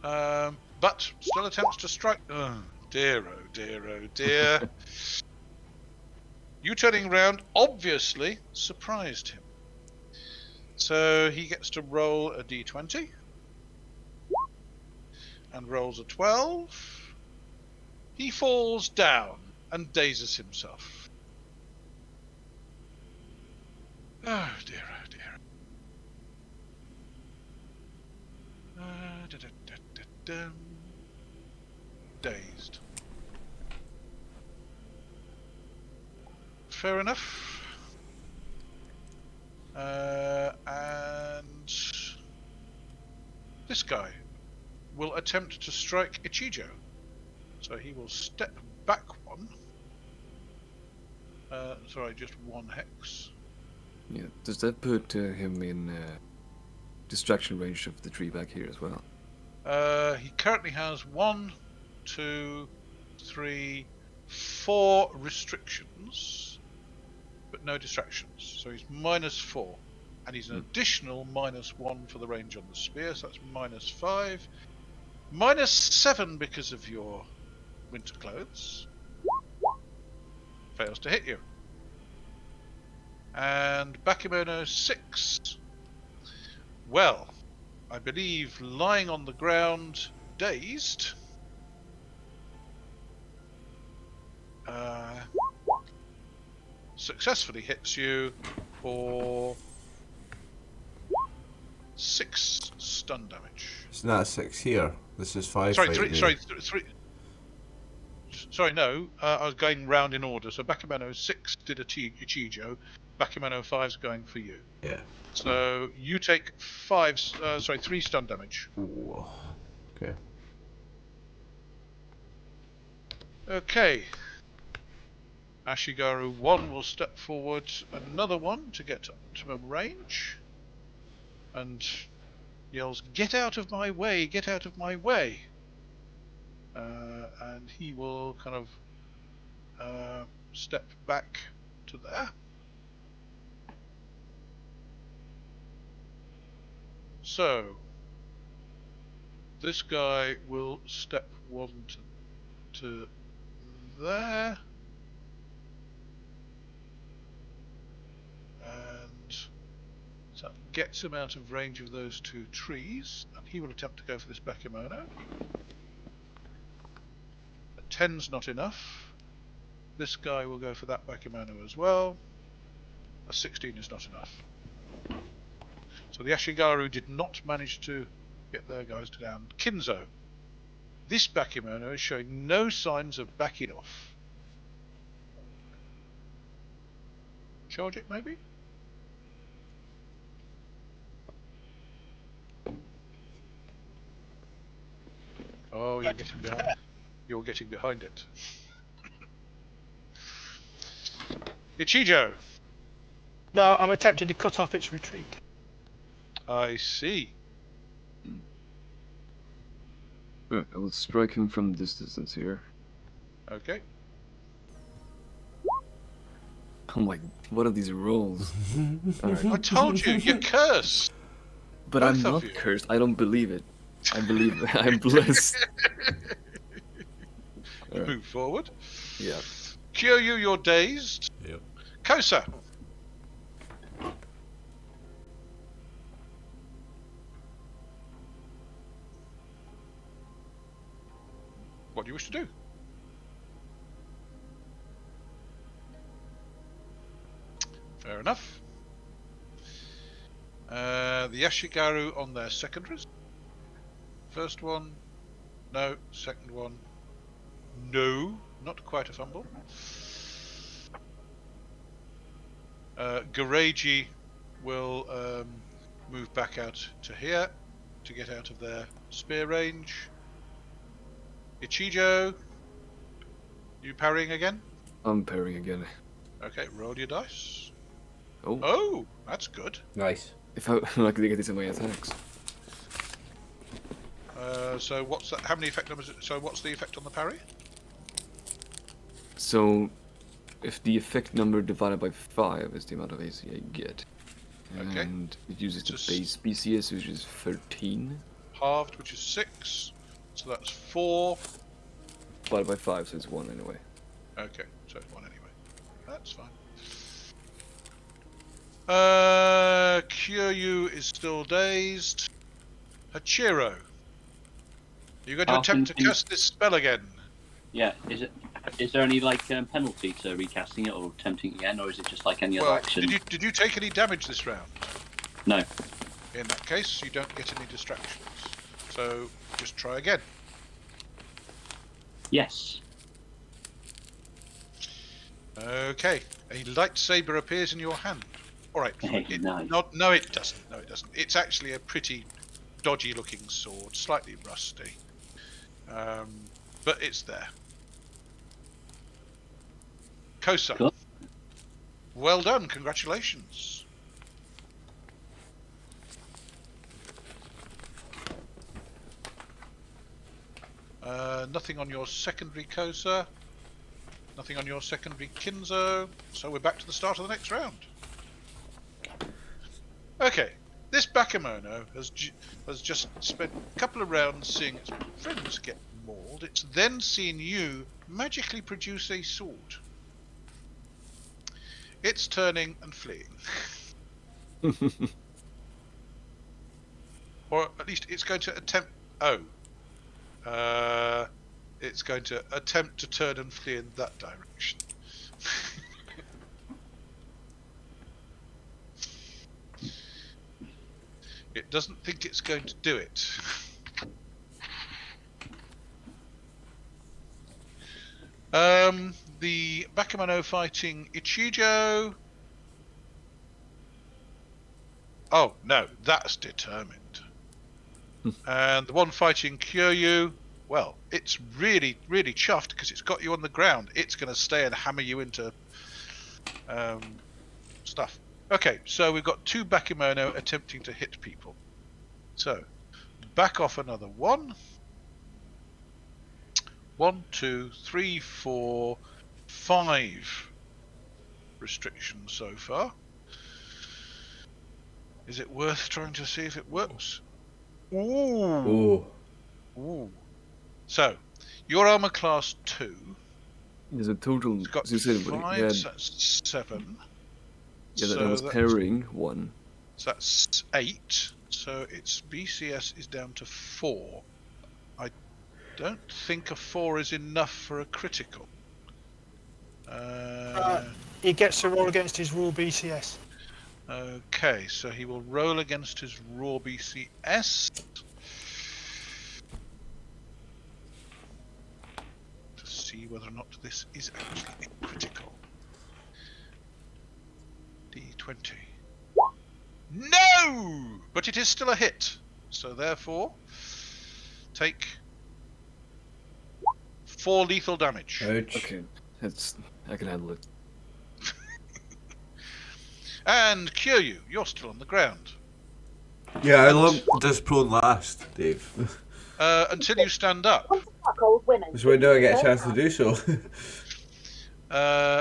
But still attempts to strike. Oh dear. You turning round obviously surprised him. So he gets to roll a d20. And rolls a 12. He falls down and dazes himself. Oh dear. Dazed. Fair enough. And this guy will attempt to strike Ichijō. So he will step back one. Sorry, just one hex. Yeah, does that put him in distraction range of the tree back here as well? He currently has 1, 2, 3, 4 restrictions, but no distractions. So he's -4, and he's an additional -1 for the range on the spear. So that's -5, -7 because of your winter clothes. Fails to hit you. And Bakemono 6. Well, I believe lying on the ground, dazed. Successfully hits you for 6 stun damage. It's not 6 here. This is 5. Sorry, fighting 3. me. Sorry, 3. Sorry, no. I was going round in order. So Bakemono 6 did Ichijō. Bakemono 5's going for you. Yeah. So you take 3 stun damage. Ooh. Okay. Okay. Ashigaru 1 will step forward another one to get optimum range. And yells, "Get out of my way! Get out of my way!" And he will kind of step back to there. So, this guy will step 1 to there. And so that gets him out of range of those 2 trees. And he will attempt to go for this Bakemono. A 10's not enough. This guy will go for that Bakemono as well. A 16 is not enough. So the Ashigaru did not manage to get their guys down. Kinzo. This Bakemono is showing no signs of backing off. Charge it, maybe? Oh, you're getting behind. You're getting behind it. Ichijō. No, I'm attempting to cut off its retreat. I see. Right, I will strike him from this distance here. Okay. I'm like, what are these rolls? Alright. I told you, you're cursed. But Both I'm of not you. cursed. I don't believe it. I believe I'm blessed. You move forward. Yeah. Kyūryū, you're dazed. Yep. Kosa. What do you wish to do? Fair enough. The Ashigaru on their secondaries. First one, no. Second one, no. Not quite a fumble. Gareji will move back out to here to get out of their spear range. Ichijō, you parrying again? I'm parrying again. Okay, roll your dice. Oh, Oh, that's good. Nice. if I luckily get this in my attacks. So what's that? How many effect numbers? So what's the effect on the parry? So, if the effect number divided by 5 is the amount of AC I get, Okay. and it uses the Just- base BCS, which is 13, Halved, which is 6. So that's 4. divided by 5, so it's 1 anyway. Okay, so it's 1 anyway. That's fine. Kyūryū is still dazed. Hachirō, you're going to attempt to cast this spell again. Yeah, is there any like penalty to recasting it or attempting again, or is it just like any other Well, action? did you take any damage this round? No. In that case, you don't get any distractions. So just try again. Yes. Okay, a lightsaber appears in your hand. All right. Hey, nice. No, it doesn't. No, it doesn't. It's actually a pretty dodgy-looking sword, slightly rusty, but it's there. Kosa. Cool. Well done. Congratulations. Nothing on your secondary Kosa. Nothing on your secondary Kinzo. So we're back to the start of the next round. Okay, this Bakemono has just spent a couple of rounds seeing its friends get mauled. It's then seen you magically produce a sword. It's turning and fleeing. Or at least it's going to attempt... it's going to attempt to turn and flee in that direction. It doesn't think it's going to do it. The Bakemono fighting Ichijō. Oh no, that's determined. And the one fighting Kyūryū, well, it's really, really chuffed because it's got you on the ground. It's going to stay and hammer you into stuff. Okay, so we've got two Bakemono attempting to hit people. So, back off another 1. 1, 2, 3, 4, 5 restrictions so far. Is it worth trying to see if it works? Ooh. Ooh. So, your armor class 2. There's a total. It's got as you said, 5, yeah, so that's 7. yeah, that So was parrying 1. So that's 8. So its BCS is down to 4. I don't think a 4 is enough for a critical. He gets to roll against his raw BCS. Okay, so he will roll against his raw BCS to see whether or not this is actually a critical. D20. No! But it is still a hit. So therefore, take 4 lethal damage. Ouch. Okay, I can handle it. And Kyūryū, you're still on the ground. Yeah, I love this prone last, Dave. Until you stand up. So when do I get a chance to do so?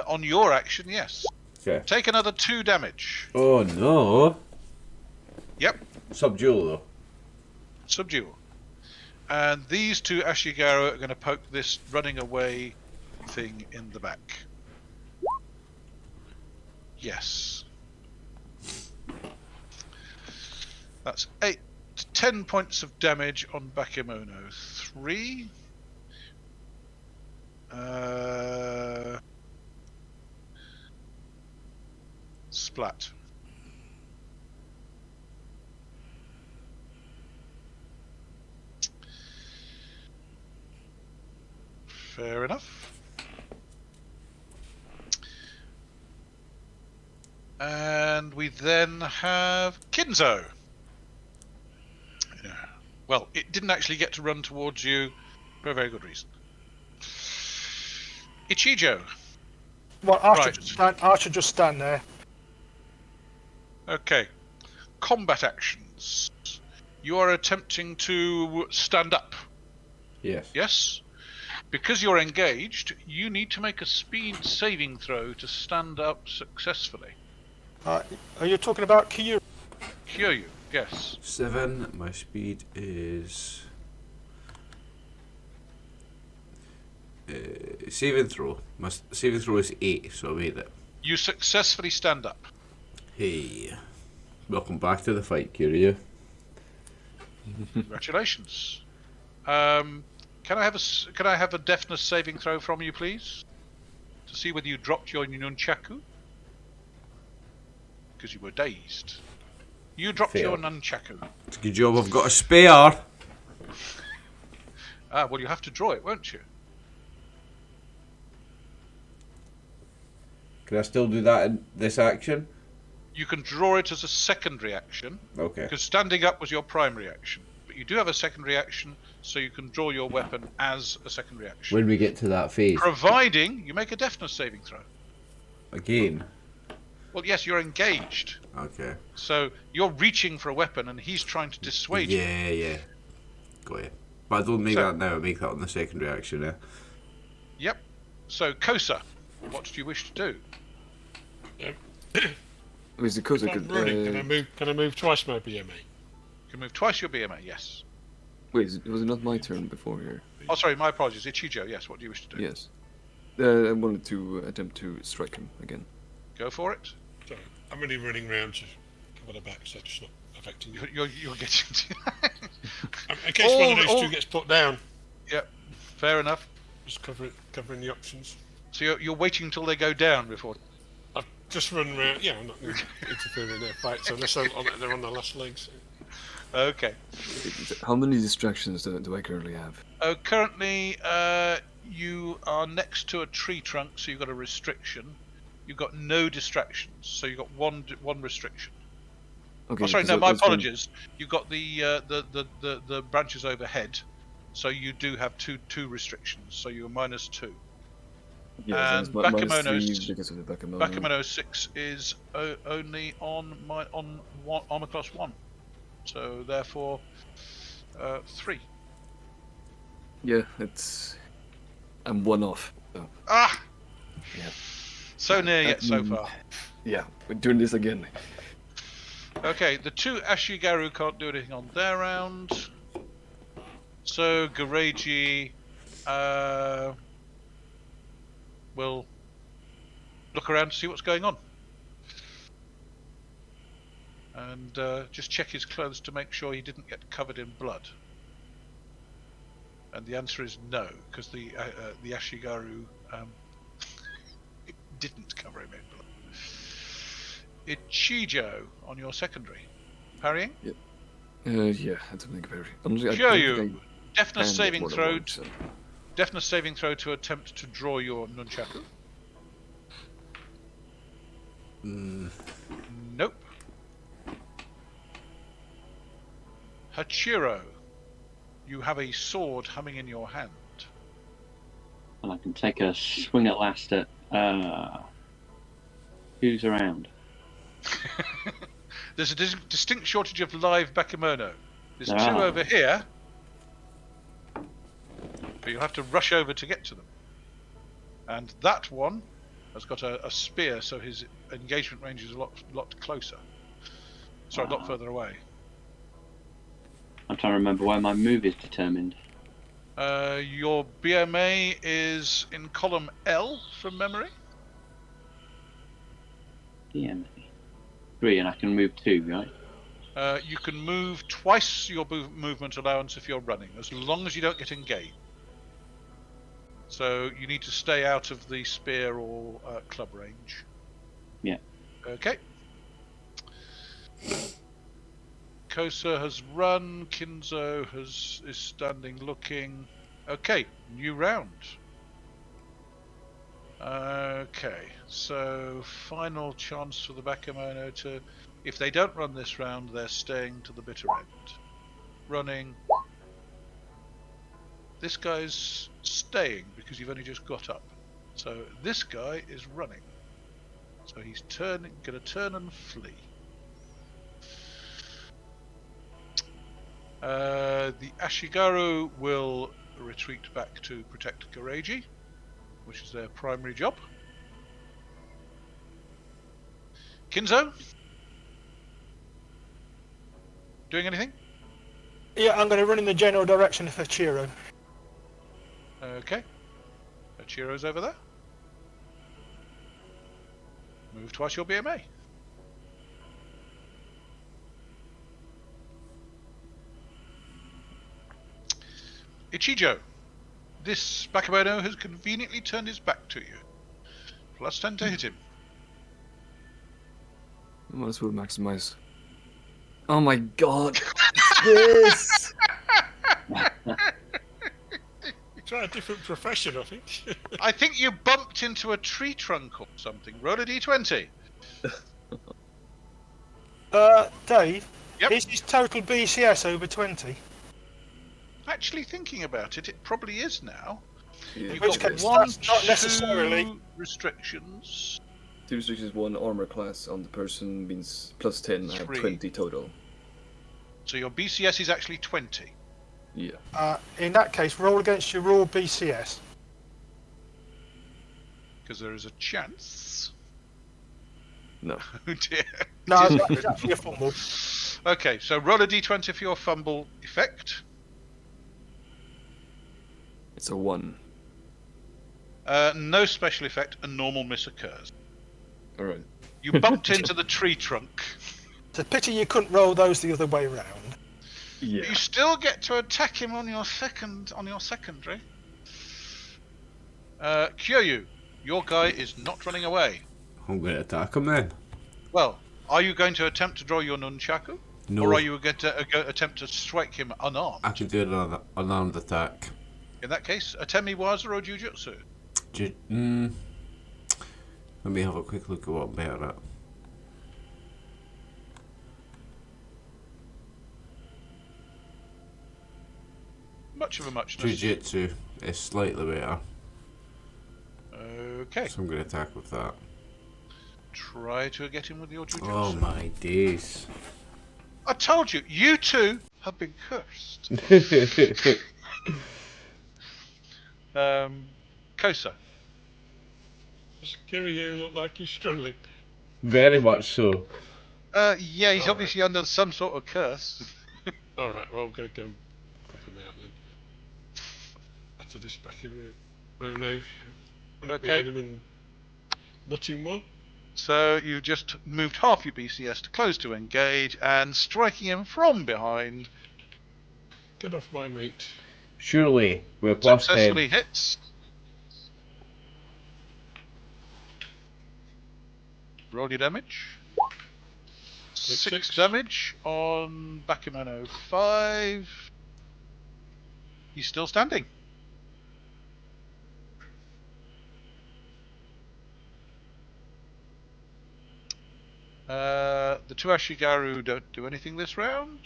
On your action, yes. Okay. Take another 2 damage. Oh no. Yep, Subdual though. subdue. And these 2 Ashigaru are going to poke this running away thing in the back. Yes. That's 10 points of damage on Bakemono 3. Splat. Fair enough. And we then have Kinzo. Yeah. Well, it didn't actually get to run towards you for a very good reason. Ichijō. Well, Archer, Right. Archer just stand there. Okay. Combat actions. You are attempting to stand up. Yes. Yes? Because you're engaged, you need to make a speed saving throw to stand up successfully. Are you talking about Kyūryū? Kyūryū, yes. 7. My speed is... saving throw. My saving throw is 8, so I made it. You successfully stand up. Hey. Welcome back to the fight, Kyūryū. Congratulations. Can I have a deafness saving throw from you, please? To see whether you dropped your nunchaku? Because you were dazed. You dropped Fail. your nunchaku. It's a good job I've got a spare. Well, you have to draw it, won't you? Can I still do that in this action? You can draw it as a secondary action, Okay. because standing up was your primary action. But you do have a secondary action, so you can draw your weapon as a secondary action. When we get to that phase. Providing you make a deafness saving throw. Again. Well, yes, you're engaged. Okay. So you're reaching for a weapon and he's trying to dissuade you. Yeah. Got it. But I don't make So- that now, I make that on the secondary action, yeah. Yep. So, Kosa, what do you wish to do? Is the Kosa If I'm could, running, can I move twice my BMA? You can move twice your BMA, yes. wait, was it not my turn before here? Oh, sorry, my apologies. Ichijō, yes, what do you wish to do? Yes. I wanted to attempt to strike him again. Go for it. So I'm only running round to cover the back, so it's not affecting you. You're getting to... In case one of those all- two gets put down, Yep, fair enough. just covering the options. So you're waiting until they go down before... I've just run round. Yeah, I'm not going to interfere in their fights unless they're on their last legs. Okay. How many distractions do I currently have? Currently, you are next to a tree trunk, so you've got a restriction. You've got no distractions, so you've got one restriction. Okay. Oh, sorry, so no, my that's one- apologies. You've got the branches overhead, so you do have two restrictions. So you're -2. Yeah, and so it's Bakemono's- -3 because of the Bakemono. Bakemono 6 is only on armor class 1, so therefore 3. Yeah, I'm one off. So, Ah, yeah. so near yet so far. Yeah, we're doing this again. Okay, the 2 Ashigaru can't do anything on their round. So Gareji will look around to see what's going on. And just check his clothes to make sure he didn't get covered in blood. And the answer is no, because the Ashigaru didn't cover him in blood. Ichijō on your secondary. Parrying? Yeah, I don't think very. Honestly, Kyūryū, deafness can get saving more than throw. one, so- Deafness saving throw to attempt to draw your nunchaku. Nope. Hachirō, you have a sword humming in your hand. And I can take a swing at last at who's around. There's a distinct shortage of live Bakemono. There's 2 Ah. over here, but you'll have to rush over to get to them. And that one has got a spear, so his engagement range is a lot closer. Sorry, a lot further away. I'm trying to remember where my move is determined. Your BMA is in column L from memory. DM 3, and I can move 2, right? You can move twice your movement allowance if you're running, as long as you don't get engaged. So you need to stay out of the spear or club range. Yeah. Okay. Kosa has run. Kinzo is standing looking. Okay, new round. Okay, so final chance for the Bakemono to... If they don't run this round, they're staying to the bitter end. Running. This guy's staying because you've only just got up. So this guy is running. So he's going to turn and flee. The Ashigaru will retreat back to protect Gareji, which is their primary job. Kinzo? Doing anything? Yeah, I'm going to run in the general direction of Hachirō. Okay. Hachirō's over there. Move twice your BMA. Ichijō. This Bakemono has conveniently turned his back to you. Plus 10 to hit him. Might as well maximize. Oh my god! This! Try a different profession, I think. I think you bumped into a tree trunk or something. Roll a d20. Dave, Yep. is his total BCS over 20? Actually thinking about it, it probably is now. Yeah. You've which got case, one, that's not necessarily- two restrictions. 2 restrictions, 1 armor class on the person means plus 10, I have 3. 20 total. So your BCS is actually 20. Yeah. In that case, roll against your raw BCS. Because there is a chance. No. Oh dear. No, it's actually a fumble. Okay, so roll a d20 for your fumble effect. It's a 1. No special effect, a normal miss occurs. Alright. You bumped into the tree trunk. It's a pity you couldn't roll those the other way round. Yeah. You still get to attack him on your secondary. Kyūryū, your guy is not running away. I'm going to attack him then. Well, are you going to attempt to draw your nunchaku? No. Or are you going to attempt to strike him unarmed? I can do an unarmed attack. In that case, Atemi Waza or Jujutsu? Let me have a quick look at what I'm better at. Much of a muchness. Jiu-Jitsu is slightly better, Okay. so I'm going to attack with that. Try to get him with your Jujutsu. Oh my days. I told you, you two have been cursed. Kosa. Does Kyūryū look like he's struggling? Very much so. Yeah, he's All obviously under some sort of curse. Alright, well, I'm going to go pop him out then. After this back in the no. Okay. Him in nutting one. So you just moved half your BCS to close to engage and striking him from behind. Get off my meat. Surely, we're plus 10. Successfully hits. Roll your damage. 6 damage on Bakemono 5. He's still standing. The two Ashigaru don't do anything this round.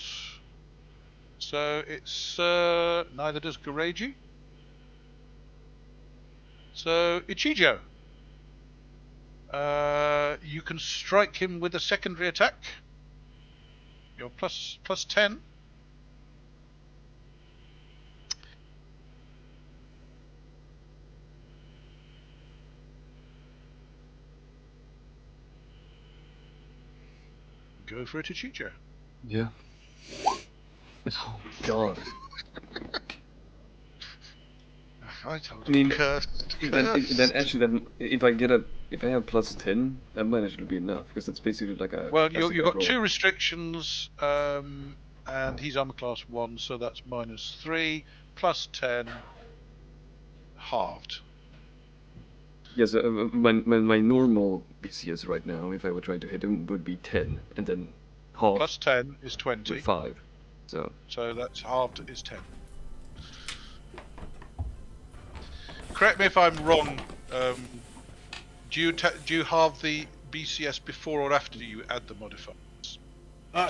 So it's neither does Gareji. So Ichijō. You can strike him with a secondary attack. You're plus 10. Go for it, Ichijō. Yeah. Oh god. I told I mean, you, cursed. Then if I have plus 10, that might actually be enough because it's basically like a. Well, classic you've got roll. 2 restrictions, and he's armor class 1, so that's minus 3, plus 10, halved. Yes, my normal BCS right now, if I were trying to hit him, would be 10, and then half Plus 10 is 20, with 5. So so that's halved is 10. Correct me if I'm wrong, do you halve the BCS before or after you add the modifiers?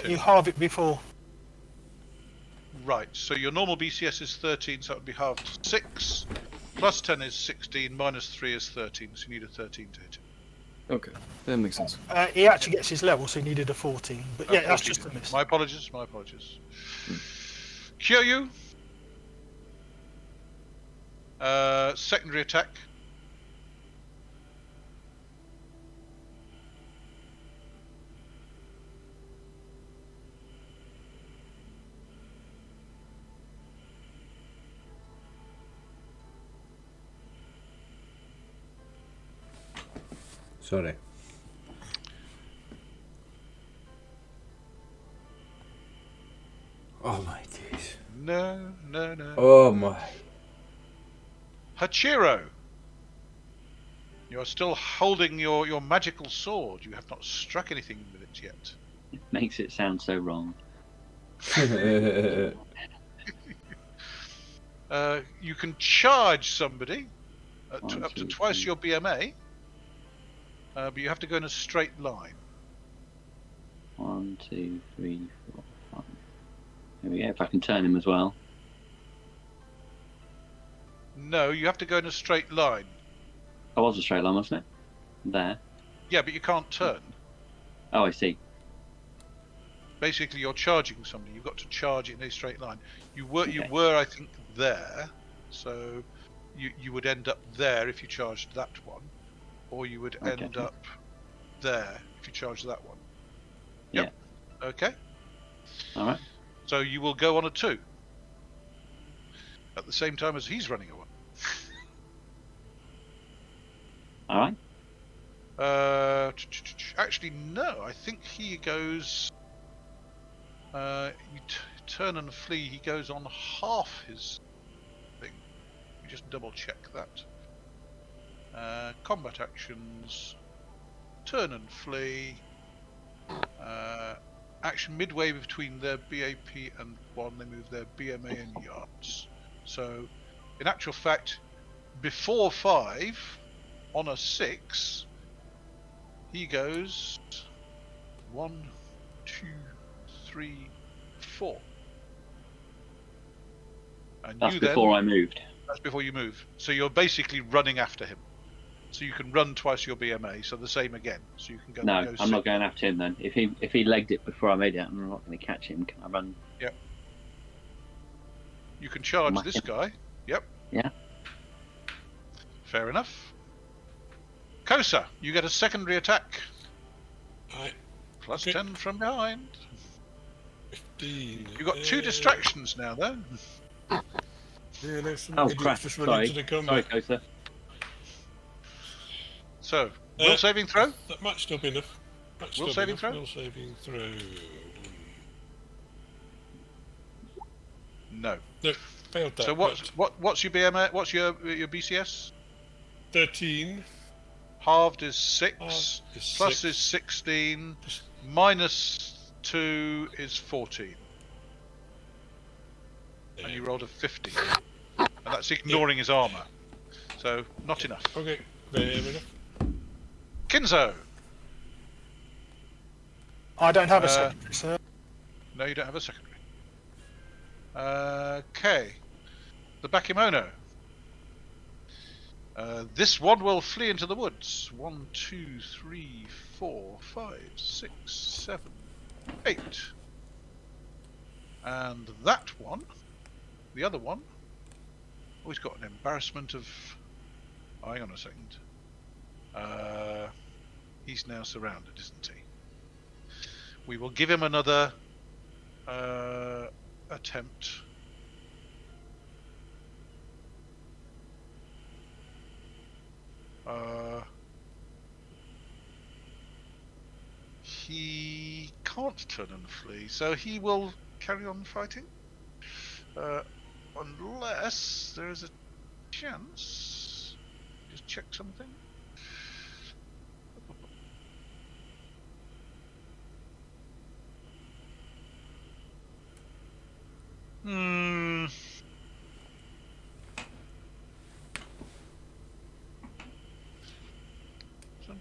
You halve it before. Right. So your normal BCS is 13, so that would be halved to 6. Plus 10 is 16. Minus 3 is 13. So you need a 13 to hit it. Okay, that makes sense. He actually gets his level, so he needed a 14. But yeah, that's just a miss. My apologies. My apologies. Kyūryū. Secondary attack. Sorry. Oh my days. No. Oh my. Hachirō. You are still holding your magical sword. You have not struck anything with it yet. It makes it sound so wrong. You can charge somebody up to 1, 2, twice 3. your BMA, but you have to go in a straight line. 1, 2, 3, 4, 5. There we go. If I can turn him as well. No, you have to go in a straight line. That was a straight line, wasn't it? There. Yeah, but you can't turn. Oh, I see. Basically, you're charging somebody. You've got to charge it in a straight line. You Okay. were, I think, there. So you would end up there if you charged that one, or you would Okay. end up there if you charged that one. Yeah. Yep. Okay. All right. So you will go on a 2 at the same time as he's running a 1. All right. Actually, no. I think he goes. You turn and flee. He goes on half his thing. You just double check that. Combat actions. Turn and flee. Action midway between their BAP and 1. They move their BMA in yards. So, in actual fact, before 5. On a 6, he goes 1, 2, 3, 4. And That's you before then, I moved. That's before you move. So you're basically running after him. So you can run twice your BMA, so the same again. So you can go. No, go I'm not 6. going after him then. If he legged it before I made it, I'm not going to catch him. Can I run? Yep. You can charge Whack this him. guy. Yep. Yeah. Fair enough. Kosa, you get a secondary attack. Right. Plus Okay. 10 from behind. 15. You've got 2 distractions now, though. Yeah, there's some Oh idiots crap! just running to the Sorry, combat. Kosa. So, will saving throw? That might still be enough. Might Will still be saving enough. throw? Will saving throw. No. No, failed that. So what's your BMA? What's your BCS? 13. Halved is 6. Halved is Plus 6. is 16. Minus 2 is 14. And you rolled a 15. And that's ignoring his armour. So, not enough. Okay, fair enough. Kinzo! I don't have a secondary, sir. No, you don't have a secondary. Okay. The Bakemono. This one will flee into the woods. 1, 2, 3, 4, 5, 6, 7, 8. And that one, the other one, oh, he's got an embarrassment of. Oh, hang on a second. He's now surrounded, isn't he? We will give him another attempt. He can't turn and flee, so he will carry on fighting. Unless there is a chance. Just check something. Hmm.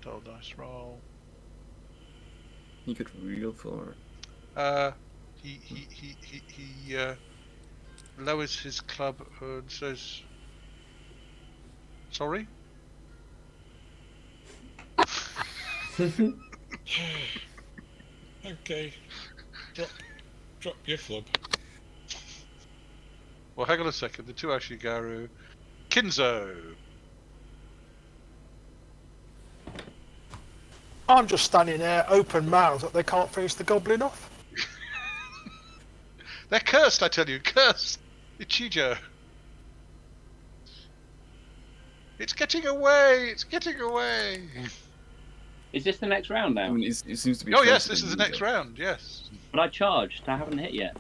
percentile dice roll. He got real far. He lowers his club and says, "Sorry." Okay. Drop your club. Well, hang on a second. The two Ashigaru. Kinzo. I'm just standing there, open mouthed, that they can't finish the goblin off. They're cursed, I tell you. Cursed. Ichijō. It's getting away. It's getting away. Is this the next round now? I mean, it seems to be. Oh yes, faster this than is the you next go. round. Yes. But I charged. I haven't hit yet.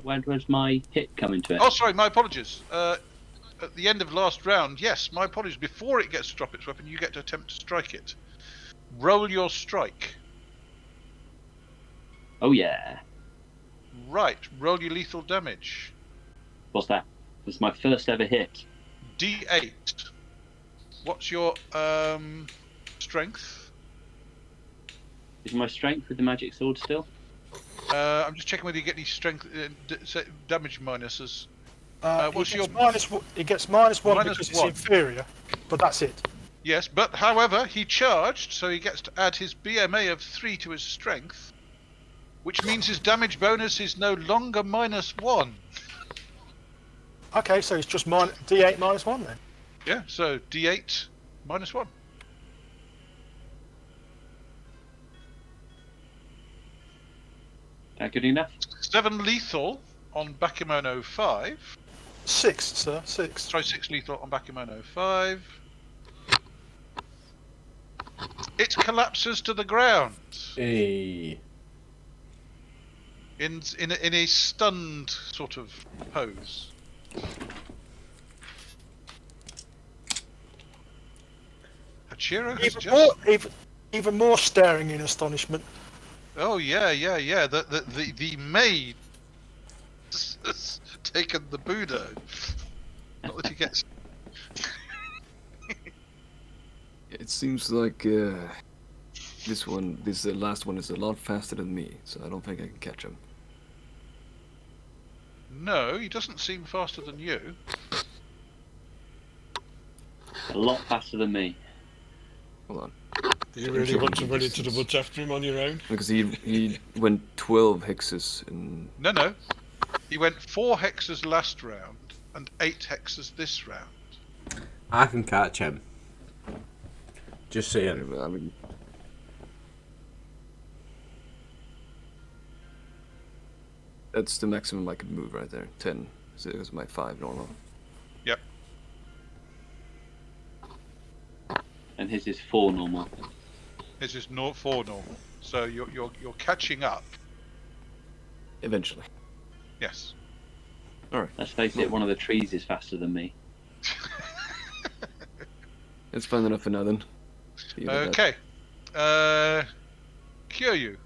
Where does my hit come into it? Oh, sorry. My apologies. At the end of last round, yes. My apologies. Before it gets to drop its weapon, you get to attempt to strike it. Roll your strike. Oh yeah. Right. Roll your lethal damage. What's that? This is my first ever hit. D8. What's your strength? Is my strength with the magic sword still? I'm just checking whether you get any strength damage minuses. What's your It gets -1 Minus because one. it's inferior, but that's it. Yes, but however, he charged, so he gets to add his BMA of 3 to his strength, which means his damage bonus is no longer -1. Okay, so it's just D8 -1 then. Yeah, so D8 -1. That good enough? 7 lethal on Bakemono 5. 6, sir, 6. Sorry, 6 lethal on Bakemono 5. It collapses to the ground Hey. in a stunned sort of pose. Hachirō has just... Even more staring in astonishment. Oh yeah. The maid has taken the Budo. Not that he gets. It seems like this last one is a lot faster than me, so I don't think I can catch him. No, he doesn't seem faster than you. A lot faster than me. Hold on, Do you really want to run into the woods after him on your own? because he went 12 hexes in. No. He went 4 hexes last round and 8 hexes this round. I can catch him. Just saying. I mean, that's the maximum I could move right there. 10. So it was my 5 normal. Yep. And his is 4 normal. His is 4 normal. So you're catching up. Eventually. Yes. Alright. Let's face it, one of the trees is faster than me. It's fun enough for now then. See you about that. Okay. Kyūryū.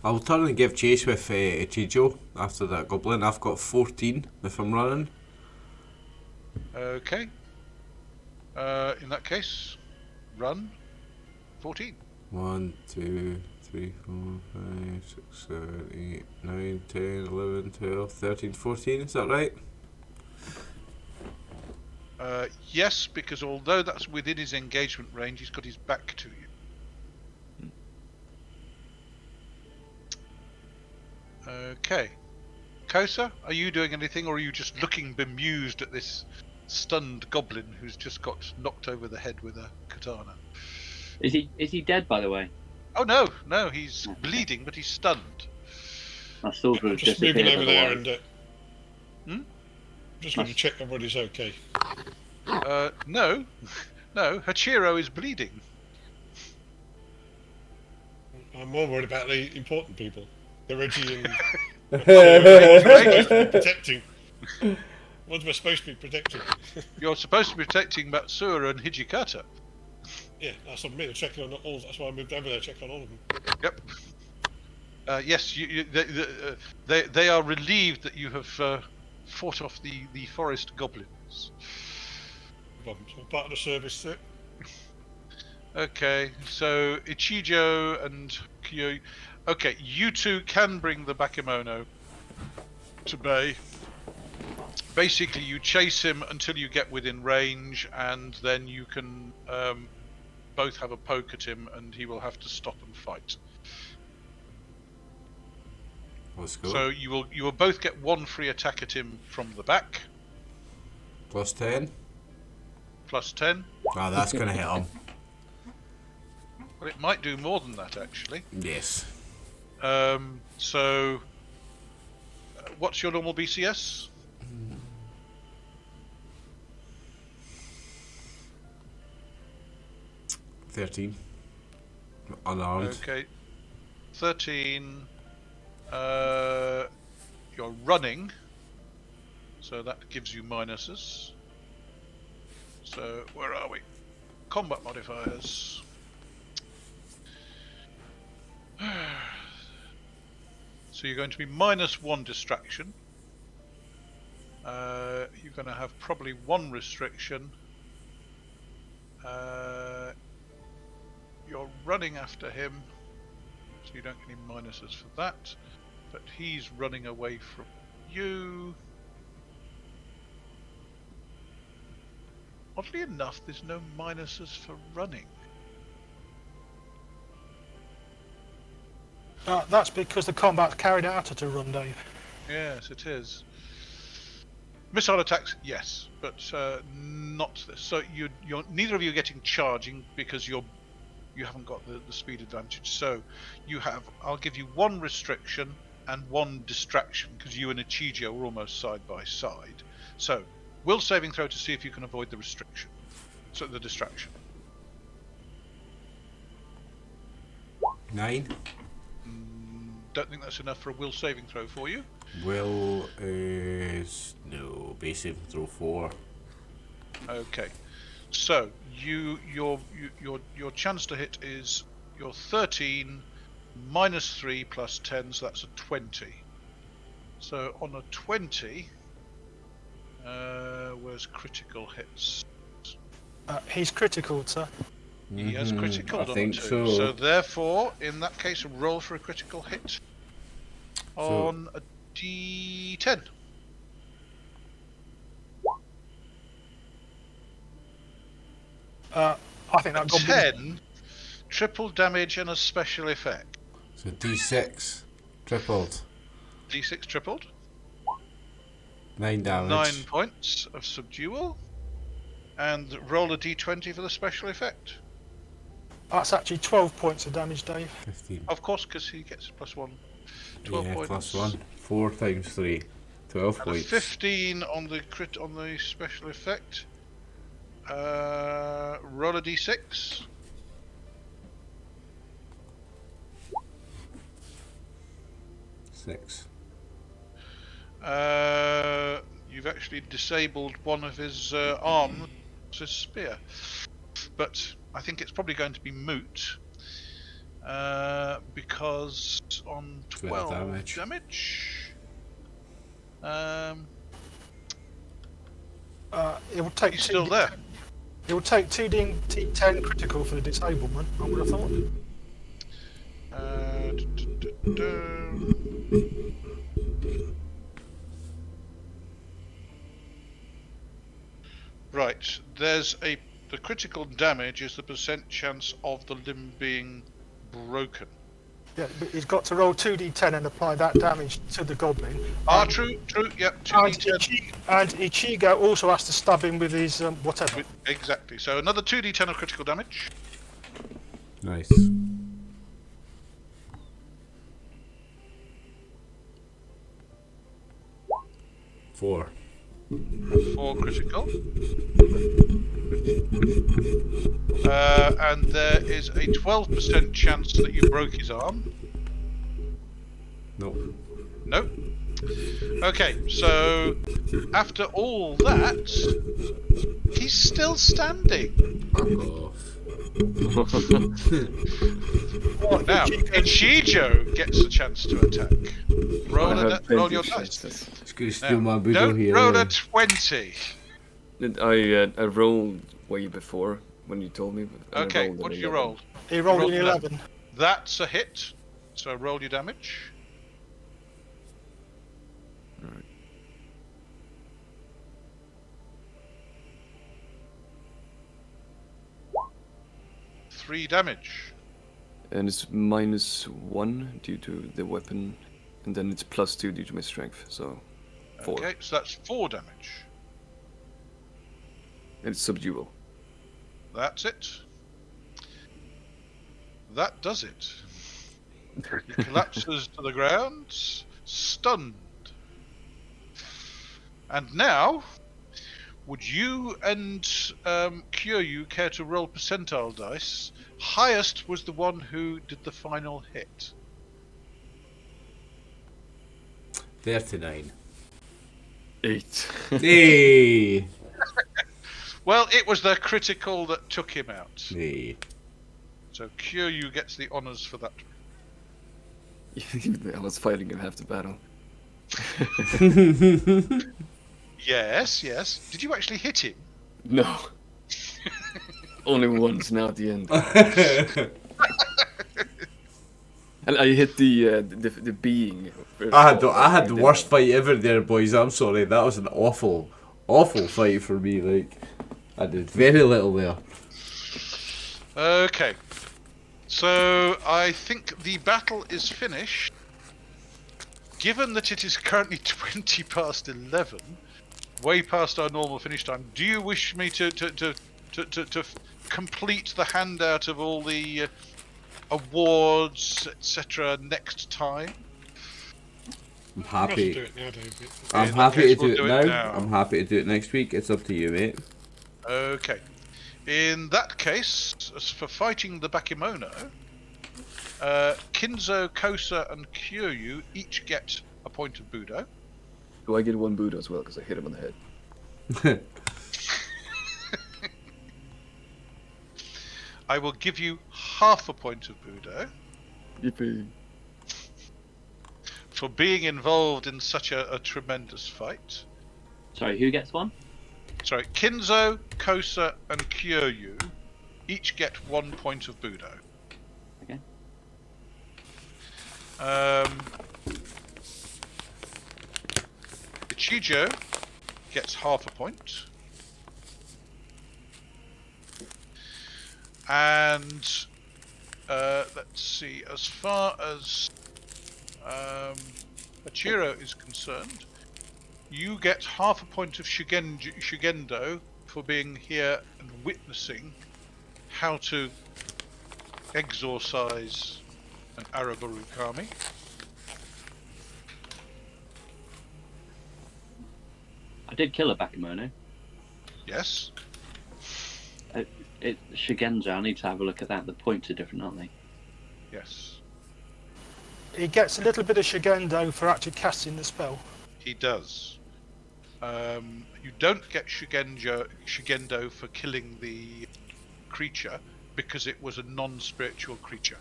I'll turn and give chase with Ichijō after that goblin. I've got 14 if I'm running. Okay. In that case, run. 14. 1, 2, 3, 4, 5, 6, 7, 8, 9, 10, 11, 12, 13, 14. Is that right? Yes, because although that's within his engagement range, he's got his back to you. Okay. Kosa, are you doing anything, or are you just looking bemused at this stunned goblin who's just got knocked over the head with a katana? Is he dead, by the way? Oh no, he's bleeding, but he's stunned. My sword would have Just disappeared moving over there otherwise. and just want to check everybody's okay. No, Hachirō is bleeding. I'm more worried about the important people. The Reggie and protecting. What am I supposed to be protecting? You're supposed to be protecting Matsura and Hijikata. Yeah, that's what I mean. Checking on all. That's why I moved over there, checking on all of them. Yep. Yes, they are relieved that you have fought off the forest goblins. No problem. So part of the service, Okay, so Ichijō and Kyūryū. Okay, you two can bring the Bakemono to bay. Basically, you chase him until you get within range, and then you can both have a poke at him, and he will have to stop and fight. Let's go. So you will both get one free attack at him from the back. Plus 10. Plus 10. Ah, that's going to hit him. Well, it might do more than that, actually. Yes. So, what's your normal BCS? 13. Unarmed. Okay. 13. You're running, so that gives you minuses. So, where are we? Combat modifiers. So you're going to be -1 distraction. You're going to have probably 1 restriction. You're running after him, so you don't get any minuses for that. But he's running away from you. Oddly enough, there's no minuses for running. That's because the combat's carried out at a run, Dave. Yes, it is. Missile attacks, yes, but not this. So you're neither of you are getting charging because you haven't got the speed advantage. So you have. I'll give you 1 restriction and 1 distraction because you and Ichijō are almost side by side. So will saving throw to see if you can avoid the restriction. So the distraction. 9. Don't think that's enough for a will saving throw for you. Will is no base saving throw 4. Okay, so your chance to hit is your 13 -3 plus 10, so that's a 20. So on a 20, where's critical hits? He's critical, sir. He has critical I on think it too. so. So therefore, in that case, roll for a critical hit on a D10. I think that goblin. 10, triple damage and a special effect. So D6 tripled. D6 tripled. 9 damage. 9 points of subdual. And roll a D20 for the special effect. That's actually 12 points of damage, Dave. 15. Of course, because he gets +1. 12 Yeah, points. +1. 4 times 3. 12 And a points. 15 on the crit on the special effect. Roll a D6. Six. You've actually disabled one of his arms, his spear. But I think it's probably going to be moot. Because on 12 damage. It will take. He's still there. It will take 2d10 critical for the disablement, I would have thought. Right, there's the critical damage is the % chance of the limb being broken. Yeah, but he's got to roll 2d10 and apply that damage to the goblin. True, yep, And 2d10. Ichigo also has to stab him with his whatever. Exactly, so another 2d10 of critical damage. Nice. Four. 4 critical. And there is a 12% chance that you broke his arm. Nope. Nope. Okay, so after all that, he's still standing. Fuck off. Now, Ichijō gets a chance to attack. Roll your dice. It's going to steal my Budo Don't here. roll a 20. I rolled way before when you told me. and I Okay, rolled an what did you 11. roll? He rolled Rolled an an 11. That's a hit. So roll your damage. Alright. Three damage. And it's -1 due to the weapon, and then it's +2 due to my strength, so 4. Okay, so that's 4 damage. And it's subdual. That's it. That does it. He collapses to the ground, stunned. And now, would you and Kyūryū care to roll percentile dice? Highest was the one who did the final hit. 39. 8. Hey! Well, it was the critical that took him out. Hey. So Kyūryū gets the honours for that. I was fighting him half the battle. Yes, yes. Did you actually hit him? No. Only once now at the end. And I hit the being. I had the worst fight ever there, boys. I'm sorry. That was an awful fight for me. Like, I did very little there. Okay. So I think the battle is finished. Given that it is currently 20 past 11, way past our normal finish time, do you wish me to complete the handout of all the awards, etc. next time? I'm You happy. must do it now, David. I'm In that happy case, to do we'll it do it now. now. I'm happy to do it next week. It's up to you, mate. Okay. In that case, as for fighting the Bakemono, Kinzo, Kosa, and Kyūryū each get a point of Budo. Do I get 1 Buddha as well, because I hit him on the head? I will give you half a point of Budo Yippee. for being involved in such a tremendous fight. Sorry, who gets one? Sorry, Kinzo, Kosa, and Kyūryū each get 1 point of Budo. Okay. Ichijō gets half a point. And let's see, as far as Hachirō is concerned, you get half a point of Shugendo for being here and witnessing how to exorcise an Arabaru Kami. I did kill a Bakemono. Yes. It's Shigenja. I need to have a look at that. The points are different, aren't they? Yes. He gets a little bit of Shigendo for actually casting the spell. He does. You don't get Shugendo for killing the creature because it was a non-spiritual creature.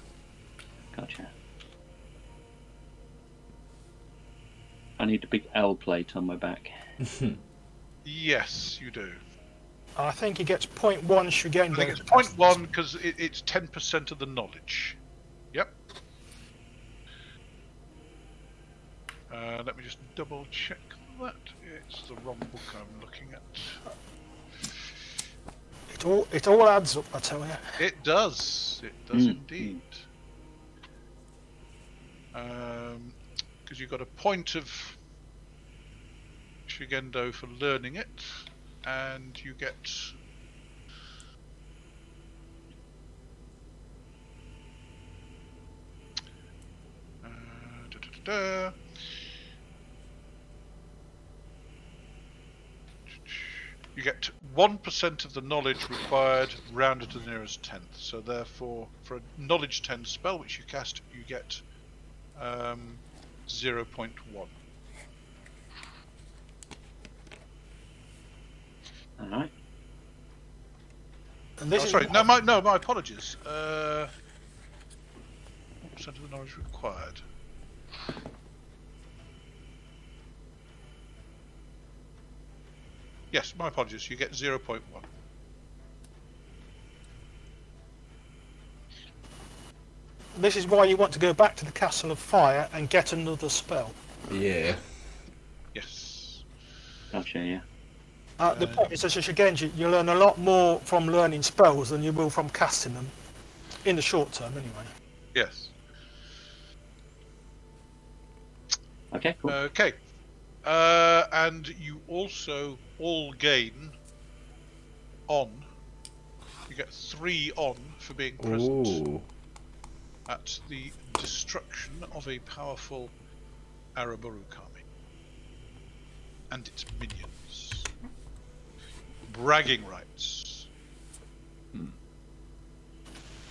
Gotcha. I need a big L plate on my back. Yes, you do. I think he gets 0.1 Shigendo. I think it's 0.1 because it's 10% of the knowledge. Yep. Let me just double check that. It's the wrong book I'm looking at. It all adds up, I tell you. It does. It does indeed. Because you've got a point of Shugendo for learning it, and you get you get 1% of the knowledge required rounded to the nearest tenth. So therefore, for a knowledge 10 spell which you cast, you get 0.1. Alright. And this is Sorry, no, my apologies. 1% of the knowledge required. Yes, my apologies. You get 0.1. this is why you want to go back to the Castle of Fire and get another spell. Yeah. Yes. Gotcha, yeah. The point is, as a Shigenji, you learn a lot more from learning spells than you will from casting them. In the short term, anyway. Yes. Okay, cool. Okay. And you also all gain on. You get 3 on for being present Ooh. at the destruction of a powerful Araburu Kami and its minions. Bragging rights.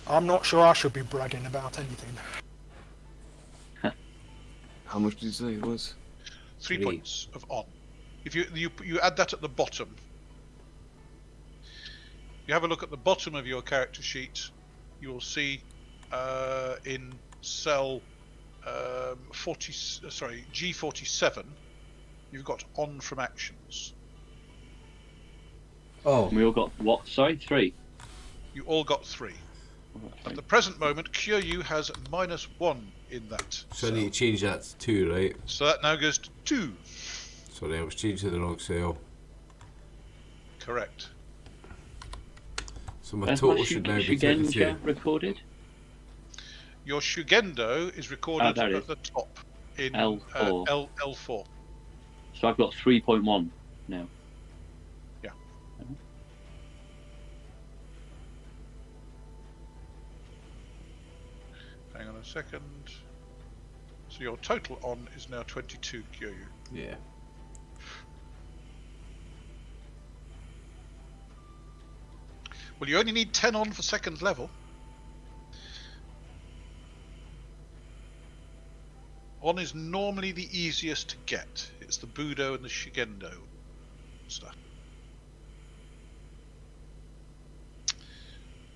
I'm not sure I should be bragging about anything. How much did you say it was? 3 3. points of on. If you add that at the bottom. You have a look at the bottom of your character sheet. You will see in cell G47, you've got on from actions. Oh. We all got what? Sorry, 3. You all got 3. Oh, that's At fine. the present moment, Kyūryū has -1 in that. So I cell. need to change that to 2, right? So that now goes to 2. Sorry, I was changing the wrong cell. Correct. So my Where's total my should now be Shugenja 22. recorded? Your Shugendo is recorded there it at is. the top in L4. L4. So I've got 3.1 now. Yeah. Hang on a second. So your total on is now 22, Kyūryū. Yeah. Well, you only need 10 on for second level. On is normally the easiest to get. It's the Budo and the Shugendo stuff.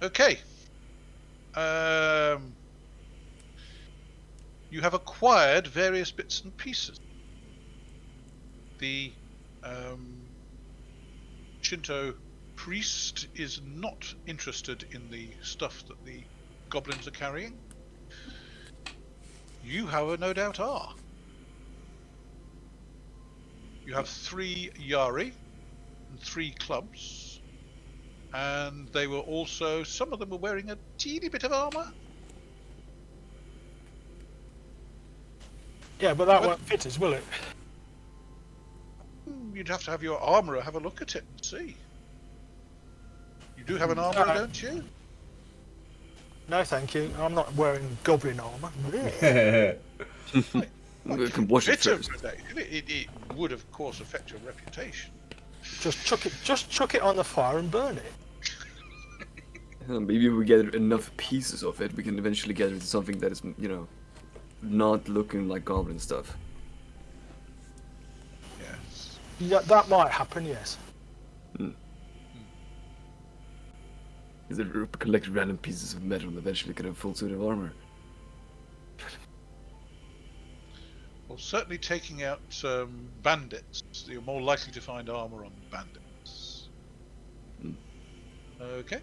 Okay. You have acquired various bits and pieces. The Shinto priest is not interested in the stuff that the goblins are carrying. You, however, no doubt are. You have 3 Yari and 3 clubs, and they were also, some of them were wearing a teeny bit of armour. Yeah, but that won't fit us, will it? You'd have to have your armourer have a look at it and see. You do have an armourer, don't you? No, thank you. I'm not wearing goblin armour. We can wash it Bitter first. protection. It would, of course, affect your reputation. Just chuck it on the fire and burn it. Maybe if we gather enough pieces of it, we can eventually gather to something that is, you know, not looking like goblin stuff. Yes. Yeah, that might happen, yes. Is it collect random pieces of metal and eventually get a full suit of armor? Well, certainly taking out bandits, you're more likely to find armour on bandits. Okay.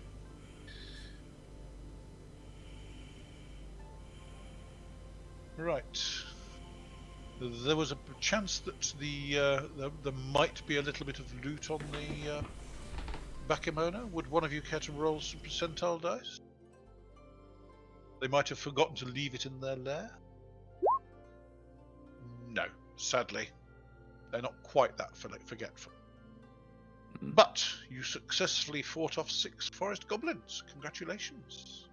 Right. There was a chance that there might be a little bit of loot on the Bakemono. Would one of you care to roll some percentile dice? They might have forgotten to leave it in their lair. No, sadly. They're not quite that forgetful. But you successfully fought off 6 forest goblins. Congratulations.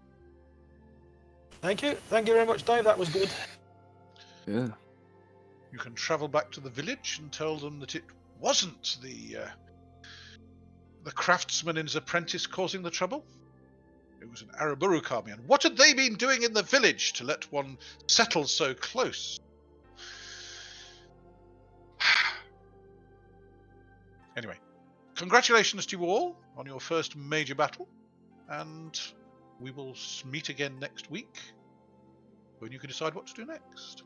Thank you. Thank you very much, Dave. That was good. Yeah. You can travel back to the village and tell them that it wasn't the craftsman and his apprentice causing the trouble. It was an Araburu Kami. And what had they been doing in the village to let one settle so close? Anyway, congratulations to you all on your first major battle, and we will meet again next week when you can decide what to do next.